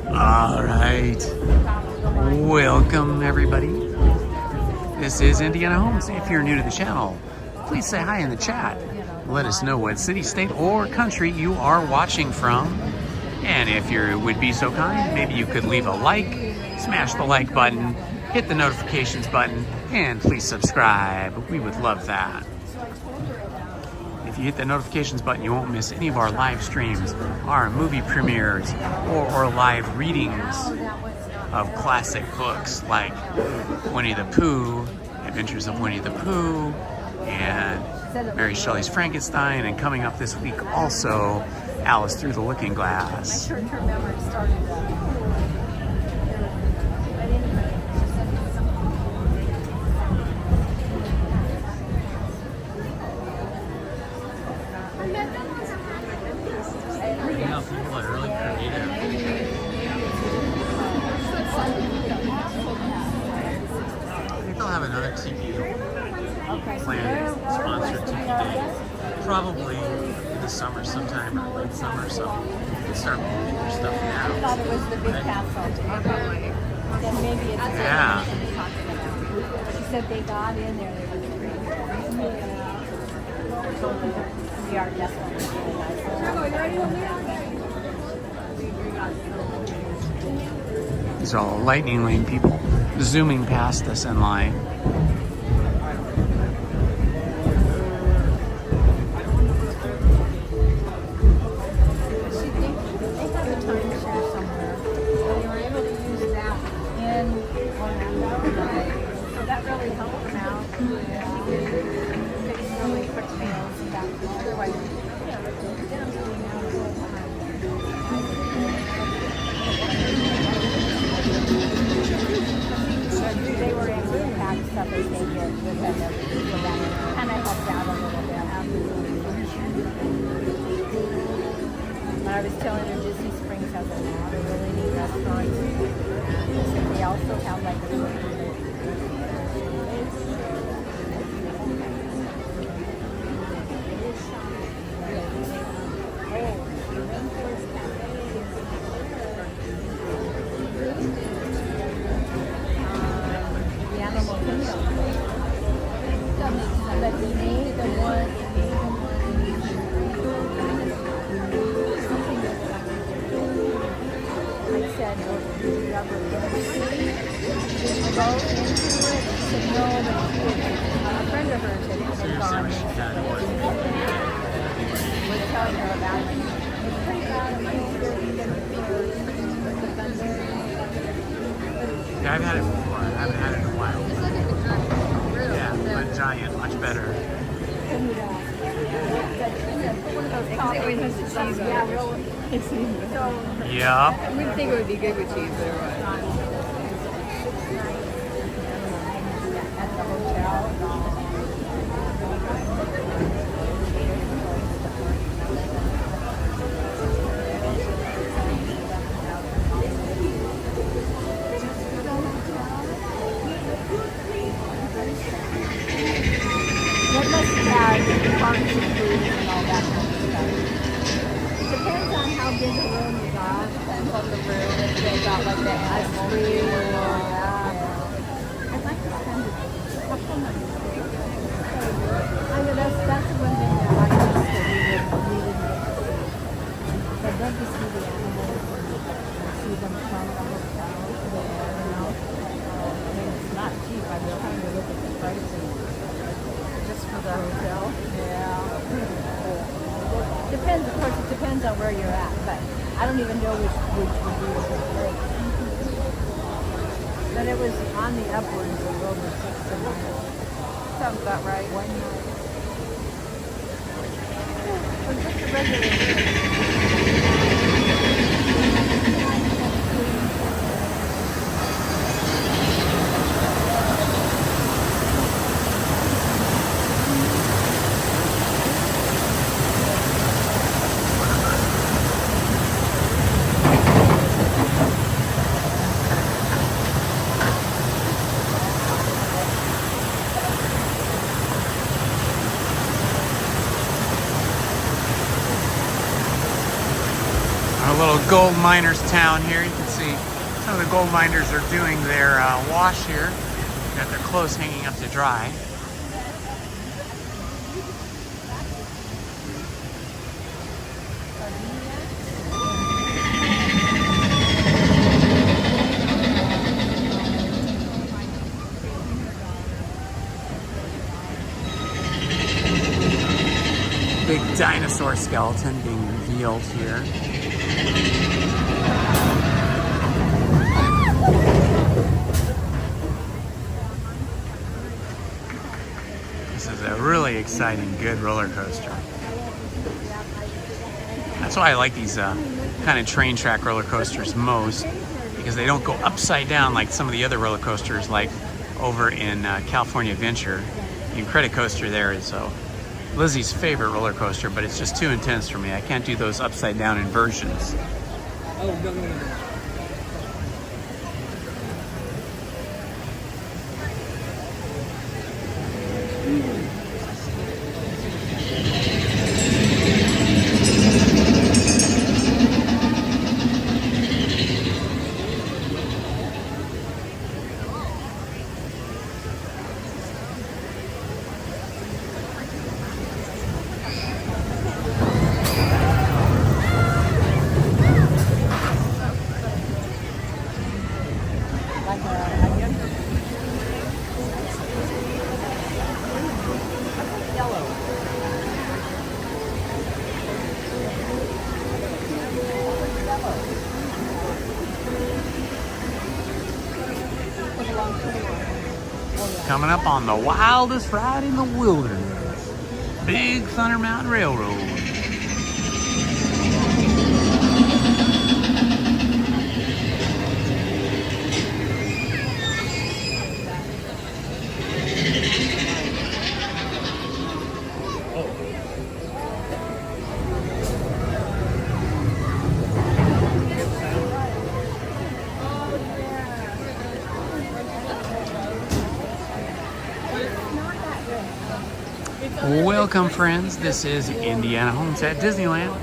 All right. Welcome, everybody. This is Indiana Holmes. If you're new to the channel, please say hi in the chat. Let us know what city, state, or country you are watching from. And if you would be so kind, maybe you could leave a like, smash the like button, hit the notifications button, and please subscribe. We would love that. If you hit the notifications button, you won't miss any of our live streams, our movie premieres, or live readings of classic books like Winnie the Pooh, Adventures of Winnie the Pooh, and Mary Shelley's Frankenstein, and coming up this week also Alice Through the Looking Glass. short-term memory started Yeah, people are really creative. I think they'll have another Tiki planned, sponsored Tiki Day, probably in the summer sometime, or late summer, so they start moving their stuff I now. thought it was the big castle. Then maybe it's Yeah. She said they got in there. They were we are definitely These are all lightning lane people zooming past us in line. They were able to pack stuff as they did with them, so that kind of helped out a little bit. But I was telling her Disney Springs has a lot of really neat restaurants. And they also have like a Yeah, I've had it before. I haven't had it in a while. Yeah, but giant, much better. It always has the cheese on it. Yeah. I wouldn't think it would be good with cheese otherwise. at the hotel. What must about like the ice cream or I'd like to spend a couple months there. I know that's one thing that I wish that we didn't get. I'd love to see the animals and see them from the hotel there, you know. I mean, it's not cheap. I'm trying to look at the prices just for the hotel. Yeah. Depends, of course, it depends on where you're at, but I don't even know which would be a good place. But it was on the upwards of over 6 a night. Sounds about right. One night. It was just a regular room. Our little gold miners town here. You can see some of the gold miners are doing their wash here. Got their clothes hanging up to dry. Big dinosaur skeleton being revealed here. This is a really exciting, good roller coaster. That's why I like these kind of train track roller coasters most, because they don't go upside down like some of the other roller coasters, like over in California Adventure. The Incredicoaster there is Lizzie's favorite roller coaster, but it's just too intense for me. I can't do those upside down inversions. Oh, no. Coming up on the wildest ride in the wilderness, Big Thunder Mountain Railroad. Welcome friends, this is Indiana Holmes at Disneyland.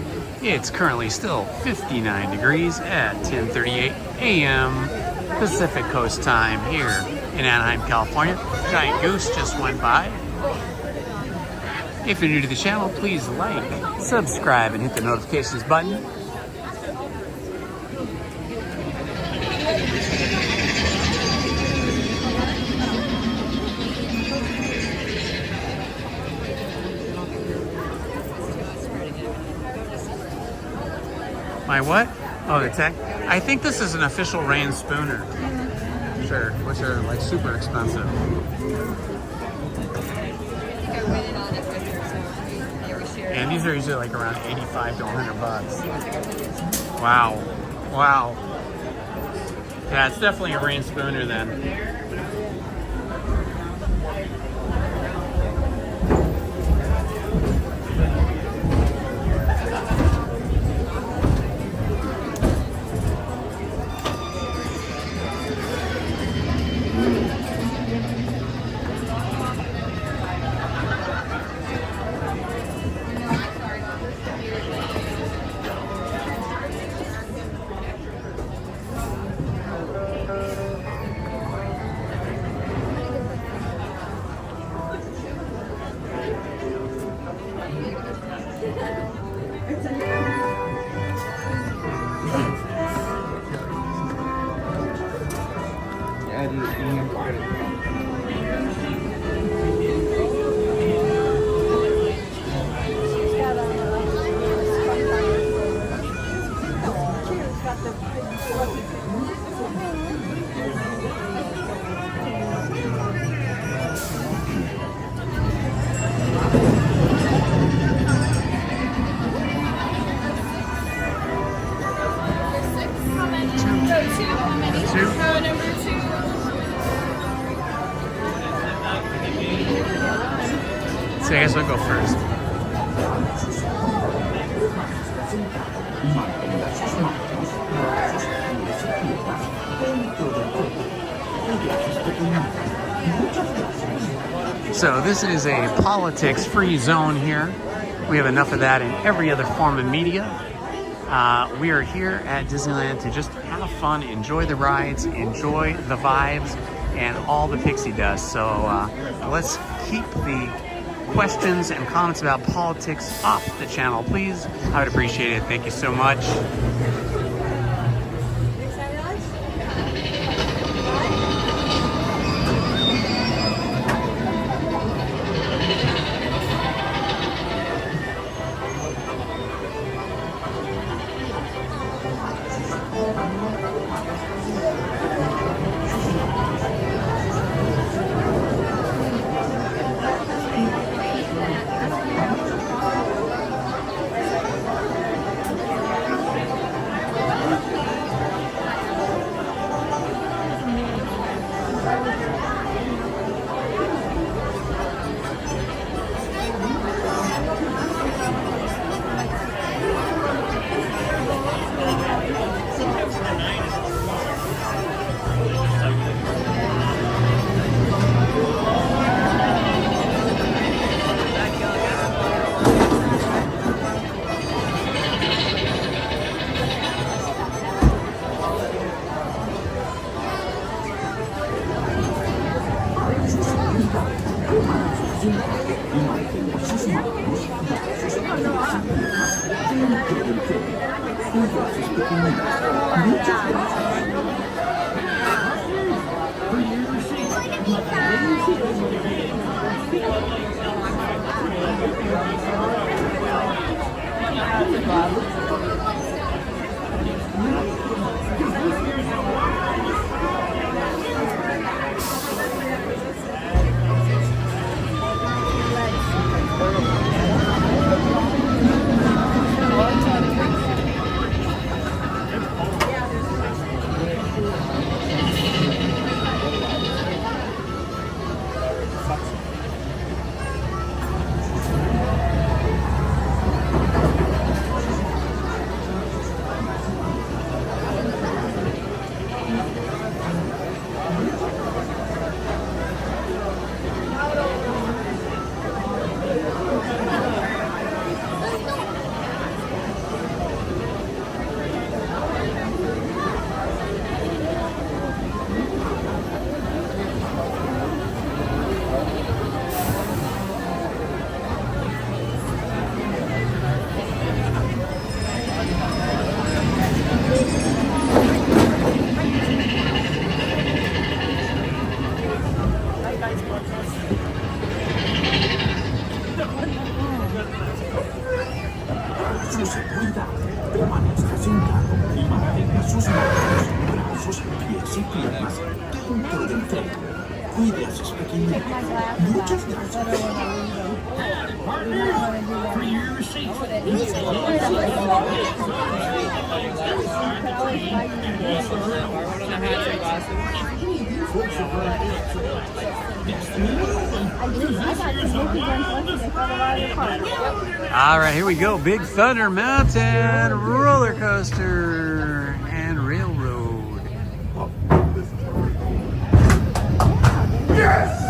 It's currently still 59 degrees at 10:38 a.m. Pacific Coast time here in Anaheim, California. Giant Goose just went by. If you're new to the channel, please like, subscribe, and hit the notifications button. My what? Oh, the tech? I think this is an official rain spooner. Sure, which are like super expensive. And these are usually like around 85 to 100 bucks. Wow. Wow. Yeah, it's definitely a rain spooner then. So I guess I'll go first. So this is a politics-free zone here. We have enough of that in every other form of media. We are here at Disneyland to just have fun, enjoy the rides, enjoy the vibes, and all the pixie dust. So let's keep the questions and comments about politics off the channel, please. I would appreciate it. Thank you so much. All right, here we go. Big Thunder Mountain roller coaster and railroad. Yes!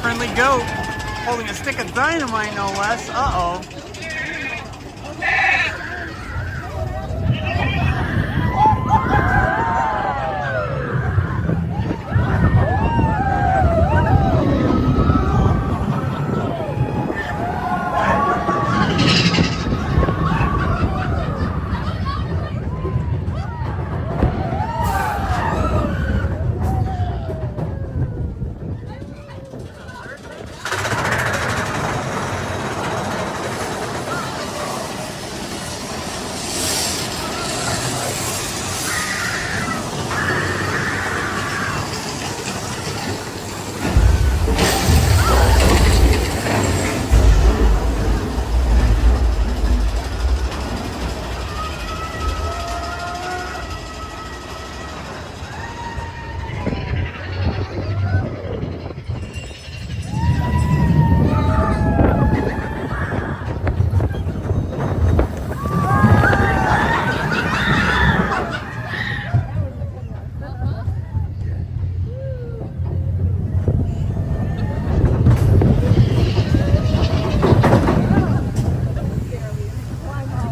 friendly goat holding a stick of dynamite, no less. Uh-oh.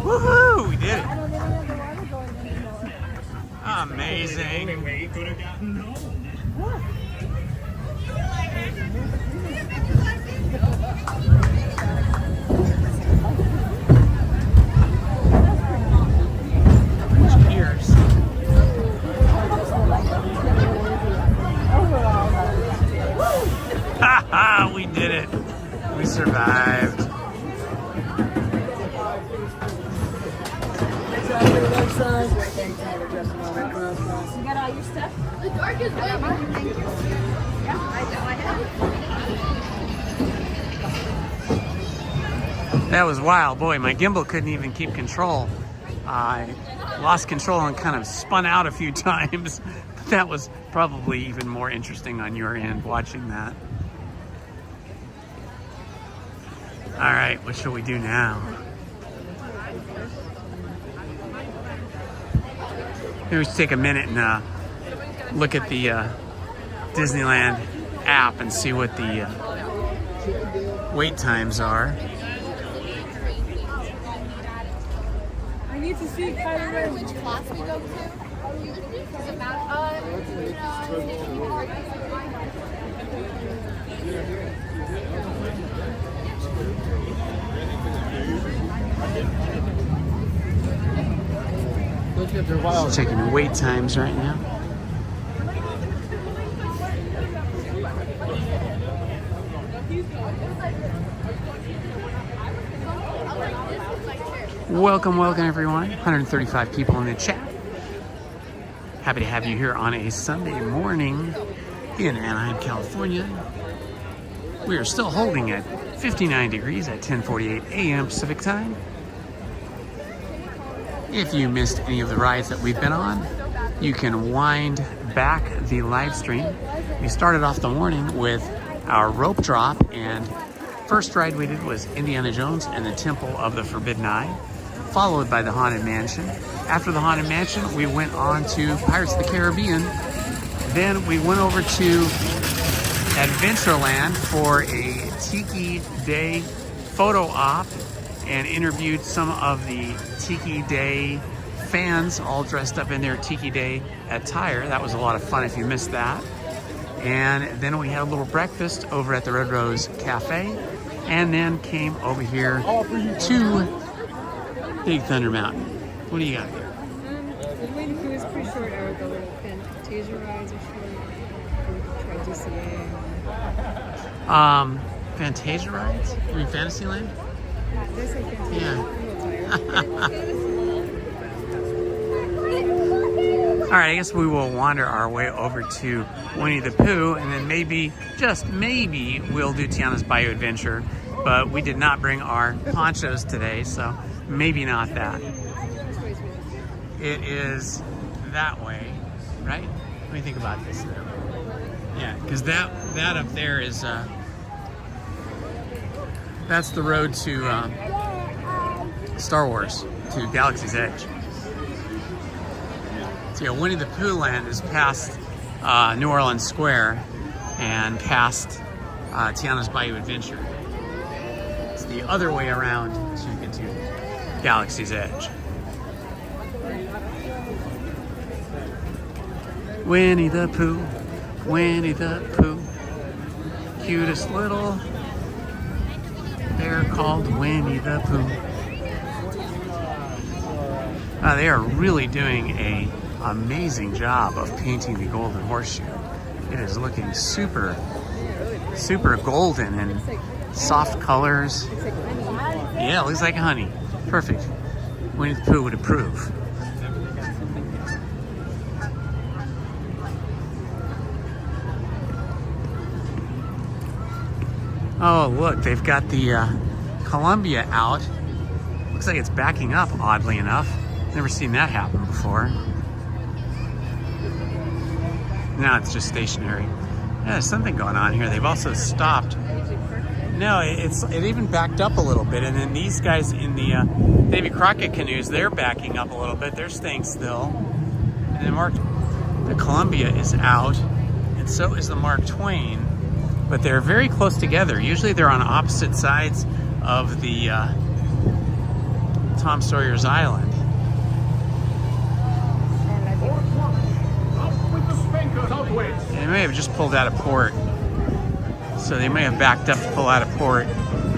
Woohoo! We did it. Amazing. Cheers. Ha ha! We did it. We survived. You got all your stuff? The dark is good. Thank you. Yeah, I know I have. That was wild. Boy, my gimbal couldn't even keep control. I lost control and kind of spun out a few times. That was probably even more interesting on your end watching that. All right, what shall we do now? Maybe we should take a minute and look at the Disneyland app and see what the wait times are. I need to see which class we go to. Does it matter? Just checking wait times right now. Welcome everyone. 135 people in the chat. Happy to have you here on a Sunday morning in Anaheim, California. We are still holding at 59 degrees at 10:48 a.m. Pacific time. If you missed any of the rides that we've been on, you can wind back the live stream. We started off the morning with our rope drop, and first ride we did was Indiana Jones and the Temple of the Forbidden Eye, followed by the Haunted Mansion. After the Haunted Mansion, we went on to Pirates of the Caribbean. Then we went over to Adventureland for a Tiki Day photo op and interviewed some of the Tiki Day fans all dressed up in their Tiki Day attire. That was a lot of fun if you missed that. And then we had a little breakfast over at the Red Rose Cafe, and then came over here to Big Thunder Mountain. What do you got here? The waiting queue is pretty short. Our the little Fantasia rides are short. We tried DCA. Fantasia rides? You mean Fantasyland? Did I say Fantasia? Yeah. I'm a little tired. All right, I guess we will wander our way over to Winnie the Pooh, and then maybe, just maybe, we'll do Tiana's Bayou Adventure. But we did not bring our ponchos today, so maybe not that. It is that way, right? What do you think about this? Yeah, because that up there is, that's the road to Star Wars, to Galaxy's Edge. So yeah, Winnie the Pooh Land is past New Orleans Square and past Tiana's Bayou Adventure. It's the other way around to get to Galaxy's Edge. Winnie the Pooh, Winnie the Pooh, cutest little bear called Winnie the Pooh. They are really doing an amazing job of painting the Golden Horseshoe. It is looking super, super golden and soft colors. Yeah, it looks like honey. Perfect. Winnie the Pooh would approve. Oh, look, they've got the Columbia out. Looks like it's backing up, oddly enough. Never seen that happen before. Now it's just stationary. Yeah, there's something going on here. They've also stopped. No, it even backed up a little bit. And then these guys in the Davy Crockett canoes, they're backing up a little bit. They're staying still. And then the Columbia is out, and so is the Mark Twain. But they're very close together. Usually they're on opposite sides of the Tom Sawyer's Island. And they may have just pulled out of port. So they may have backed up to pull out of port.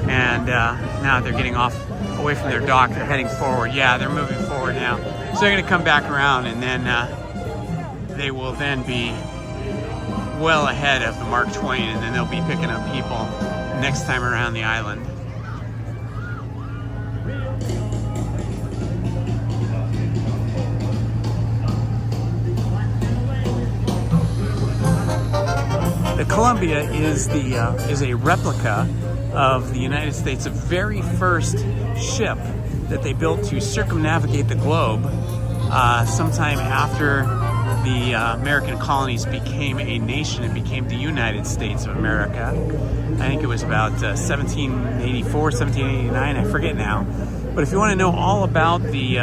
And now they're getting off away from their dock. They're heading forward. Yeah, they're moving forward now. So they're going to come back around, and then they will then be well ahead of the Mark Twain, and then they'll be picking up people next time around the island. The Columbia is a replica of the United States' very first ship that they built to circumnavigate the globe sometime after the American colonies became a nation and became the United States of America. I think it was about 1784, 1789, I forget now. But if you want to know all about the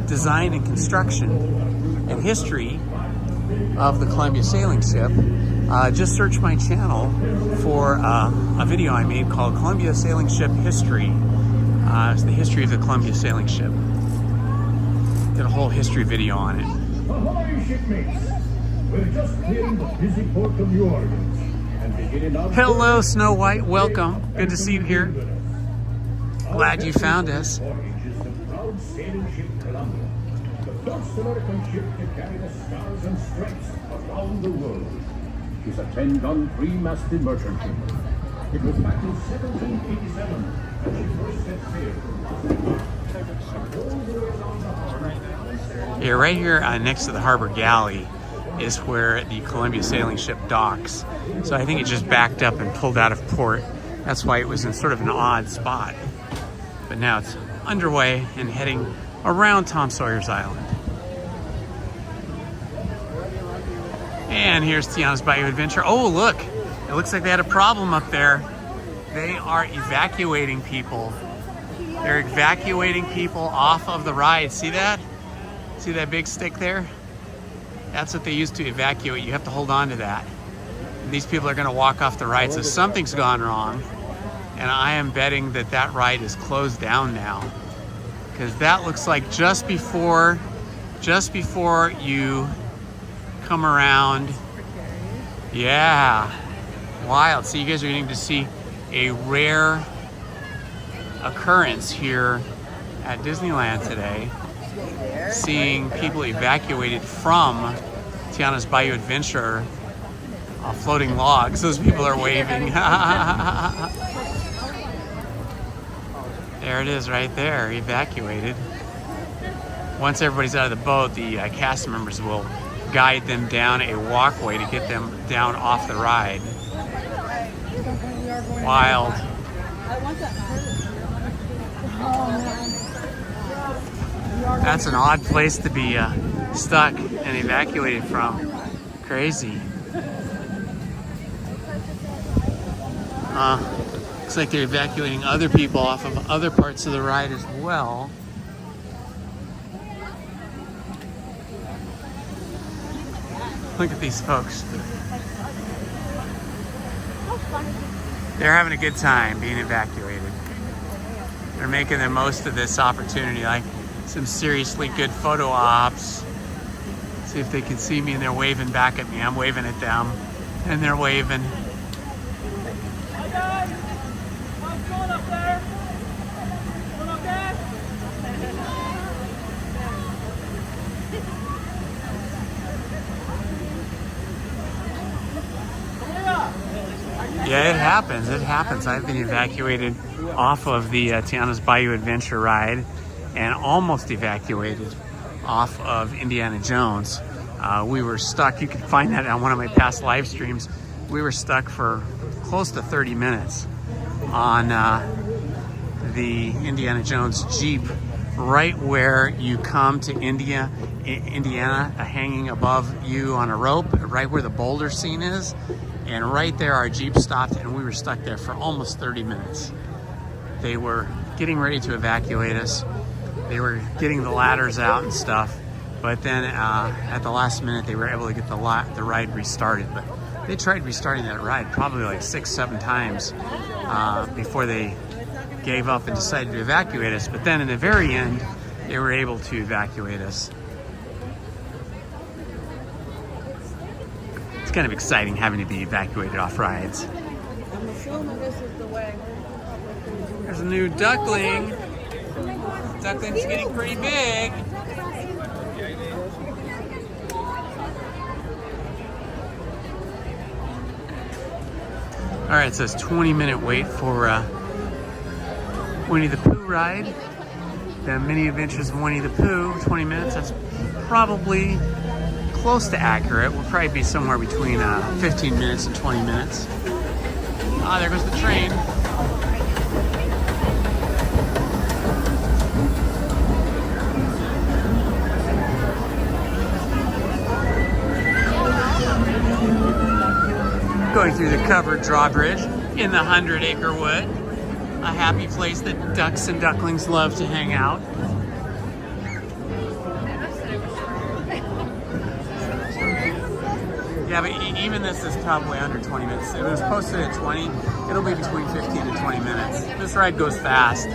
design and construction and history of the Columbia sailing ship, just search my channel for a video I made called Columbia Sailing Ship History. It's the history of the Columbia sailing ship. Did a whole history video on it. Ahoy, shipmates! We're just clearing the busy port of New Orleans and beginning our... Hello, Snow White. Welcome. Good to see you here. Glad you found us. The proud sailing ship Columbia, the first American ship to carry the stars and stripes around the world. She's a 10-gun, 3-masted merchant ship. It was back in 1787 that she first set sail from Yeah, right here next to the Harbor Galley is where the Columbia sailing ship docks. So I think it just backed up and pulled out of port. That's why it was in sort of an odd spot. But now it's underway and heading around Tom Sawyer's Island. And here's Tiana's Bayou Adventure. Oh, look, it looks like they had a problem up there. They are evacuating people. They're evacuating people off of the ride. See that? See that big stick there? That's what they use to evacuate. You have to hold on to that. And these people are going to walk off the ride, so something's gone wrong. And I am betting that that ride is closed down now. Because that looks like just before you come around. Yeah. Wild. So you guys are getting to see a rare occurrence here at Disneyland today. Seeing people evacuated from Tiana's Bayou Adventure floating logs. Those people are waving. There it is right there, evacuated. Once everybody's out of the boat, the cast members will guide them down a walkway to get them down off the ride. Wild. That's an odd place to be stuck and evacuated from. Crazy. Looks like they're evacuating other people off of other parts of the ride as well. Look at these folks. They're having a good time being evacuated. They're making the most of this opportunity, like some seriously good photo ops. See if they can see me, and they're waving back at me. I'm waving at them, and they're waving. Hi guys! How's it going up there? Going okay? Yeah, it happens. It happens. I've been evacuated off of the Tiana's Bayou Adventure ride, and almost evacuated off of Indiana Jones. We were stuck. You can find that on one of my past live streams. We were stuck for close to 30 minutes on the Indiana Jones Jeep, right where you come to Indiana, hanging above you on a rope, right where the boulder scene is. And right there, our Jeep stopped, and we were stuck there for almost 30 minutes. They were getting ready to evacuate us. They were getting the ladders out and stuff. But then at the last minute, they were able to get the ride restarted. But they tried restarting that ride probably like 6-7 times before they gave up and decided to evacuate us. But then in the very end, they were able to evacuate us. It's kind of exciting having to be evacuated off rides. I'm assuming this is the way. There's a new duckling. Duckling's getting pretty big. All right, it says 20-minute wait for Winnie the Pooh ride. The Mini Adventures of Winnie the Pooh, 20 minutes. That's probably close to accurate. We'll probably be somewhere between 15 minutes and 20 minutes. Ah, there goes the train. Going through the covered drawbridge in the 100-acre wood. A happy place that ducks and ducklings love to hang out. Yeah, but even this is probably under 20 minutes. It was posted at 20. It'll be between 15 and 20 minutes. This ride goes fast.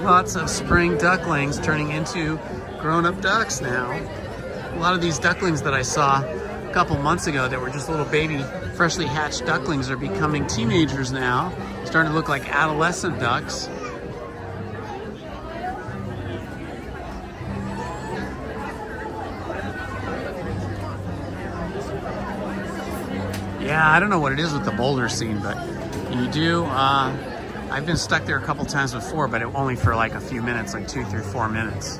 Lots of spring ducklings turning into grown-up ducks now. A lot of these ducklings that I saw a couple months ago that were just little baby, freshly hatched ducklings are becoming teenagers now, starting to look like adolescent ducks. Yeah, I don't know what it is with the boulder scene, but you do, I've been stuck there a couple times before, but only for like a few minutes, like 2, 3, 4 minutes.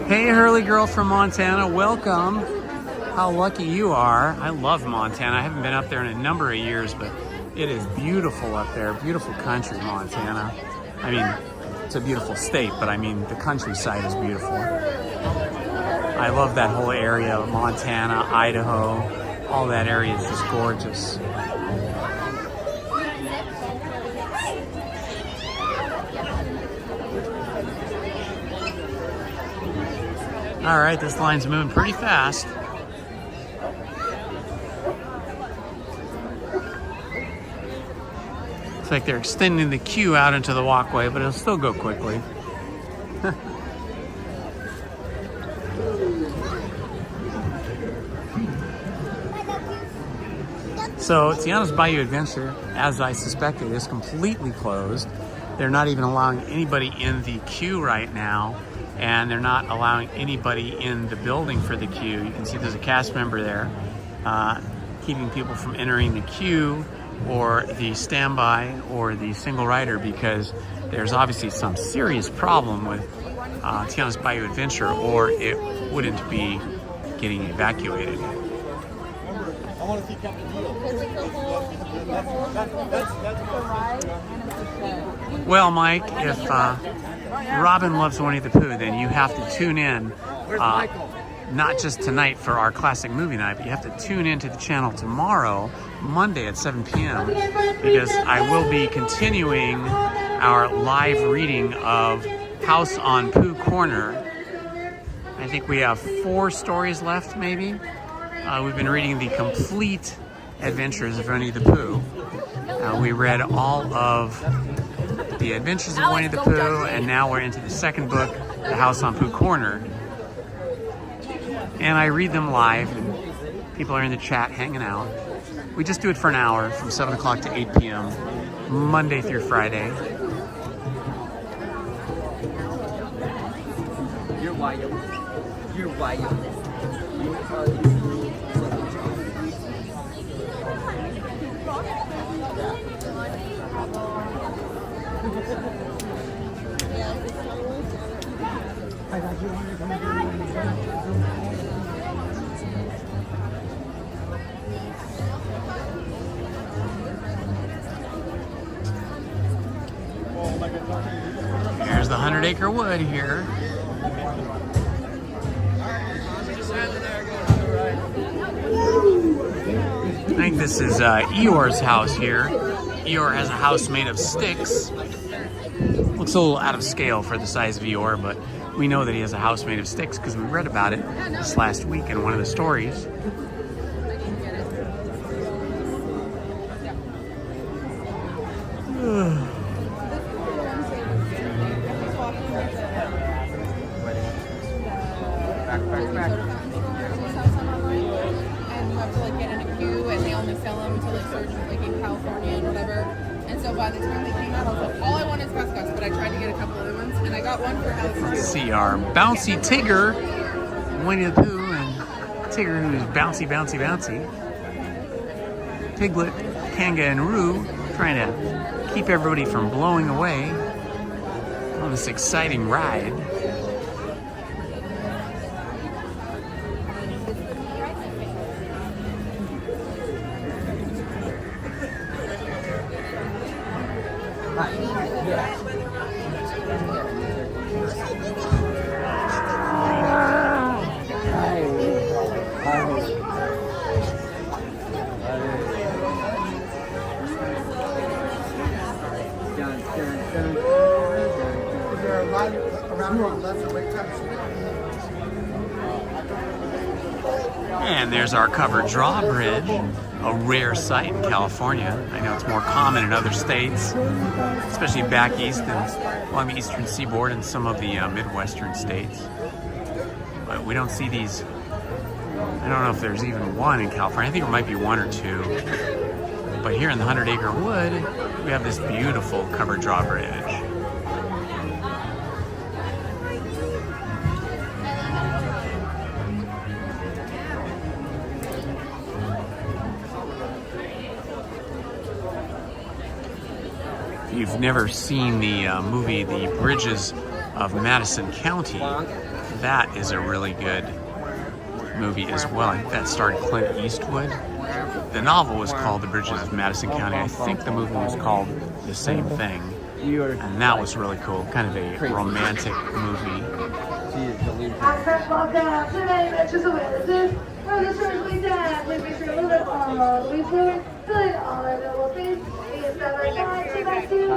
Hey, Hurley girl from Montana, welcome. How lucky you are. I love Montana. I haven't been up there in a number of years, but it is beautiful up there. Beautiful country, Montana. I mean, it's a beautiful state, but I mean, the countryside is beautiful. I love that whole area of Montana, Idaho. All that area is just gorgeous. All right, this line's moving pretty fast. Looks like they're extending the queue out into the walkway, but it'll still go quickly. So Tiana's Bayou Adventure, as I suspected, is completely closed. They're not even allowing anybody in the queue right now, and they're not allowing anybody in the building for the queue. You can see there's a cast member there, keeping people from entering the queue or the standby or the single rider, because there's obviously some serious problem with Tiana's Bayou Adventure, or it wouldn't be getting evacuated. I want to see Captain Deal. Well, Mike, if Robin loves Winnie the Pooh, then you have to tune in. Not just tonight for our classic movie night, but you have to tune into the channel tomorrow, Monday at 7 p.m. because I will be continuing our live reading of House on Pooh Corner. I think we have 4 stories left, maybe. We've been reading the complete adventures of Winnie the Pooh. We read all of the adventures of Winnie the Pooh, and now we're into the second book, The House on Pooh Corner. And I read them live, and people are in the chat hanging out. We just do it for an hour from 7 o'clock to 8 p.m., Monday through Friday. You're wild. You're wild. There's the 100-acre wood here. I think this is Eeyore's house here. Eeyore has a house made of sticks. Looks a little out of scale for the size of Eeyore, but we know that he has a house made of sticks because we read about it this last week in one of the stories. And you have to like get in a queue, and they only sell them until they surge like in California and whatever. And so by the time they came out, I was like, all I want is Gus Gus, but I tried to get a couple other ones, and I got one for Alex. Let's see our bouncy Tigger, Winnie the Pooh, and Tigger who's bouncy, bouncy, bouncy. Piglet, Kanga, and Roo trying to keep everybody from blowing away on this exciting ride. And there's our covered drawbridge, a rare sight in California. I know it's more common in other states, especially back east and along the eastern seaboard and some of the Midwestern states. But we don't see these. I don't know if there's even one in California. I think there might be 1 or 2. But here in the 100-acre wood, we have this beautiful covered drawbridge. If you've never seen the movie The Bridges of Madison County, that is a really good movie as well. I think that starred Clint Eastwood. The novel was called The Bridges of Madison County. I think the movie was called the same thing. And that was really cool. Kind of a romantic movie. Welcome to the Adventures of Witnesses, where the stories we tell, we feature a little bit all we fluid, filling all our available things. We get that right guide to that too,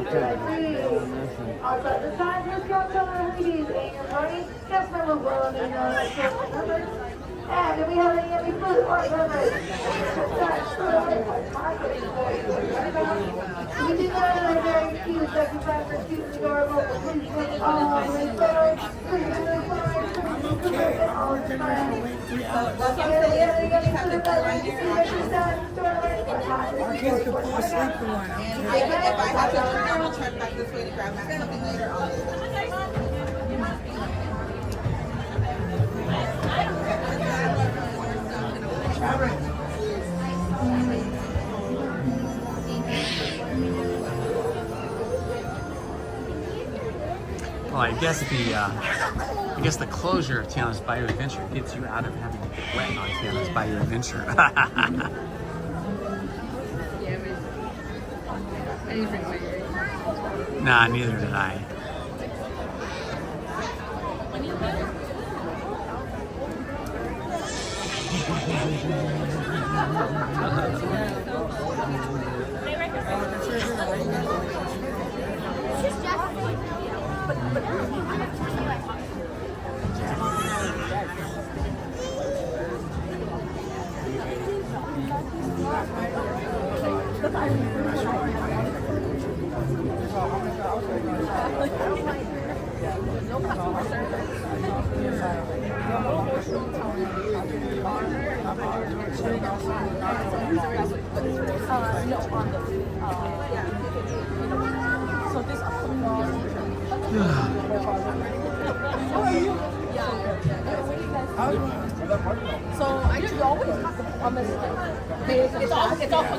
also at the time, let's go tell our honeybees and your party. Guest member will need numbers. And if we have any yummy food or beverage, we do that in a very cute, sexy time for cute and adorable. Please take all the way forward. Well, I guess the closure of Tiana's Bayou Adventure gets you out of having to get wet on Tiana's Bayou Adventure. Nah, neither did I.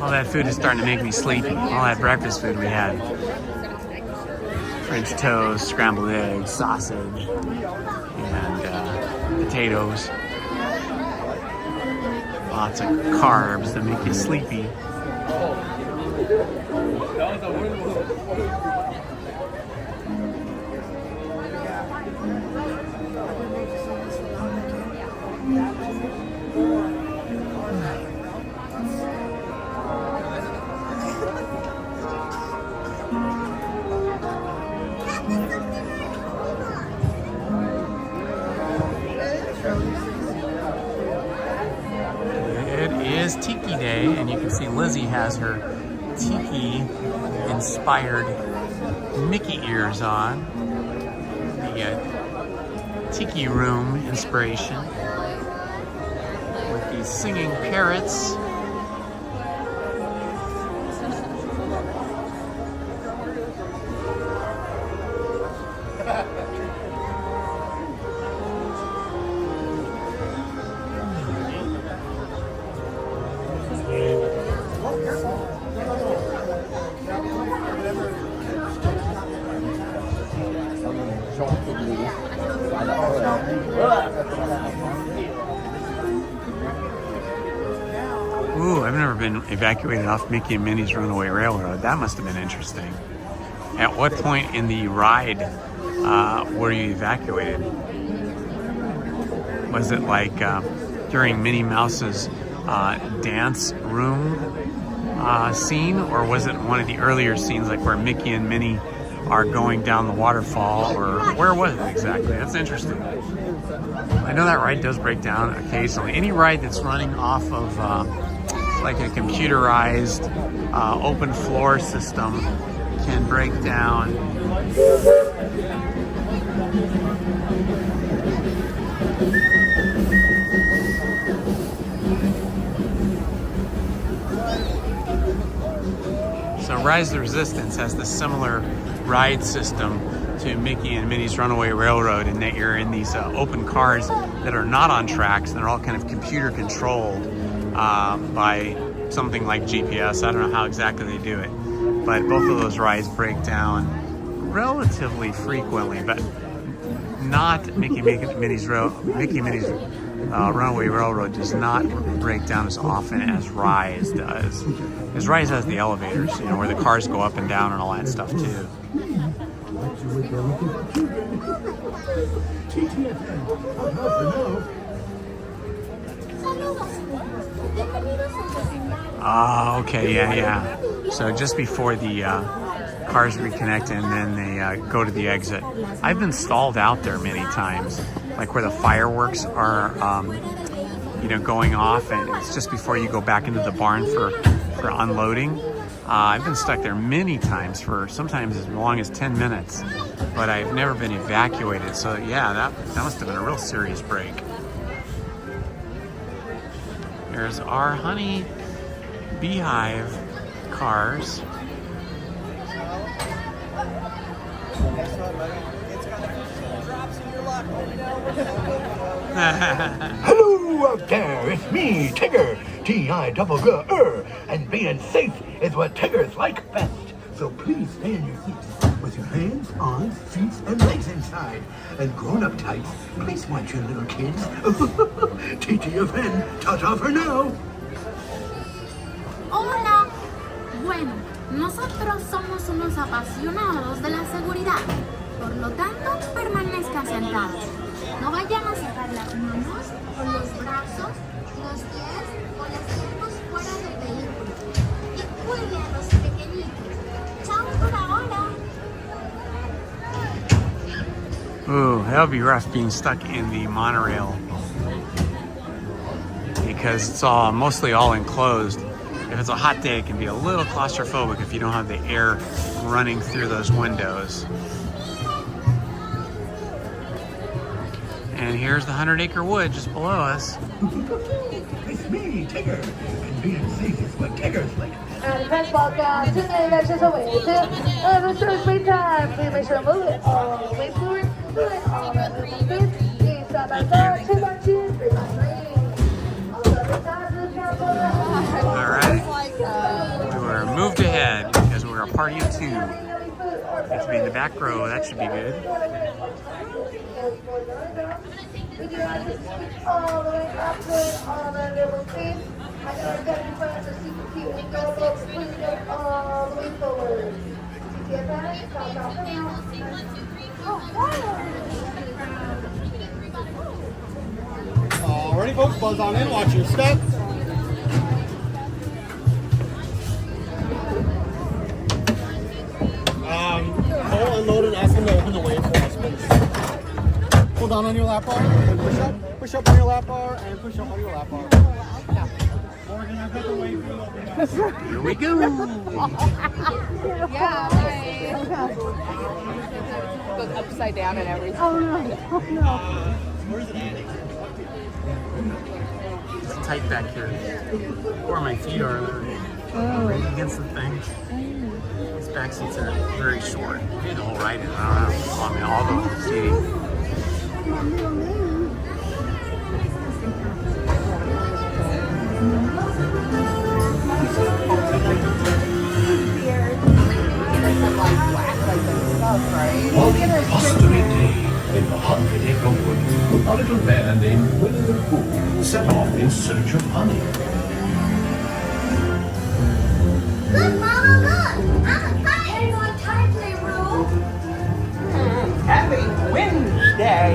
All that food is starting to make me sleepy. All that breakfast food we had. French toast, scrambled eggs, sausage, and potatoes. Lots of carbs that make you sleepy. Is Tiki Day, and you can see Lizzie has her Tiki-inspired Mickey ears on. The Tiki Room inspiration with these singing parrots. Ooh, I've never been evacuated off Mickey and Minnie's Runaway Railroad. That must have been interesting. At what point in the ride were you evacuated? Was it like during Minnie Mouse's dance room scene, or was it one of the earlier scenes, like where Mickey and Minnie are going down the waterfall, or where was it exactly? That's interesting. I know that ride does break down occasionally. Any ride that's running off of like a computerized open floor system can break down. So Rise the Resistance has the similar ride system to Mickey and Minnie's Runaway Railroad, in that you're in these open cars that are not on tracks, and they're all kind of computer controlled by something like GPS. I don't know how exactly they do it, but both of those rides break down relatively frequently, but not Mickey and Minnie's Runaway Railroad does not break down as often as Rise does. Because Rise has the elevators, you know, where the cars go up and down and all that stuff too. Oh, okay, yeah. So just before the cars reconnect and then they go to the exit. I've been stalled out there many times, like where the fireworks are, going off, and it's just before you go back into the barn for unloading. I've been stuck there many times for sometimes as long as 10 minutes, but I've never been evacuated. So yeah, that must have been a real serious break. There's our honey beehive cars. Hello out there, it's me, Tigger, T-I-double-G-R, and being safe is what Tiggers like best. So please stay in your seats with your hands, arms, feet, and legs inside. And grown-up types, please watch your little kids. TTFN, ta-ta for now. Hola. Bueno, nosotros somos unos apasionados de la seguridad. Por lo tanto, permanezcan sentados. No vayan a sacar las manos o los brazos, los pies o las manos fuera del vehículo. Y cuiden a los pequeñitos. Chao por ahora. Ooh, that would be rough being stuck in the monorail because it's mostly all enclosed. If it's a hot day, it can be a little claustrophobic if you don't have the air running through those windows. And here's the 100-acre wood just below us. It's me, Tigger. And being safe is what Tiggers like. And friends, welcome to the Adventures away to the search wait time. Please make sure to move it all the way forward. Move it all the way forward. Please stop by side, 2 by 2, 3 by 3. Also, the size of the council. All right. We were moved ahead because we're a party of 2. Get to be in the back row. That should be good. We do have to switch all the way up to all the little feet. I know I've got to find some super cute and go up, please go all the way forward. Did you get that? Stop off now. Alrighty, folks, buzz on in, watch your step. Pull, unload, and ask them to open the way for us, please. Pull down on your lap bar, and push up on your lap bar, and push up on your lap bar. Morgan, I've got the way for you to open up. Here we go. Yeah, right. Goes upside down and everything. Oh no, oh no. Where's it at? It's tight back here. Where my feet are, they're right against the thing. These back seats are very short. Maybe the whole ride is, I don't know. I mean, all the seating. One blustery day in the 100-acre wood, a little bear named Winnie the Pooh set off in search of honey. Good, Mama, good. I'm excited. On time today, Rule. Happy Wednesday.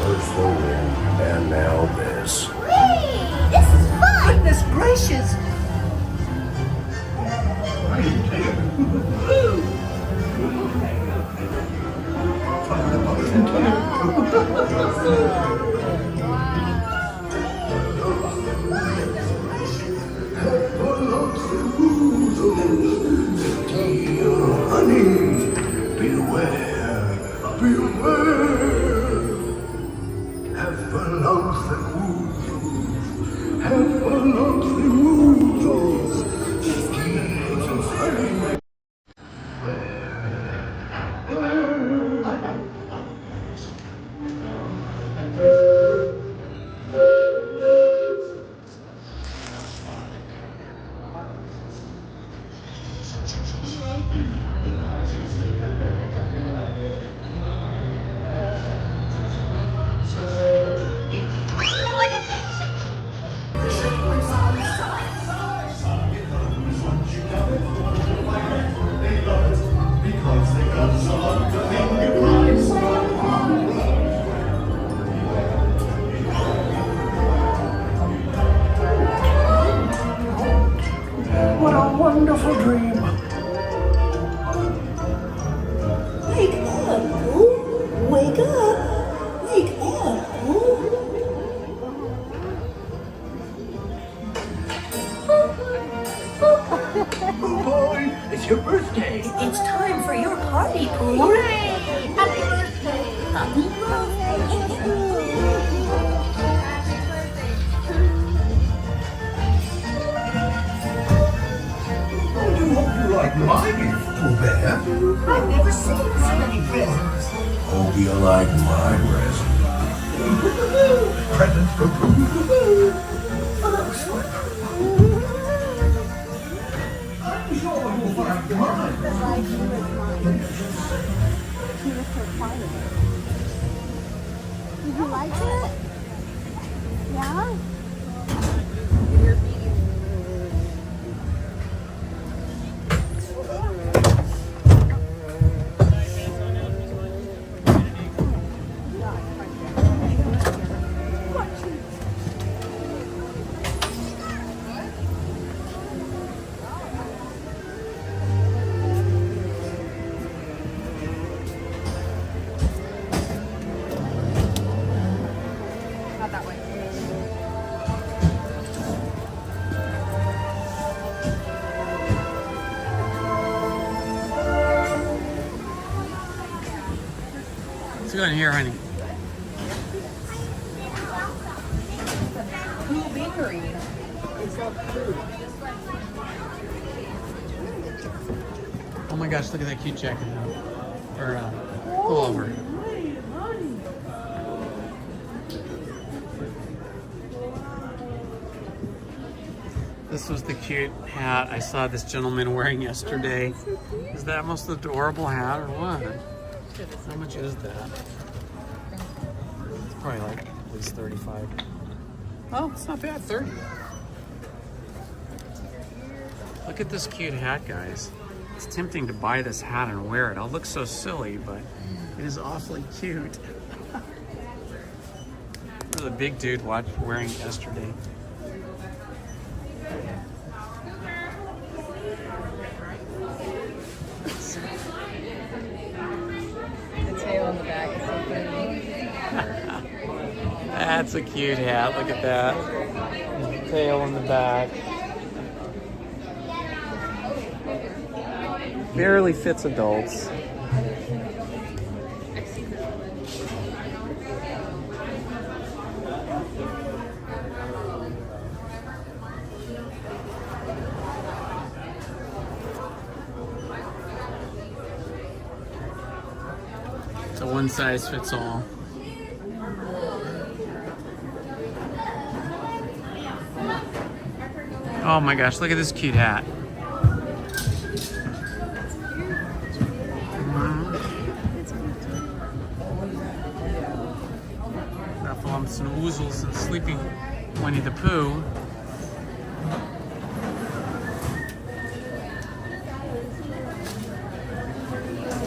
First the wind, and now this. This is fun. Goodness gracious. Honey, beware, beware. Have the lungs that move you. Have the lungs that move those. Keys and flame. What a wonderful dream. Wake up, Pooh. Wake up. Wake up, Pooh. Oh boy, it's your birthday. It's time for your party, Pooh. Hooray! Happy birthday. Happy birthday. I do hope you like my gift, Pooh Bear. I've never seen so many presents. Hope you like my present. Presents for Pooh. I'm sure you'll find mine. Did you like it? Yeah? go in here, honey. Cool bakery. Oh my gosh, look at that cute jacket. Or pullover. This was the cute hat I saw this gentleman wearing yesterday. Is that most adorable hat or what? How much is that? It's probably like at least 35. Oh, it's not bad, 30. Look at this cute hat, guys. It's tempting to buy this hat and wear it. I'll look so silly, but it is awfully cute. There's a big dude wearing it yesterday. The tail on the back is so pretty. That's a cute hat. Look at that. There's a tail on the back. Barely fits adults. It's a one size fits all. Oh my gosh, look at this cute hat. Bumps and woozles and sleeping Winnie the Pooh.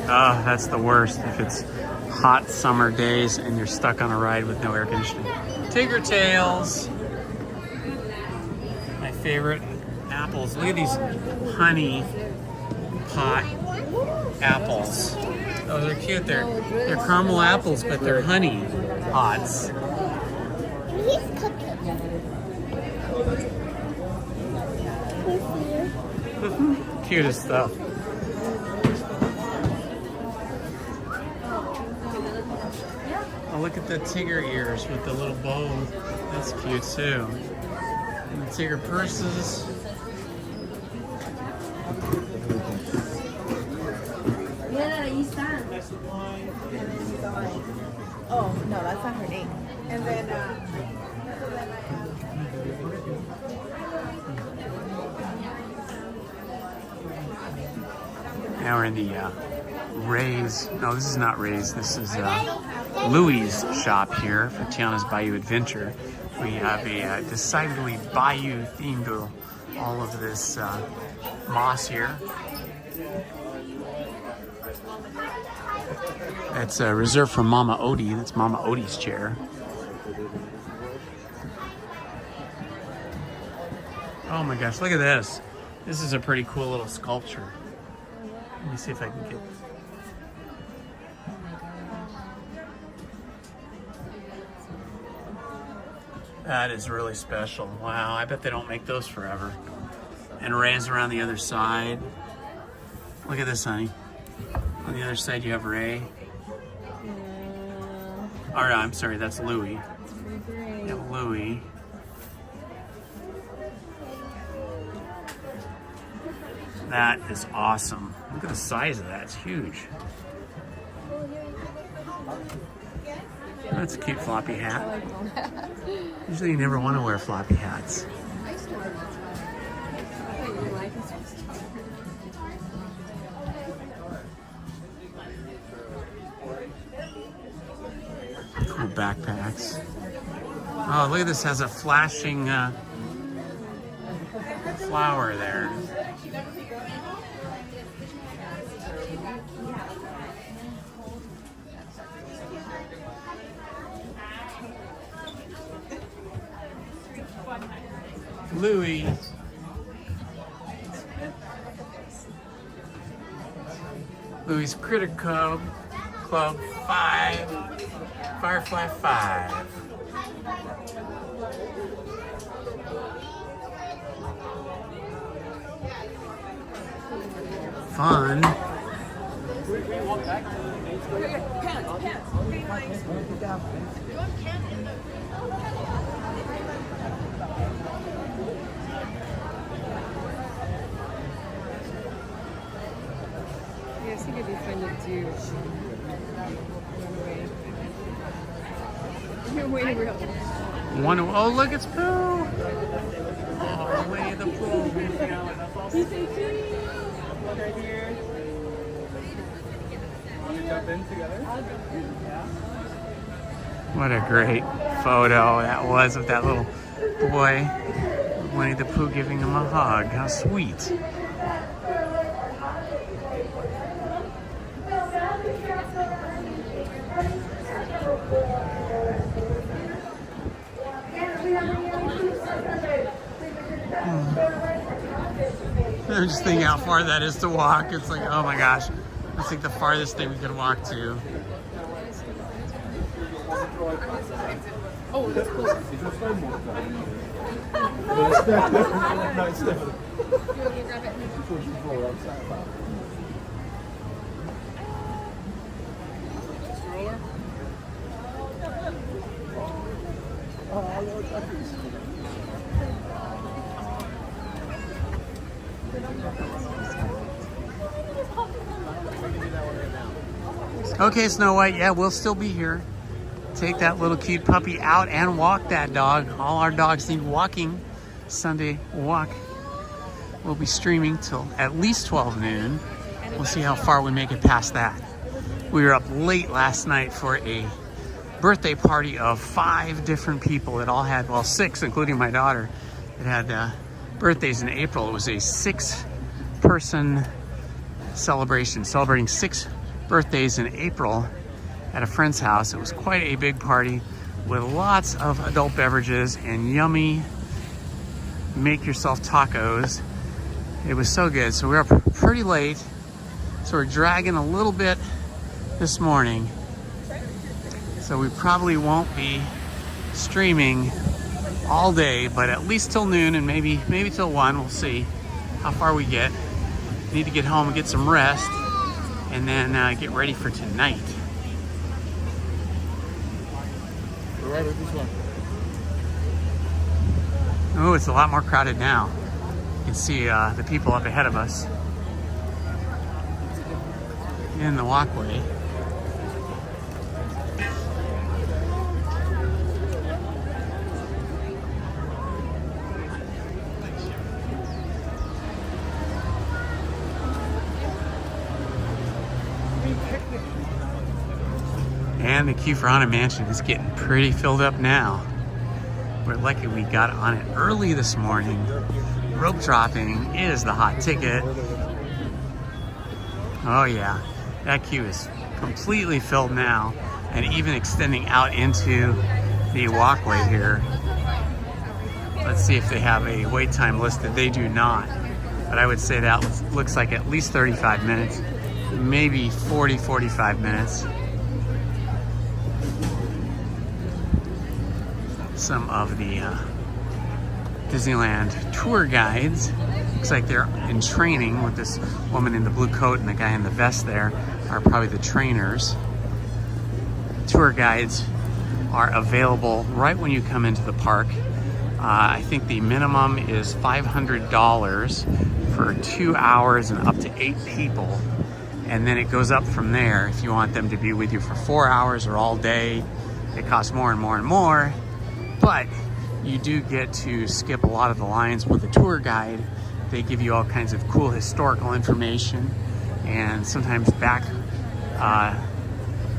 Oh, that's the worst if it's hot summer days and you're stuck on a ride with no air conditioning. Tigger tails. My favorite apples. Look at these honey pot apples. Oh, they're cute. They're caramel apples, but they're honey pots. Cutest stuff. Oh, look at the Tigger ears with the little bow. That's cute too. And the Tigger purses. Oh, no, that's not her name. And then, now we're in the Ray's. No, this is not Ray's. This is Louie's shop here for Tiana's Bayou Adventure. We have a decidedly Bayou theme to all of this moss here. It's reserved for Mama Odie. That's Mama Odie's chair. Oh my gosh, look at this. This is a pretty cool little sculpture. Let me see if I can get... That is really special. Wow, I bet they don't make those forever. And Ray's around the other side. Look at this, honey. On the other side you have Ray. Or, I'm sorry, that's Louie. You have Louie. That is awesome. Look at the size of that, it's huge. That's a cute floppy hat. Usually you never want to wear floppy hats. Cool backpacks. Oh, look at this, has a flashing flower there. Louie. Louie's Critter Club 5. Firefly 5. Fun. Yeah, I think it'd be fun to do. Run away real. Oh, look, it's Pooh! Oh, Winnie the Pooh. He's so cute. Right here. Want to jump in together? What a great photo that was of that little boy. Winnie the Pooh giving him a hug. How sweet. I'm just thinking how far that is to walk. It's like, oh my gosh. It's like the farthest thing we could walk to. Oh, that's cool. Okay, Snow White, yeah, we'll still be here. Take that little cute puppy out and walk that dog. All our dogs need walking. Sunday walk. We'll be streaming till at least 12 noon. We'll see how far we make it past that. We were up late last night for a birthday party of 5 different people that all had, well, 6, including my daughter, that had birthdays in April. It was a 6-person celebration, celebrating 6 birthdays in April at a friend's house. It was quite a big party with lots of adult beverages and yummy make yourself tacos. It was so good. So we were up pretty late, so we're dragging a little bit this morning, so we probably won't be streaming all day, but at least till noon, and maybe till 1. We'll see how far we get. Need to get home and get some rest, and then get ready for tonight. Right with this one. Oh, it's a lot more crowded now. You can see the people up ahead of us in the walkway. And the queue for Haunted Mansion is getting pretty filled up now. We're lucky we got on it early this morning. Rope dropping is the hot ticket. Oh yeah, that queue is completely filled now, and even extending out into the walkway here. Let's see if they have a wait time listed. They do not, but I would say that looks like at least 35 minutes, maybe 45 minutes. Some of the Disneyland tour guides, looks like they're in training with this woman in the blue coat and the guy in the vest there are probably the trainers. Tour guides are available right when you come into the park. I think the minimum is $500 for 2 hours and up to 8 people, and then it goes up from there. If you want them to be with you for 4 hours or all day, it costs more and more and more. But you do get to skip a lot of the lines with the tour guide. They give you all kinds of cool historical information and sometimes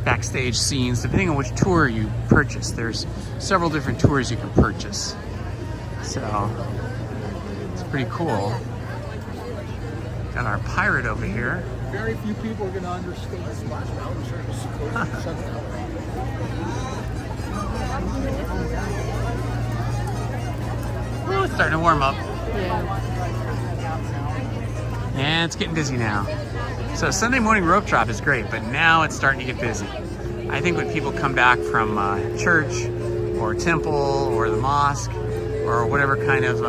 backstage scenes, depending on which tour you purchase. There's several different tours you can purchase. So it's pretty cool. Got our pirate over here. Very few people are going to understand Splash Mountain. Oh, it's starting to warm up. And it's getting busy now. So Sunday morning rope drop is great, but now it's starting to get busy. I think when people come back from church or temple or the mosque or whatever kind of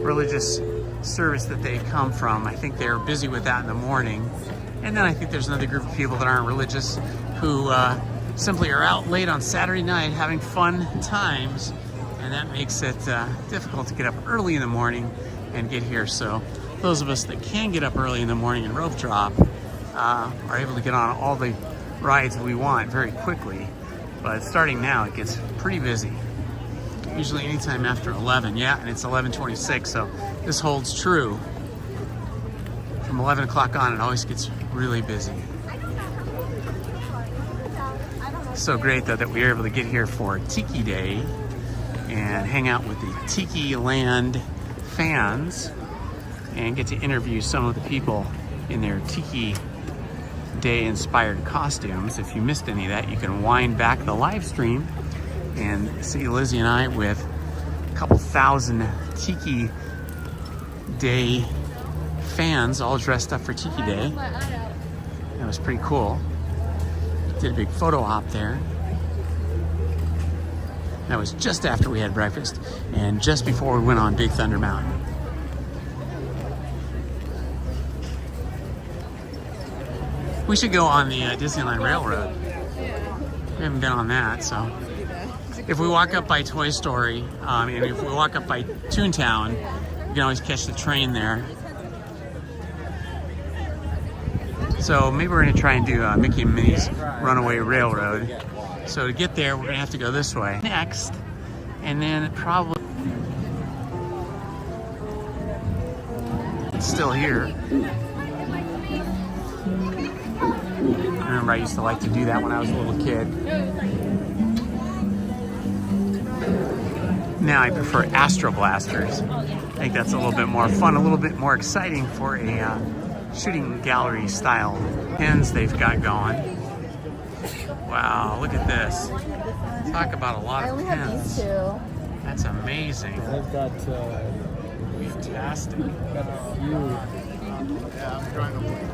religious service that they come from. I think they're busy with that in the morning. And then I think there's another group of people that aren't religious who simply are out late on Saturday night having fun times. And that makes it difficult to get up early in the morning and get here. So those of us that can get up early in the morning and rope drop are able to get on all the rides we want very quickly. But starting now, it gets pretty busy. Usually anytime after 11, yeah, and it's 11:26, so this holds true. From 11 o'clock on, it always gets really busy. So great though that we were able to get here for Tiki Day and hang out with the Tiki Land fans and get to interview some of the people in their Tiki Day inspired costumes. If you missed any of that, you can wind back the live stream and see Lizzie and I with a couple thousand Tiki Day fans all dressed up for Tiki Day. That was pretty cool. Did a big photo op there. That was just after we had breakfast and just before we went on Big Thunder Mountain. We should go on the Disneyland Railroad. We haven't been on that, so. If we walk up by Toy Story, and if we walk up by Toontown, you can always catch the train there. So maybe we're gonna try and do Mickey and Minnie's Runaway Railroad. So to get there, we're gonna have to go this way next, and then probably it's still here. I remember I used to like to do that when I was a little kid. Now I prefer Astro Blasters. I think that's a little bit more fun, a little bit more exciting for a shooting gallery style pins they've got going. Wow, look at this. Talk about a lot of pins. I only have these two. That's amazing. I've got fantastic. Got a few. Yeah, I'm trying to win.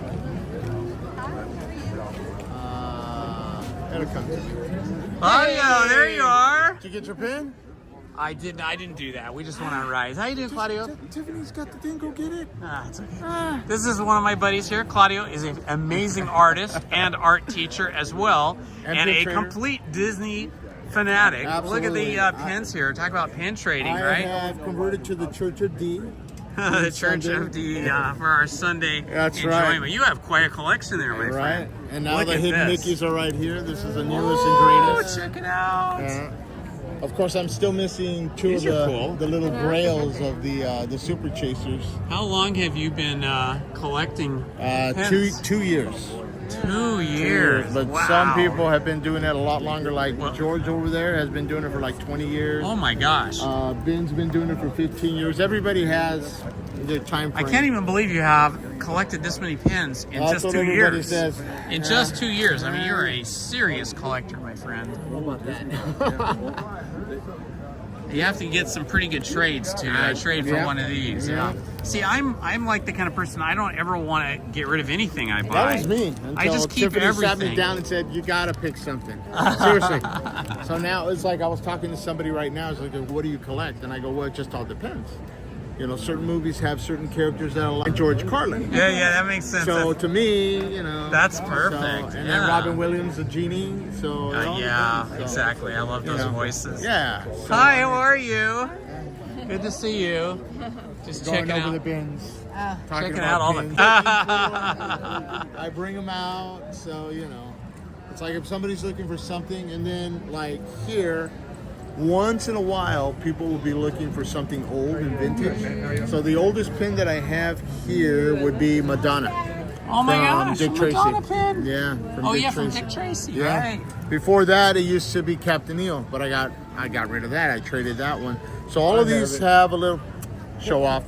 It'll come to me. Claudio, there you are. Did you get your pin? I didn't do that. We just went on rides. How you doing, Claudio? Tiffany's got the thing. Go get it. It's okay. This is one of my buddies here. Claudio is an amazing artist and art teacher as well, and a complete Disney fanatic. Absolutely. Look at the pins here. Talk about pin trading, right? I have converted to the Church of D. The Church of D for our Sunday enjoyment. Right. You have quite a collection there, my friend. And now Look the at hidden this. Mickeys are right here. This is the newest and greatest. Check it out. Of course, I'm still missing two These of are cool. the little grails of the Super Chasers. How long have you been collecting pins? 2 years. 2 years. But wow. some people have been doing it a lot longer. Like George over there has been doing it for like 20 years. Oh my gosh. Ben's been doing it for 15 years. Everybody has their time frame. I can't even believe you have collected this many pins in That's just what 2 everybody years. says. In just 2 years. I mean, you're a serious collector, my friend. What about that? You have to get some pretty good trades to trade for one of these. Yeah. See, I'm like the kind of person, I don't ever want to get rid of anything I buy. That was me. Until I just keep Tiffany everything. sat me down and said, "You gotta pick something." Seriously. So now it's like I was talking to somebody right now. It's like, "What do you collect?" And I go, "Well, it just all depends." You know, certain movies have certain characters that are like George Carlin. Yeah, that makes sense. So to me, you know, that's perfect. So, and then Robin Williams, the genie. So it all depends. So, exactly. I love those voices. Yeah. So, hi, how are you? Good to see you. Just going checking over out the bins. Checking out all the. I bring them out, so you know, it's like if somebody's looking for something, and then like here. Once in a while, people will be looking for something old and vintage. So the oldest pin that I have here would be Madonna. Oh my gosh, Dick Tracy. Tracy. Pin? Yeah. From Dick Tracy. Yeah. Right. Before that, it used to be Captain EO, but I got rid of that. I traded that one. So all of these have a little show off.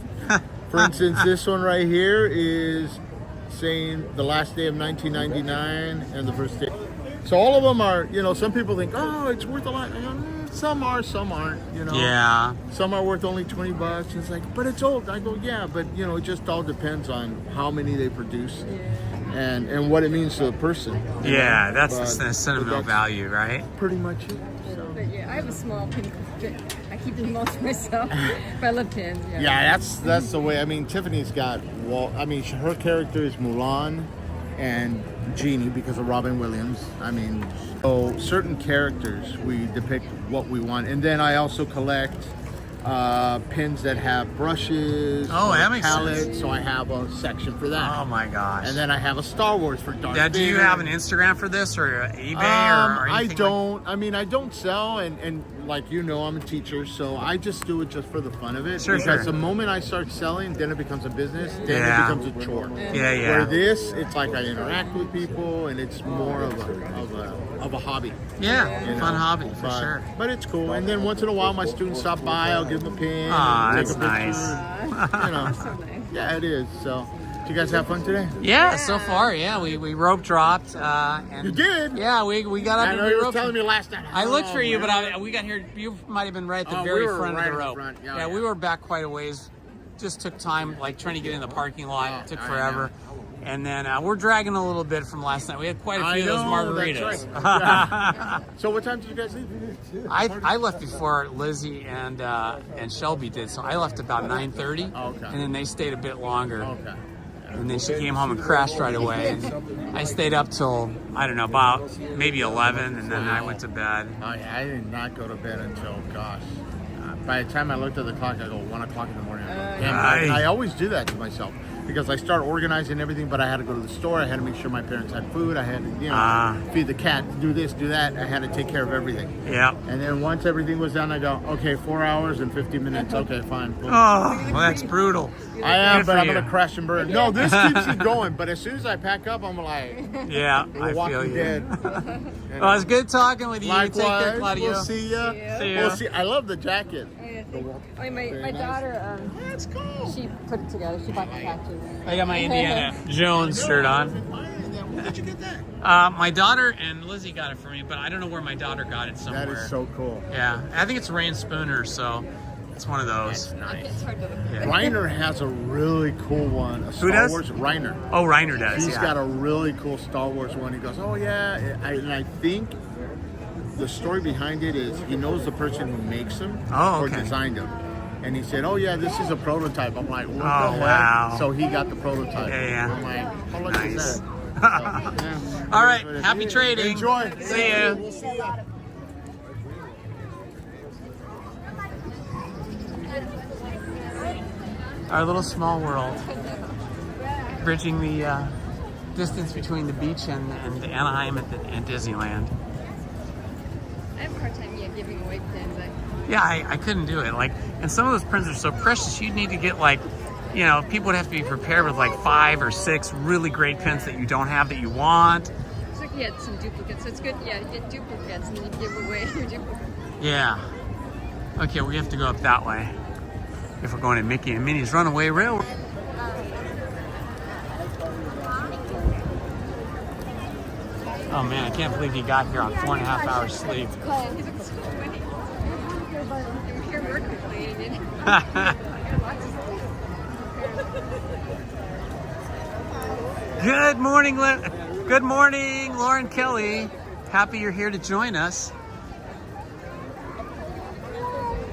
For instance, this one right here is saying the last day of 1999 and the first day. So all of them are, you know, some people think, oh, it's worth a lot. Some are, some aren't, you know. Yeah. Some are worth only $20. It's like, but it's old. I go, yeah, but you know, it just all depends on how many they produce and what it means to the person. Yeah, that's the sentimental value, right? Pretty much it. But yeah, I have a small pin. I I keep the most for myself. But I love pins. Yeah, that's the way. I mean, Tiffany's got her character is Mulan and Genie because of Robin Williams. I mean, so certain characters we depict what we want, and then I also collect pins that have brushes. Oh, that makes palettes, sense. So I have a section for that. Oh my gosh! And then I have a Star Wars for Darth Dad, do you Vader. have an Instagram for this or eBay or I anything? don't. I mean, I don't sell, and like you know, I'm a teacher, so I just do it just for the fun of it. Sure, because sure. the moment I start selling, then it becomes a business. Then Yeah. it becomes a chore. Yeah, yeah. Where this, it's like I interact with people, and it's more of a hobby. Yeah, You know? fun hobby for But- sure. But it's cool. And then once in a while, my students stop by. I'll give them a pin. Aw, take that's a picture. nice. You know. Yeah, it is. So, did you guys have fun today? Yeah, so far, yeah, we rope dropped. And You did? Yeah, we got up I and know we you were roped. telling me last night. I looked for you, man. but we got here. You might have been right at the Oh, very we were front right of at the the rope. front. Yeah, Yeah, yeah. we were back quite a ways. Just took time, like trying to get in the parking lot. It took I forever. And then we're dragging a little bit from last night. We had quite a few of those margaritas. That's right. Yeah. So what time did you guys leave? I left before Lizzie and Shelby did, so I left about 9:30. Okay. And then they stayed a bit longer. Okay. And then she came home and crashed right away. And I stayed up till, I don't know, about maybe 11, and then I went to bed. I did not go to bed until, gosh. By the time I looked at the clock, I go 1 o'clock in the morning. I go, damn, I always do that to myself because I start organizing everything, but I had to go to the store. I had to make sure my parents had food. I had to, feed the cat, do this, do that. I had to take care of everything. Yeah. And then once everything was done, I go, okay, 4 hours and 50 minutes. Okay, fine. Boom. Oh, well, that's brutal. I am, Good but for I'm you. going to crash and burn. No, this keeps me going, but as soon as I pack up, I'm like, Yeah, I Walking feel you. Dead. Well, it's good talking with you. Take care, Likewise, Claudio. we'll see ya. See ya. We'll see. I love the jacket. My Very nice. daughter, That's cool. she put it together. She bought the patches. I got my Indiana Jones shirt on. Where did you get that? My daughter and Lizzie got it for me, but I don't know where my daughter got it somewhere. That is so cool. Yeah, I think it's Rain Spooner, so it's one of those. Nice. Yeah. Reiner has a really cool one. A Star does? Wars Reiner. Oh, Reiner does. He's Yeah. got a really cool Star Wars one. He goes, oh yeah, and I think the story behind it is he knows the person who makes them Oh, or okay. designed them. And he said, oh yeah, this is a prototype. I'm like, what the Oh, heck? wow. So he got the prototype. Yeah, yeah. I'm like, how much is Nice. that? So, yeah. All right, happy trading. Enjoy. See you. Our little small world, bridging the distance between the beach and Anaheim and Disneyland. I have a hard time giving away pins. Yeah, I couldn't do it. Like, and some of those prints are so precious. You'd need to get like, you know, people would have to be prepared with like 5 or 6 really great pins that you don't have that you want. It's like you had some duplicates, so it's good. Yeah, you get duplicates and then you give away your duplicates. Yeah. Okay, we have to go up that way if we're going to Mickey and Minnie's Runaway Railroad. Oh man, I can't believe you got here on 4.5 hours sleep. He's like, so funny. I'm here working late. And Good morning, good morning, Lauren Kelly. Happy you're here to join us.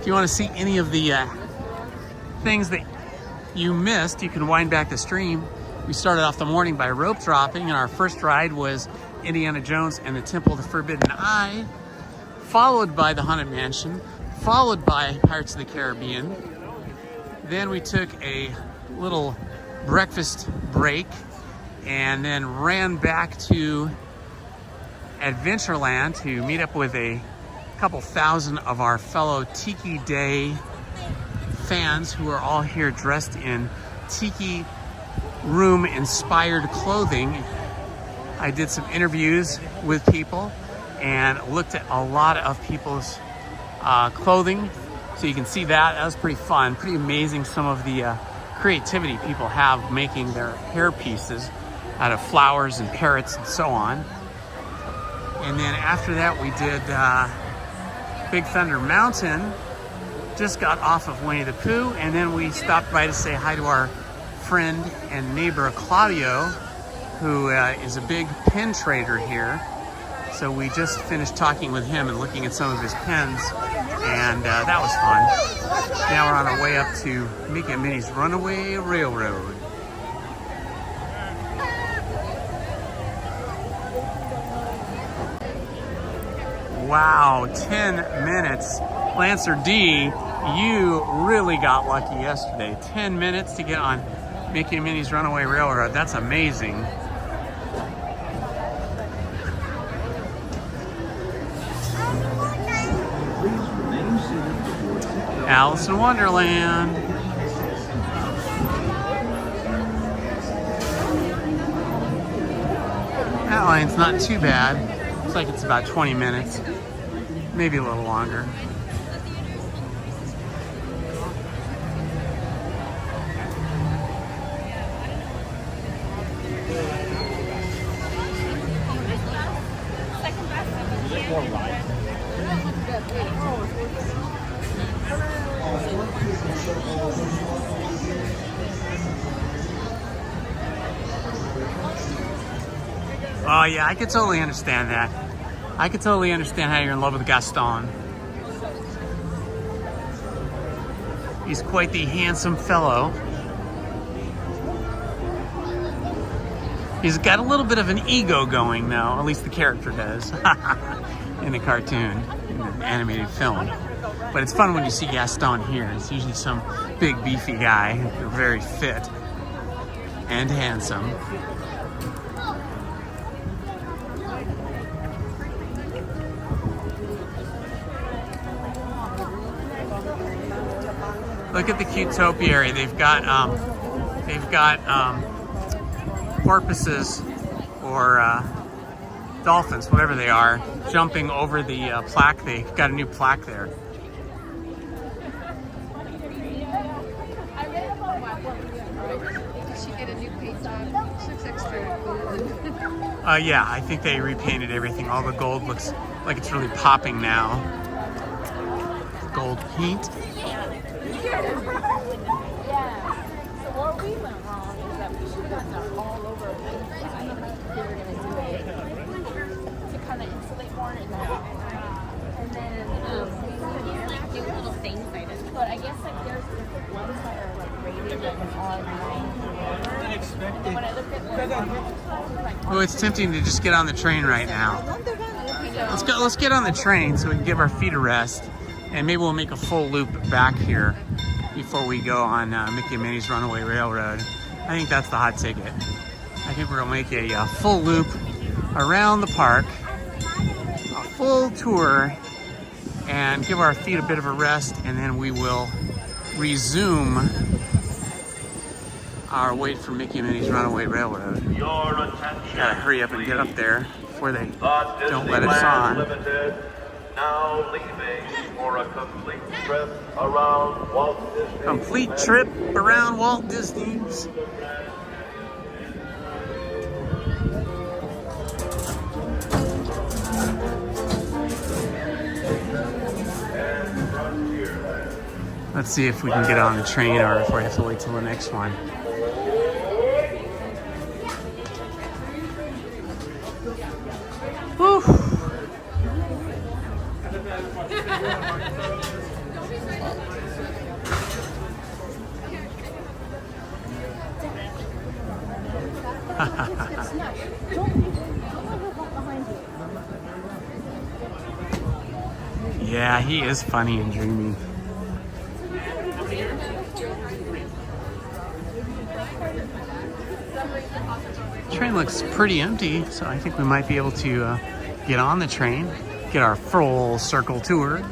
If you want to see any of the things that you missed, you can wind back the stream. We started off the morning by rope dropping, and our first ride was Indiana Jones and the Temple of the Forbidden Eye, followed by the Haunted Mansion, followed by Pirates of the Caribbean. Then we took a little breakfast break and then ran back to Adventureland to meet up with a couple thousand of our fellow Tiki Day fans who are all here dressed in Tiki room inspired clothing. I did some interviews with people and looked at a lot of people's clothing, so you can see that. That was pretty fun, pretty amazing, some of the creativity people have making their hair pieces out of flowers and parrots and so on. And then after that we did Big Thunder Mountain, just got off of Winnie the Pooh, and then we stopped by to say hi to our friend and neighbor Claudio, who is a big pin trader here. So we just finished talking with him and looking at some of his pens, and that was fun. Now we're on our way up to Mickey and Minnie's Runaway Railroad. Wow, 10 minutes. Lancer D, you really got lucky yesterday. 10 minutes to get on Mickey and Minnie's Runaway Railroad. That's amazing. Alice in Wonderland. That line's not too bad. Looks like it's about 20 minutes, maybe a little longer. Oh yeah, I could totally understand that. I could totally understand how you're in love with Gaston. He's quite the handsome fellow. He's got a little bit of an ego going though, at least the character does, in the cartoon, in the animated film. But it's fun when you see Gaston here. It's usually some big beefy guy, very fit and handsome. Look at the cute topiary. They've got porpoises or dolphins, whatever they are, jumping over the plaque. They've got a new plaque there. Did she get a new paint job? She looks extra cool. Yeah, I think they repainted everything. All the gold looks like it's really popping now. Gold paint. Yeah. So where we went wrong is that we should have gotten that all over the place. I don't think we were going to do it to kind of insulate more and then we would like do little things like this. But I guess like there's different ones that are like rated like online. And when I looked at one, Oh, it's tempting to just get on the train right now. Let's get on the train so we can give our feet a rest. And maybe we'll make a full loop back here before we go on Mickey and Minnie's Runaway Railroad. I think that's the hot ticket. I think we're gonna make a full loop around the park, a full tour, and give our feet a bit of a rest, and then we will resume our wait for Mickey and Minnie's Runaway Railroad. Gotta hurry up and get up there before they don't let us on. Limited, now leaving for a complete trip around Walt Disney. Complete trip around Walt Disney's. Let's see if we can get on the train or if we have to wait till the next one. Whew. Yeah, he is funny and dreamy. The train looks pretty empty, so I think we might be able to get on the train, get our full circle tour.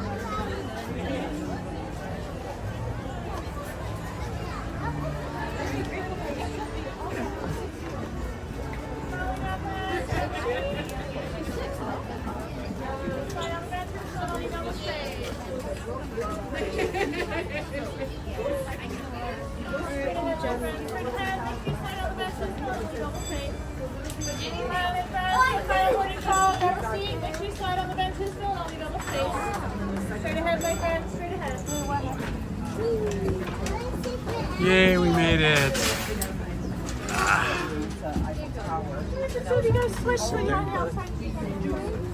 Yay, we made it. So you guys switch when you're on the outside.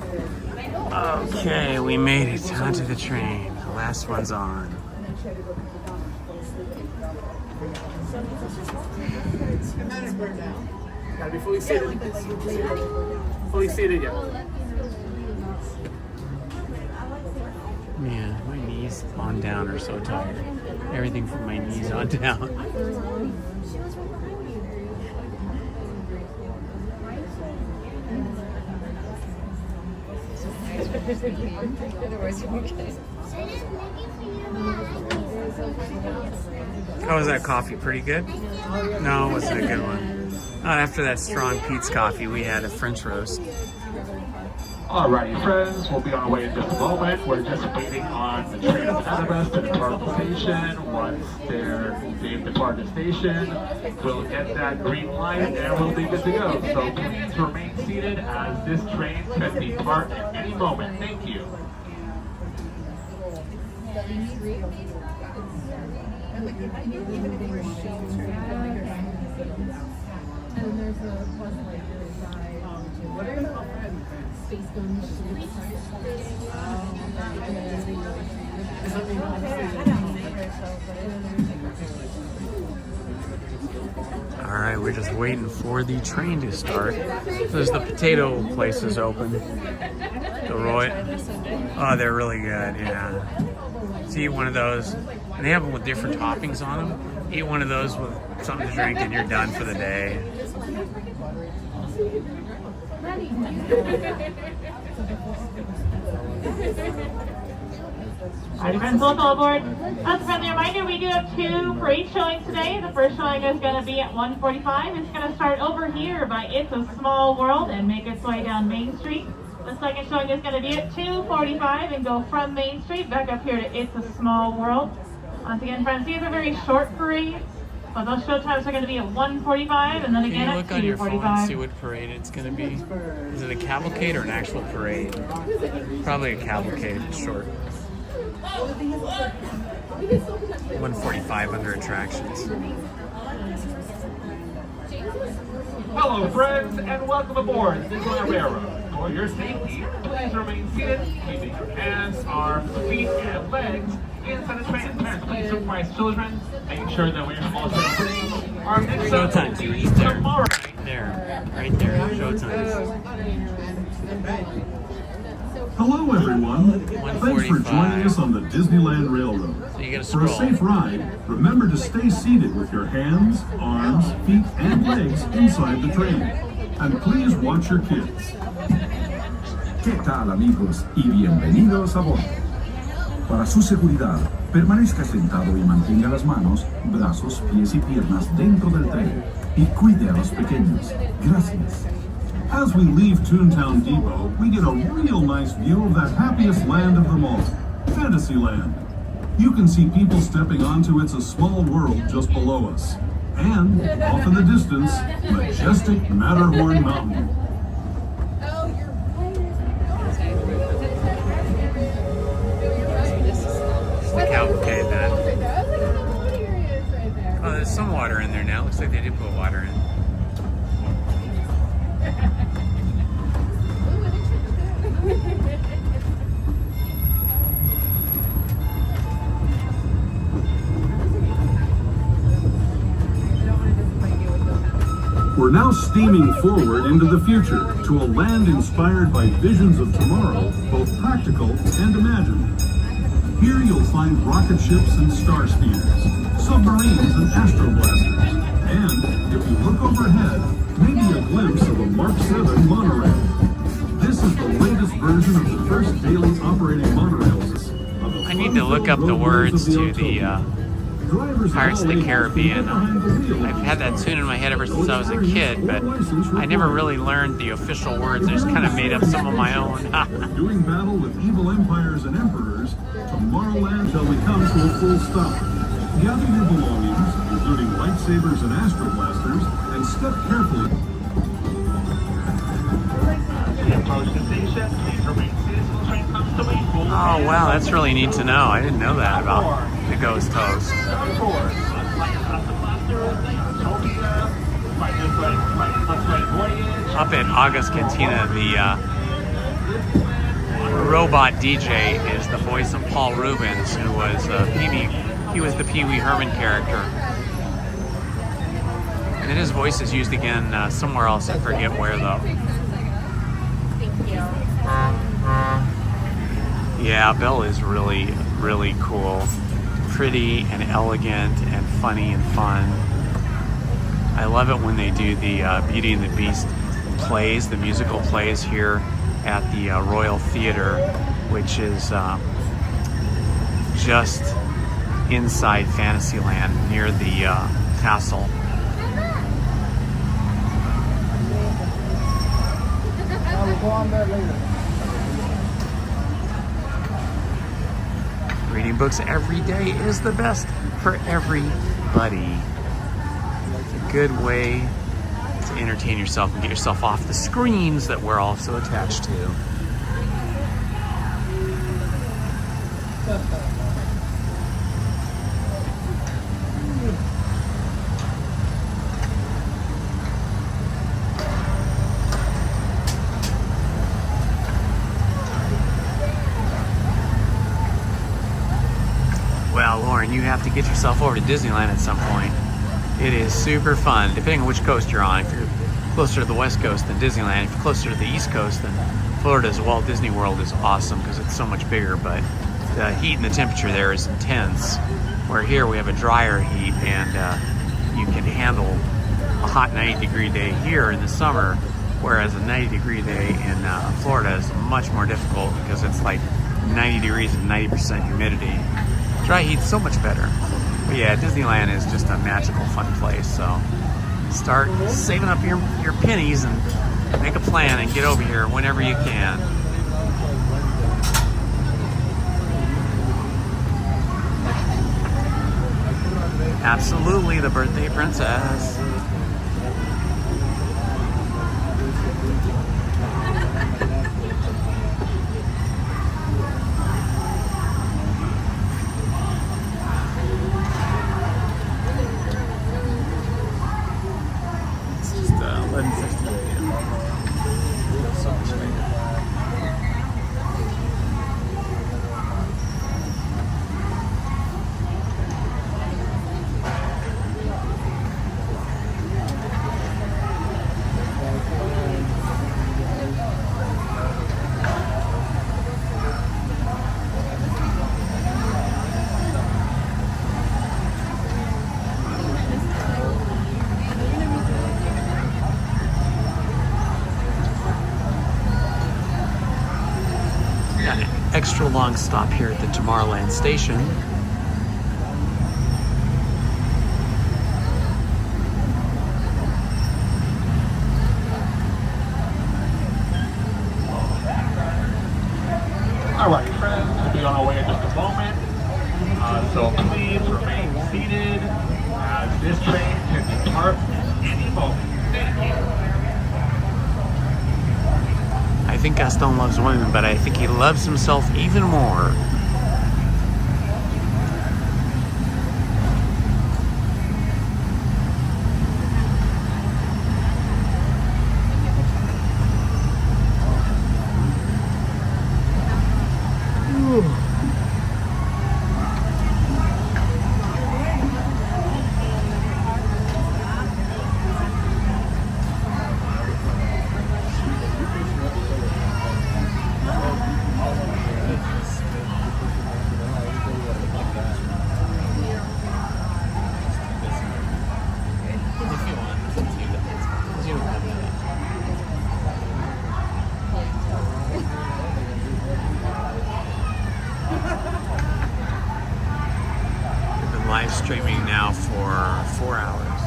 Okay, we made it onto the train. The last one's on. Gotta be fully seated. Fully seated, yeah. Man, my knees on down are so tired. Everything from my knees on down. How was that coffee? Pretty good? No, it wasn't a good one. Not after that strong Pete's coffee. We had a French roast. Alrighty, friends, we'll be on our way in just a moment. We're just waiting on the train ahead of us to depart the station. Once they've departed the station, we'll get that green light and we'll be good to go. So please remain seated as this train can depart at any moment. Thank you. And there's a plus like space All right, we're just waiting for the train to start. There's the potato places open. The Roy. Oh, they're really good, yeah. So eat one of those. And they have them with different toppings on them. Eat one of those with something to drink and you're done for the day. Alright, friends, welcome aboard. As a friendly reminder, we do have 2 parade showings today. The first showing is going to be at 1:45. It's going to start over here by It's a Small World and make its way down Main Street. The second showing is going to be at 2:45 and go from Main Street back up here to It's a Small World. Once again, friends, these are very short parades, but those show times are going to be at 1:45 and then again Can you at look on your phone and 2:45. see what parade it's going to be? Is it a cavalcade or an actual parade? Probably a cavalcade, it's short. 1:45 under attractions. Hello, friends, and welcome aboard the Disneyland Railroad. For your safety, please remain seated, keeping your hands, arms, feet, and legs inside the train. Parents, please supervise children, making sure that we're all safe. Our next Showtimes, you were just there. tomorrow. Right there, showtimes. Hello, everyone. Thanks for joining us on the Disneyland Railroad. So you gotta For a scroll. safe ride, remember to stay seated with your hands, arms, feet, and legs inside the train. And please watch your kids. ¿Qué tal, amigos? Y bienvenidos a bordo. Para su seguridad, permanezca sentado y mantenga las manos, brazos, pies y piernas dentro del tren. Y cuide a los pequeños. Gracias. As we leave Toontown Depot, we get a real nice view of that happiest land of them all, Fantasyland. You can see people stepping onto It's a Small World just below us. And, off in the distance, majestic Matterhorn Mountain. It's the cavalcade then. Oh, there's some water in there now. Looks like they did put water in. We're now steaming forward into the future to a land inspired by visions of tomorrow, both practical and imagined. Here you'll find rocket ships and star speeders, submarines and astroblasters, and, if you look overhead, maybe a glimpse of a Mark 7 monorail. This is the latest version of the first daily operating monorail system. I need to look up the words to the Pirates of the Caribbean. I've had that tune in my head ever since I was a kid, but I never really learned the official words. I just kind of made up some of my own. Doing battle with evil empires and emperors, Tomorrowland shall we come to a full stop. Gather your belongings, including lightsabers and astroblasters, and step carefully. Oh wow, that's really neat to know. I didn't know that about the Ghost Host. Up at August Cantina, robot DJ is the voice of Paul Rubens, who was he was the Pee Wee Herman character. And then his voice is used again somewhere else. I forget where though. Yeah, Belle is really, really cool. Pretty and elegant and funny and fun. I love it when they do the Beauty and the Beast plays, the musical plays here at the Royal Theater, which is just inside Fantasyland near the castle. We'll go on there later. Reading books every day is the best for everybody. It's a good way to entertain yourself and get yourself off the screens that we're all so attached to. Well, Lauren, you have to get yourself over to Disneyland at some point. It is super fun, depending on which coast you're on. If you're closer to the West Coast, than Disneyland. If you're closer to the East Coast, then Florida's Walt Disney World is awesome because it's so much bigger, but the heat and the temperature there is intense. Where here we have a drier heat, and you can handle a hot 90-degree day here in the summer, whereas a 90-degree day in Florida is much more difficult because it's like 90 degrees and 90% humidity. Dry heat's so much better. But yeah, Disneyland is just a magical, fun place. So start saving up your pennies and make a plan and get over here whenever you can. Absolutely, the birthday princess. Extra long stop here at the Tomorrowland station. Alright, friends, we'll be on our way in just a moment. So please remain seated as this train can depart any moment. Thank you. I think Gaston loves women, but I think he loves himself even more. Live streaming now for 4 hours.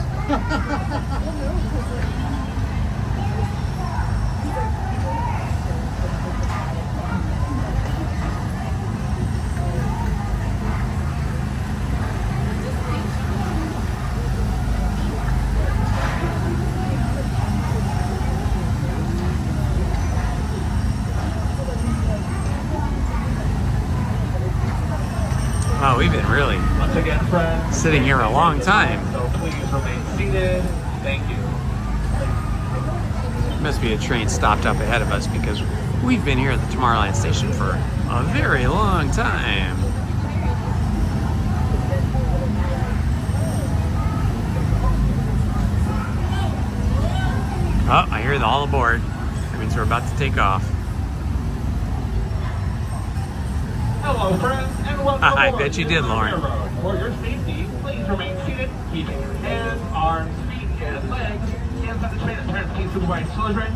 Wow, we've been really Once again, friends, sitting here a long time. So please remain seated. Thank you. Must be a train stopped up ahead of us because We've been here at the Tomorrowland station for a very long time. Oh, I hear the all aboard. That means we're about to take off. Hello, friends, and welcome I bet you did, Lauren. For your safety, please remain seated, keeping your hands, arms, feet, and legs inside the train as parents please supervise children.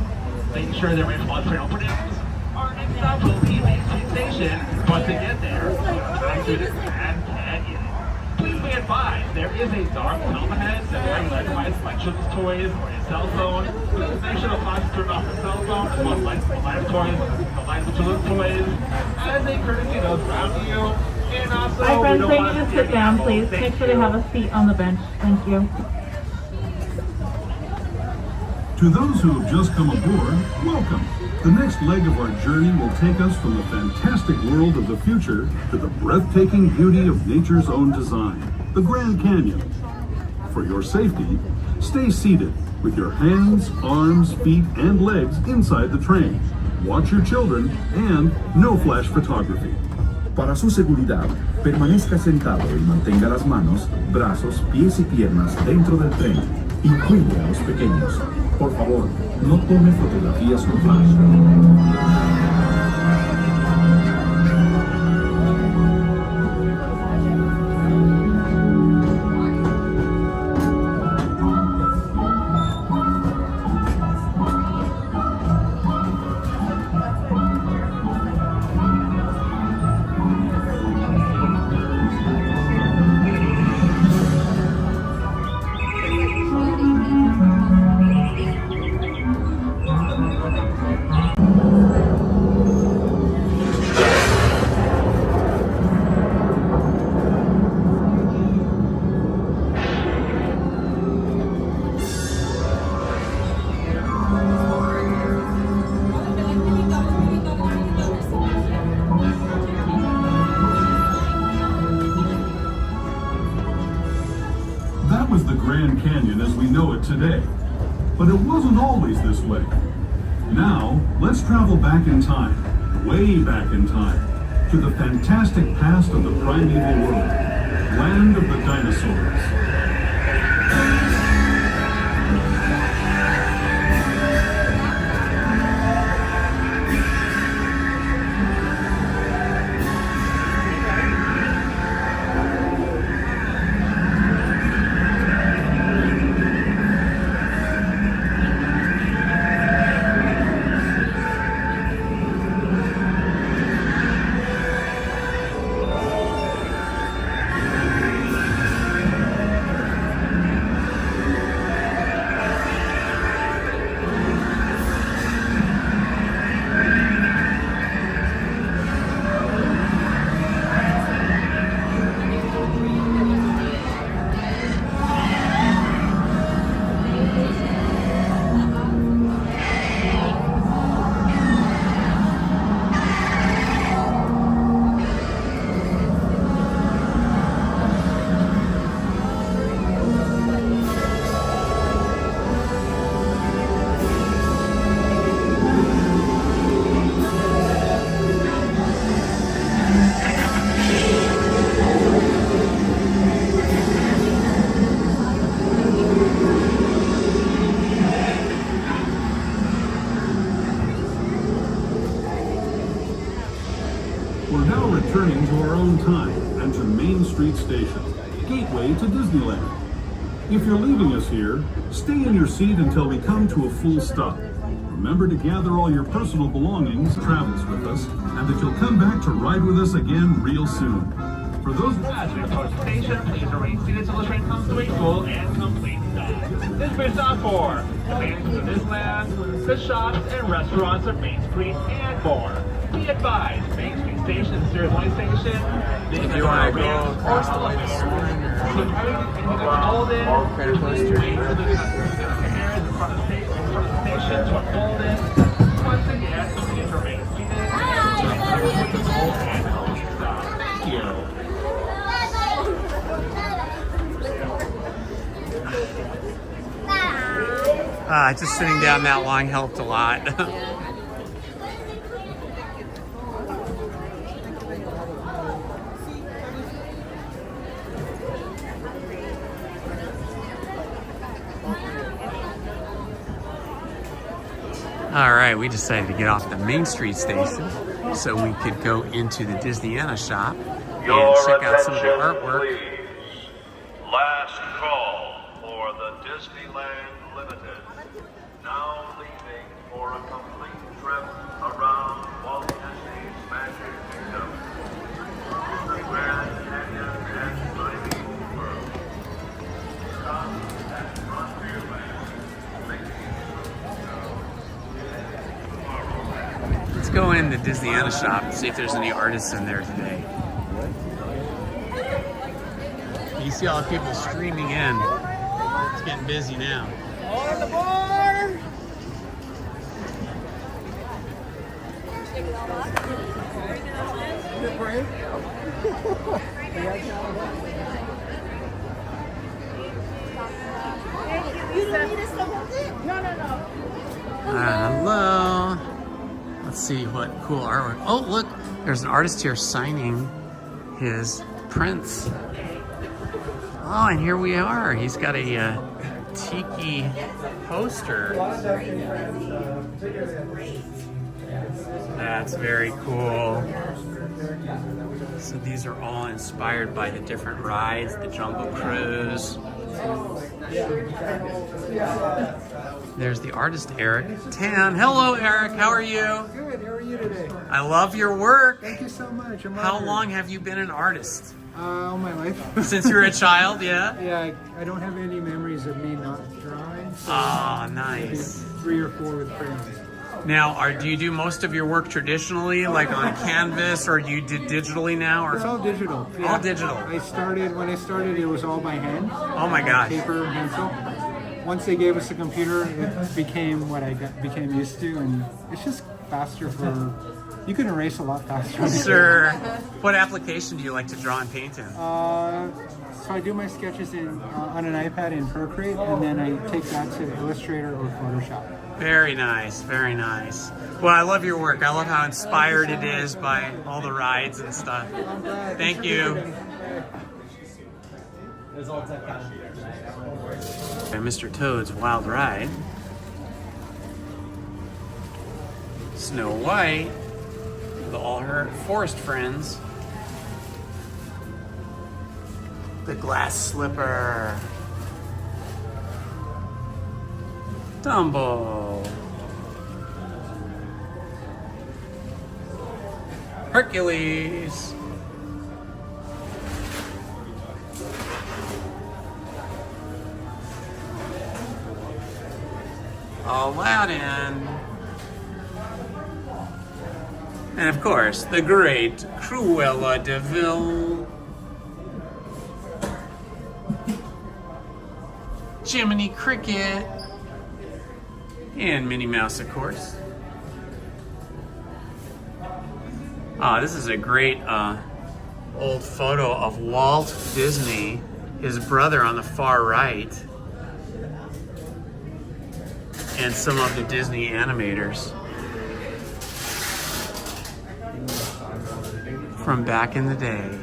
Making sure they're ready for all train openings. Our next stop will be Main Street Station, but to get there, drive through the Grand Canyon. Please be advised, there is a dark tunnel ahead that might recognize like children's toys or a cell phone. Please make sure the flash turn off the cell phone as well as the light of toys, the light of children's toys, as a courtesy those around you. And also, my friends, they need to sit down, please. Make sure they have a seat on the bench. Thank you. To those who have just come aboard, welcome. The next leg of our journey will take us from the fantastic world of the future to the breathtaking beauty of nature's own design, the Grand Canyon. For your safety, stay seated with your hands, arms, feet, and legs inside the train. Watch your children and no flash photography. Para su seguridad, permanezca sentado y mantenga las manos, brazos, pies y piernas dentro del tren y cuide a los pequeños. Por favor, no tome fotografías con flash. That was the Grand Canyon as we know it today. But it wasn't always this way. Now, let's travel back in time, way back in time, to the fantastic past of the primeval world, land of the dinosaurs. We're now returning to our own time and to Main Street Station, gateway to Disneyland. If you're leaving us here, stay in your seat until we come to a full stop. Remember to gather all your personal belongings, travels with us, and that you'll come back to ride with us again real soon. For those As we approach the station, please remain seated until the train comes to a full and complete stop. This is your stop for the mansions of Disneyland, the shops and restaurants of Main Street, and more. Be advised, Main Street Station is a Series 1 station. If you want to go across the way this morning or credit close to your neighbor. Station to unfold it. Once again, please remain seated. Thank you. Just sitting down that long helped a lot. All right, we decided to get off the Main Street station so we could go into the Disneyland shop and check out some of the artwork. Please. Last call for the Disneyland Limited. Now leaving for a complete trip around Walt Disney's Magic Kingdom. The Grand Canyon and Dreaming World. Stop at Frontierland. Let's go in the Disneyland shop and see if there's any artists in there today. You see all the people streaming in. It's getting busy now. On the bar! Good break. You don't need us to hold it? No. Hello. Let's see what cool artwork. Oh, look, there's an artist here signing his prints. Oh, and here we are. He's got a Tiki poster. That's very cool. So these are all inspired by the different rides, the Jungle Cruise. There's the artist, Eric Tan. Hello, Eric. How are you? Good. How are you today? I love your work. Thank you so much. How long have you been an artist? All my life. Since you were a child, yeah? Yeah, I don't have any memories of me not drawing. So Oh, nice. maybe 3 or 4 with crayons. Now, do you do most of your work traditionally, like on canvas, or you did digitally now? Or? It's all digital. All digital. When I started, it was all by hand. Oh my gosh. Paper and pencil. Once they gave us a computer, it became what I became used to, and it's just faster for. You can erase a lot faster. Sure. What application do you like to draw and paint in? So I do my sketches on an iPad in Procreate, and then I take that to Illustrator or Photoshop. Very nice, very nice. Well, I love your work. I love how inspired it is by all the rides and stuff. Thank you. Mr. Toad's Wild Ride. Snow White with all her forest friends. The Glass Slipper. Dumbo. Hercules. Aladdin. And of course, the great Cruella de Vil. Jiminy Cricket. And Minnie Mouse, of course. This is a great old photo of Walt Disney, his brother on the far right, and some of the Disney animators from back in the day.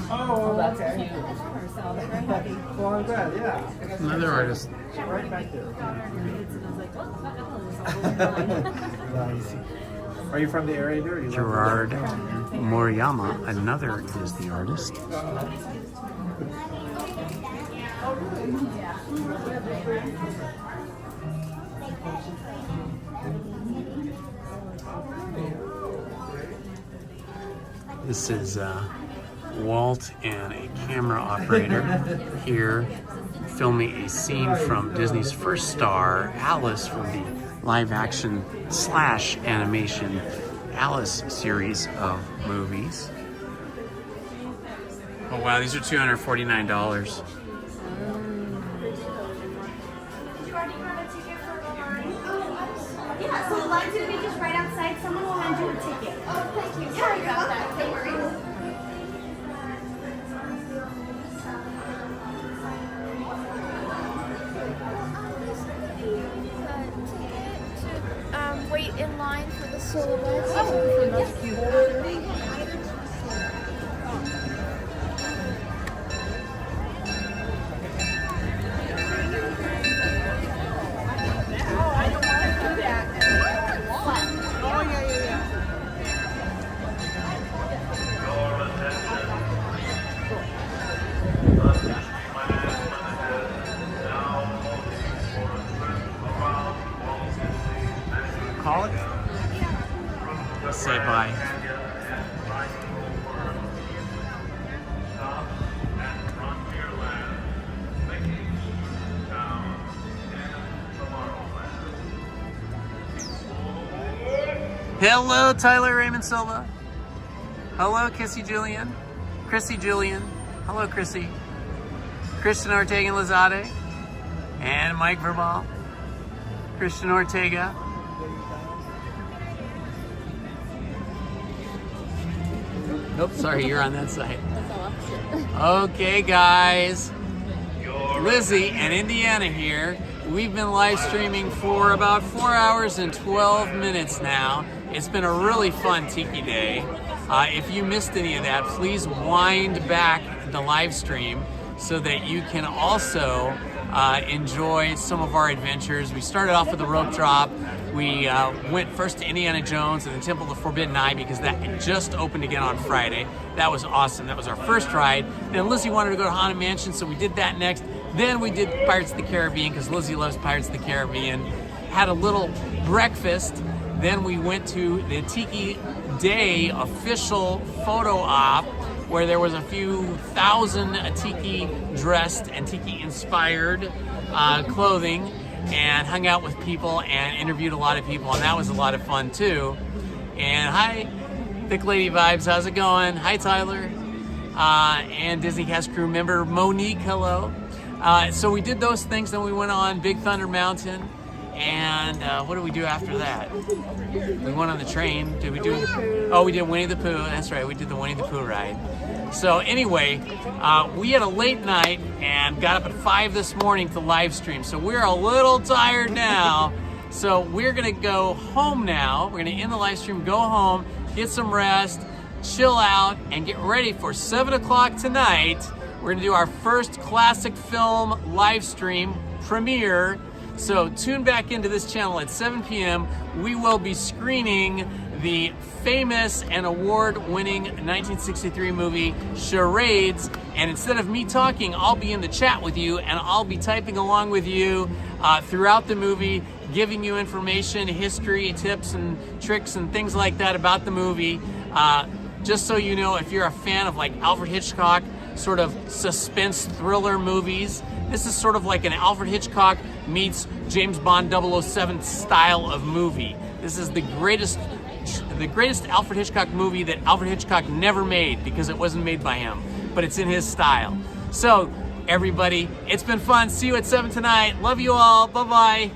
Oh, okay. Well, I'm glad, yeah. Another artist. Right back there. Nice. Are you from the area there? Gerard Moriyama, another Disney artist. This is Walt and a camera operator here filming a scene from Disney's first star, Alice, from the live action / animation Alice series of movies. Oh wow, these are $249. Yeah, so the line's gonna be just right outside. Someone will hand you a ticket. Oh, thank you. Sorry about that. Don't worry. Wait in line for the silhouettes. Call it. Say bye. Hello, Tyler Raymond Silva. Hello, Chrissy Julian. Hello, Chrissy. Christian Ortega and Lozade. And Mike Verbal. Christian Ortega. Nope, sorry, you're on that side. Okay, guys. Lizzie and Indiana here. We've been live streaming for about 4 hours and 12 minutes now. It's been a really fun Tiki day. If you missed any of that, please wind back the live stream so that you can also enjoy some of our adventures. We started off with a rope drop. We went first to Indiana Jones and the Temple of the Forbidden Eye because that just opened again on Friday. That was awesome. That was our first ride. Then Lizzie wanted to go to Haunted Mansion, so we did that next. Then we did Pirates of the Caribbean because Lizzie loves Pirates of the Caribbean. Had a little breakfast. Then we went to the Tiki Day official photo op where there was a few thousand Tiki dressed and Tiki inspired clothing, and hung out with people and interviewed a lot of people, and that was a lot of fun too. And hi, Thick Lady Vibes, how's it going? Hi, Tyler. And Disney Cast crew member Monique, hello. So we did those things, then we went on Big Thunder Mountain, and what did we do after that? We went on the train. Did we do? Oh, we did Winnie the Pooh. That's right, we did the Winnie the Pooh ride. So anyway, we had a late night and got up at 5 this morning to live stream. So we're a little tired now. So we're gonna go home now. We're gonna end the live stream, go home, get some rest, chill out, and get ready for 7 o'clock tonight. We're gonna do our first classic film live stream premiere. So tune back into this channel at 7 p.m. We will be screening the famous and award-winning 1963 movie Charades, and instead of me talking, I'll be in the chat with you and I'll be typing along with you throughout the movie, giving you information, history, tips and tricks and things like that about the movie. Just so you know, if you're a fan of like Alfred Hitchcock sort of suspense thriller movies, this is sort of like an Alfred Hitchcock meets James Bond 007 style of movie. This is the greatest Alfred Hitchcock movie that Alfred Hitchcock never made because it wasn't made by him, but it's in his style. So everybody, it's been fun. See you at 7 tonight. Love you all. Bye-bye.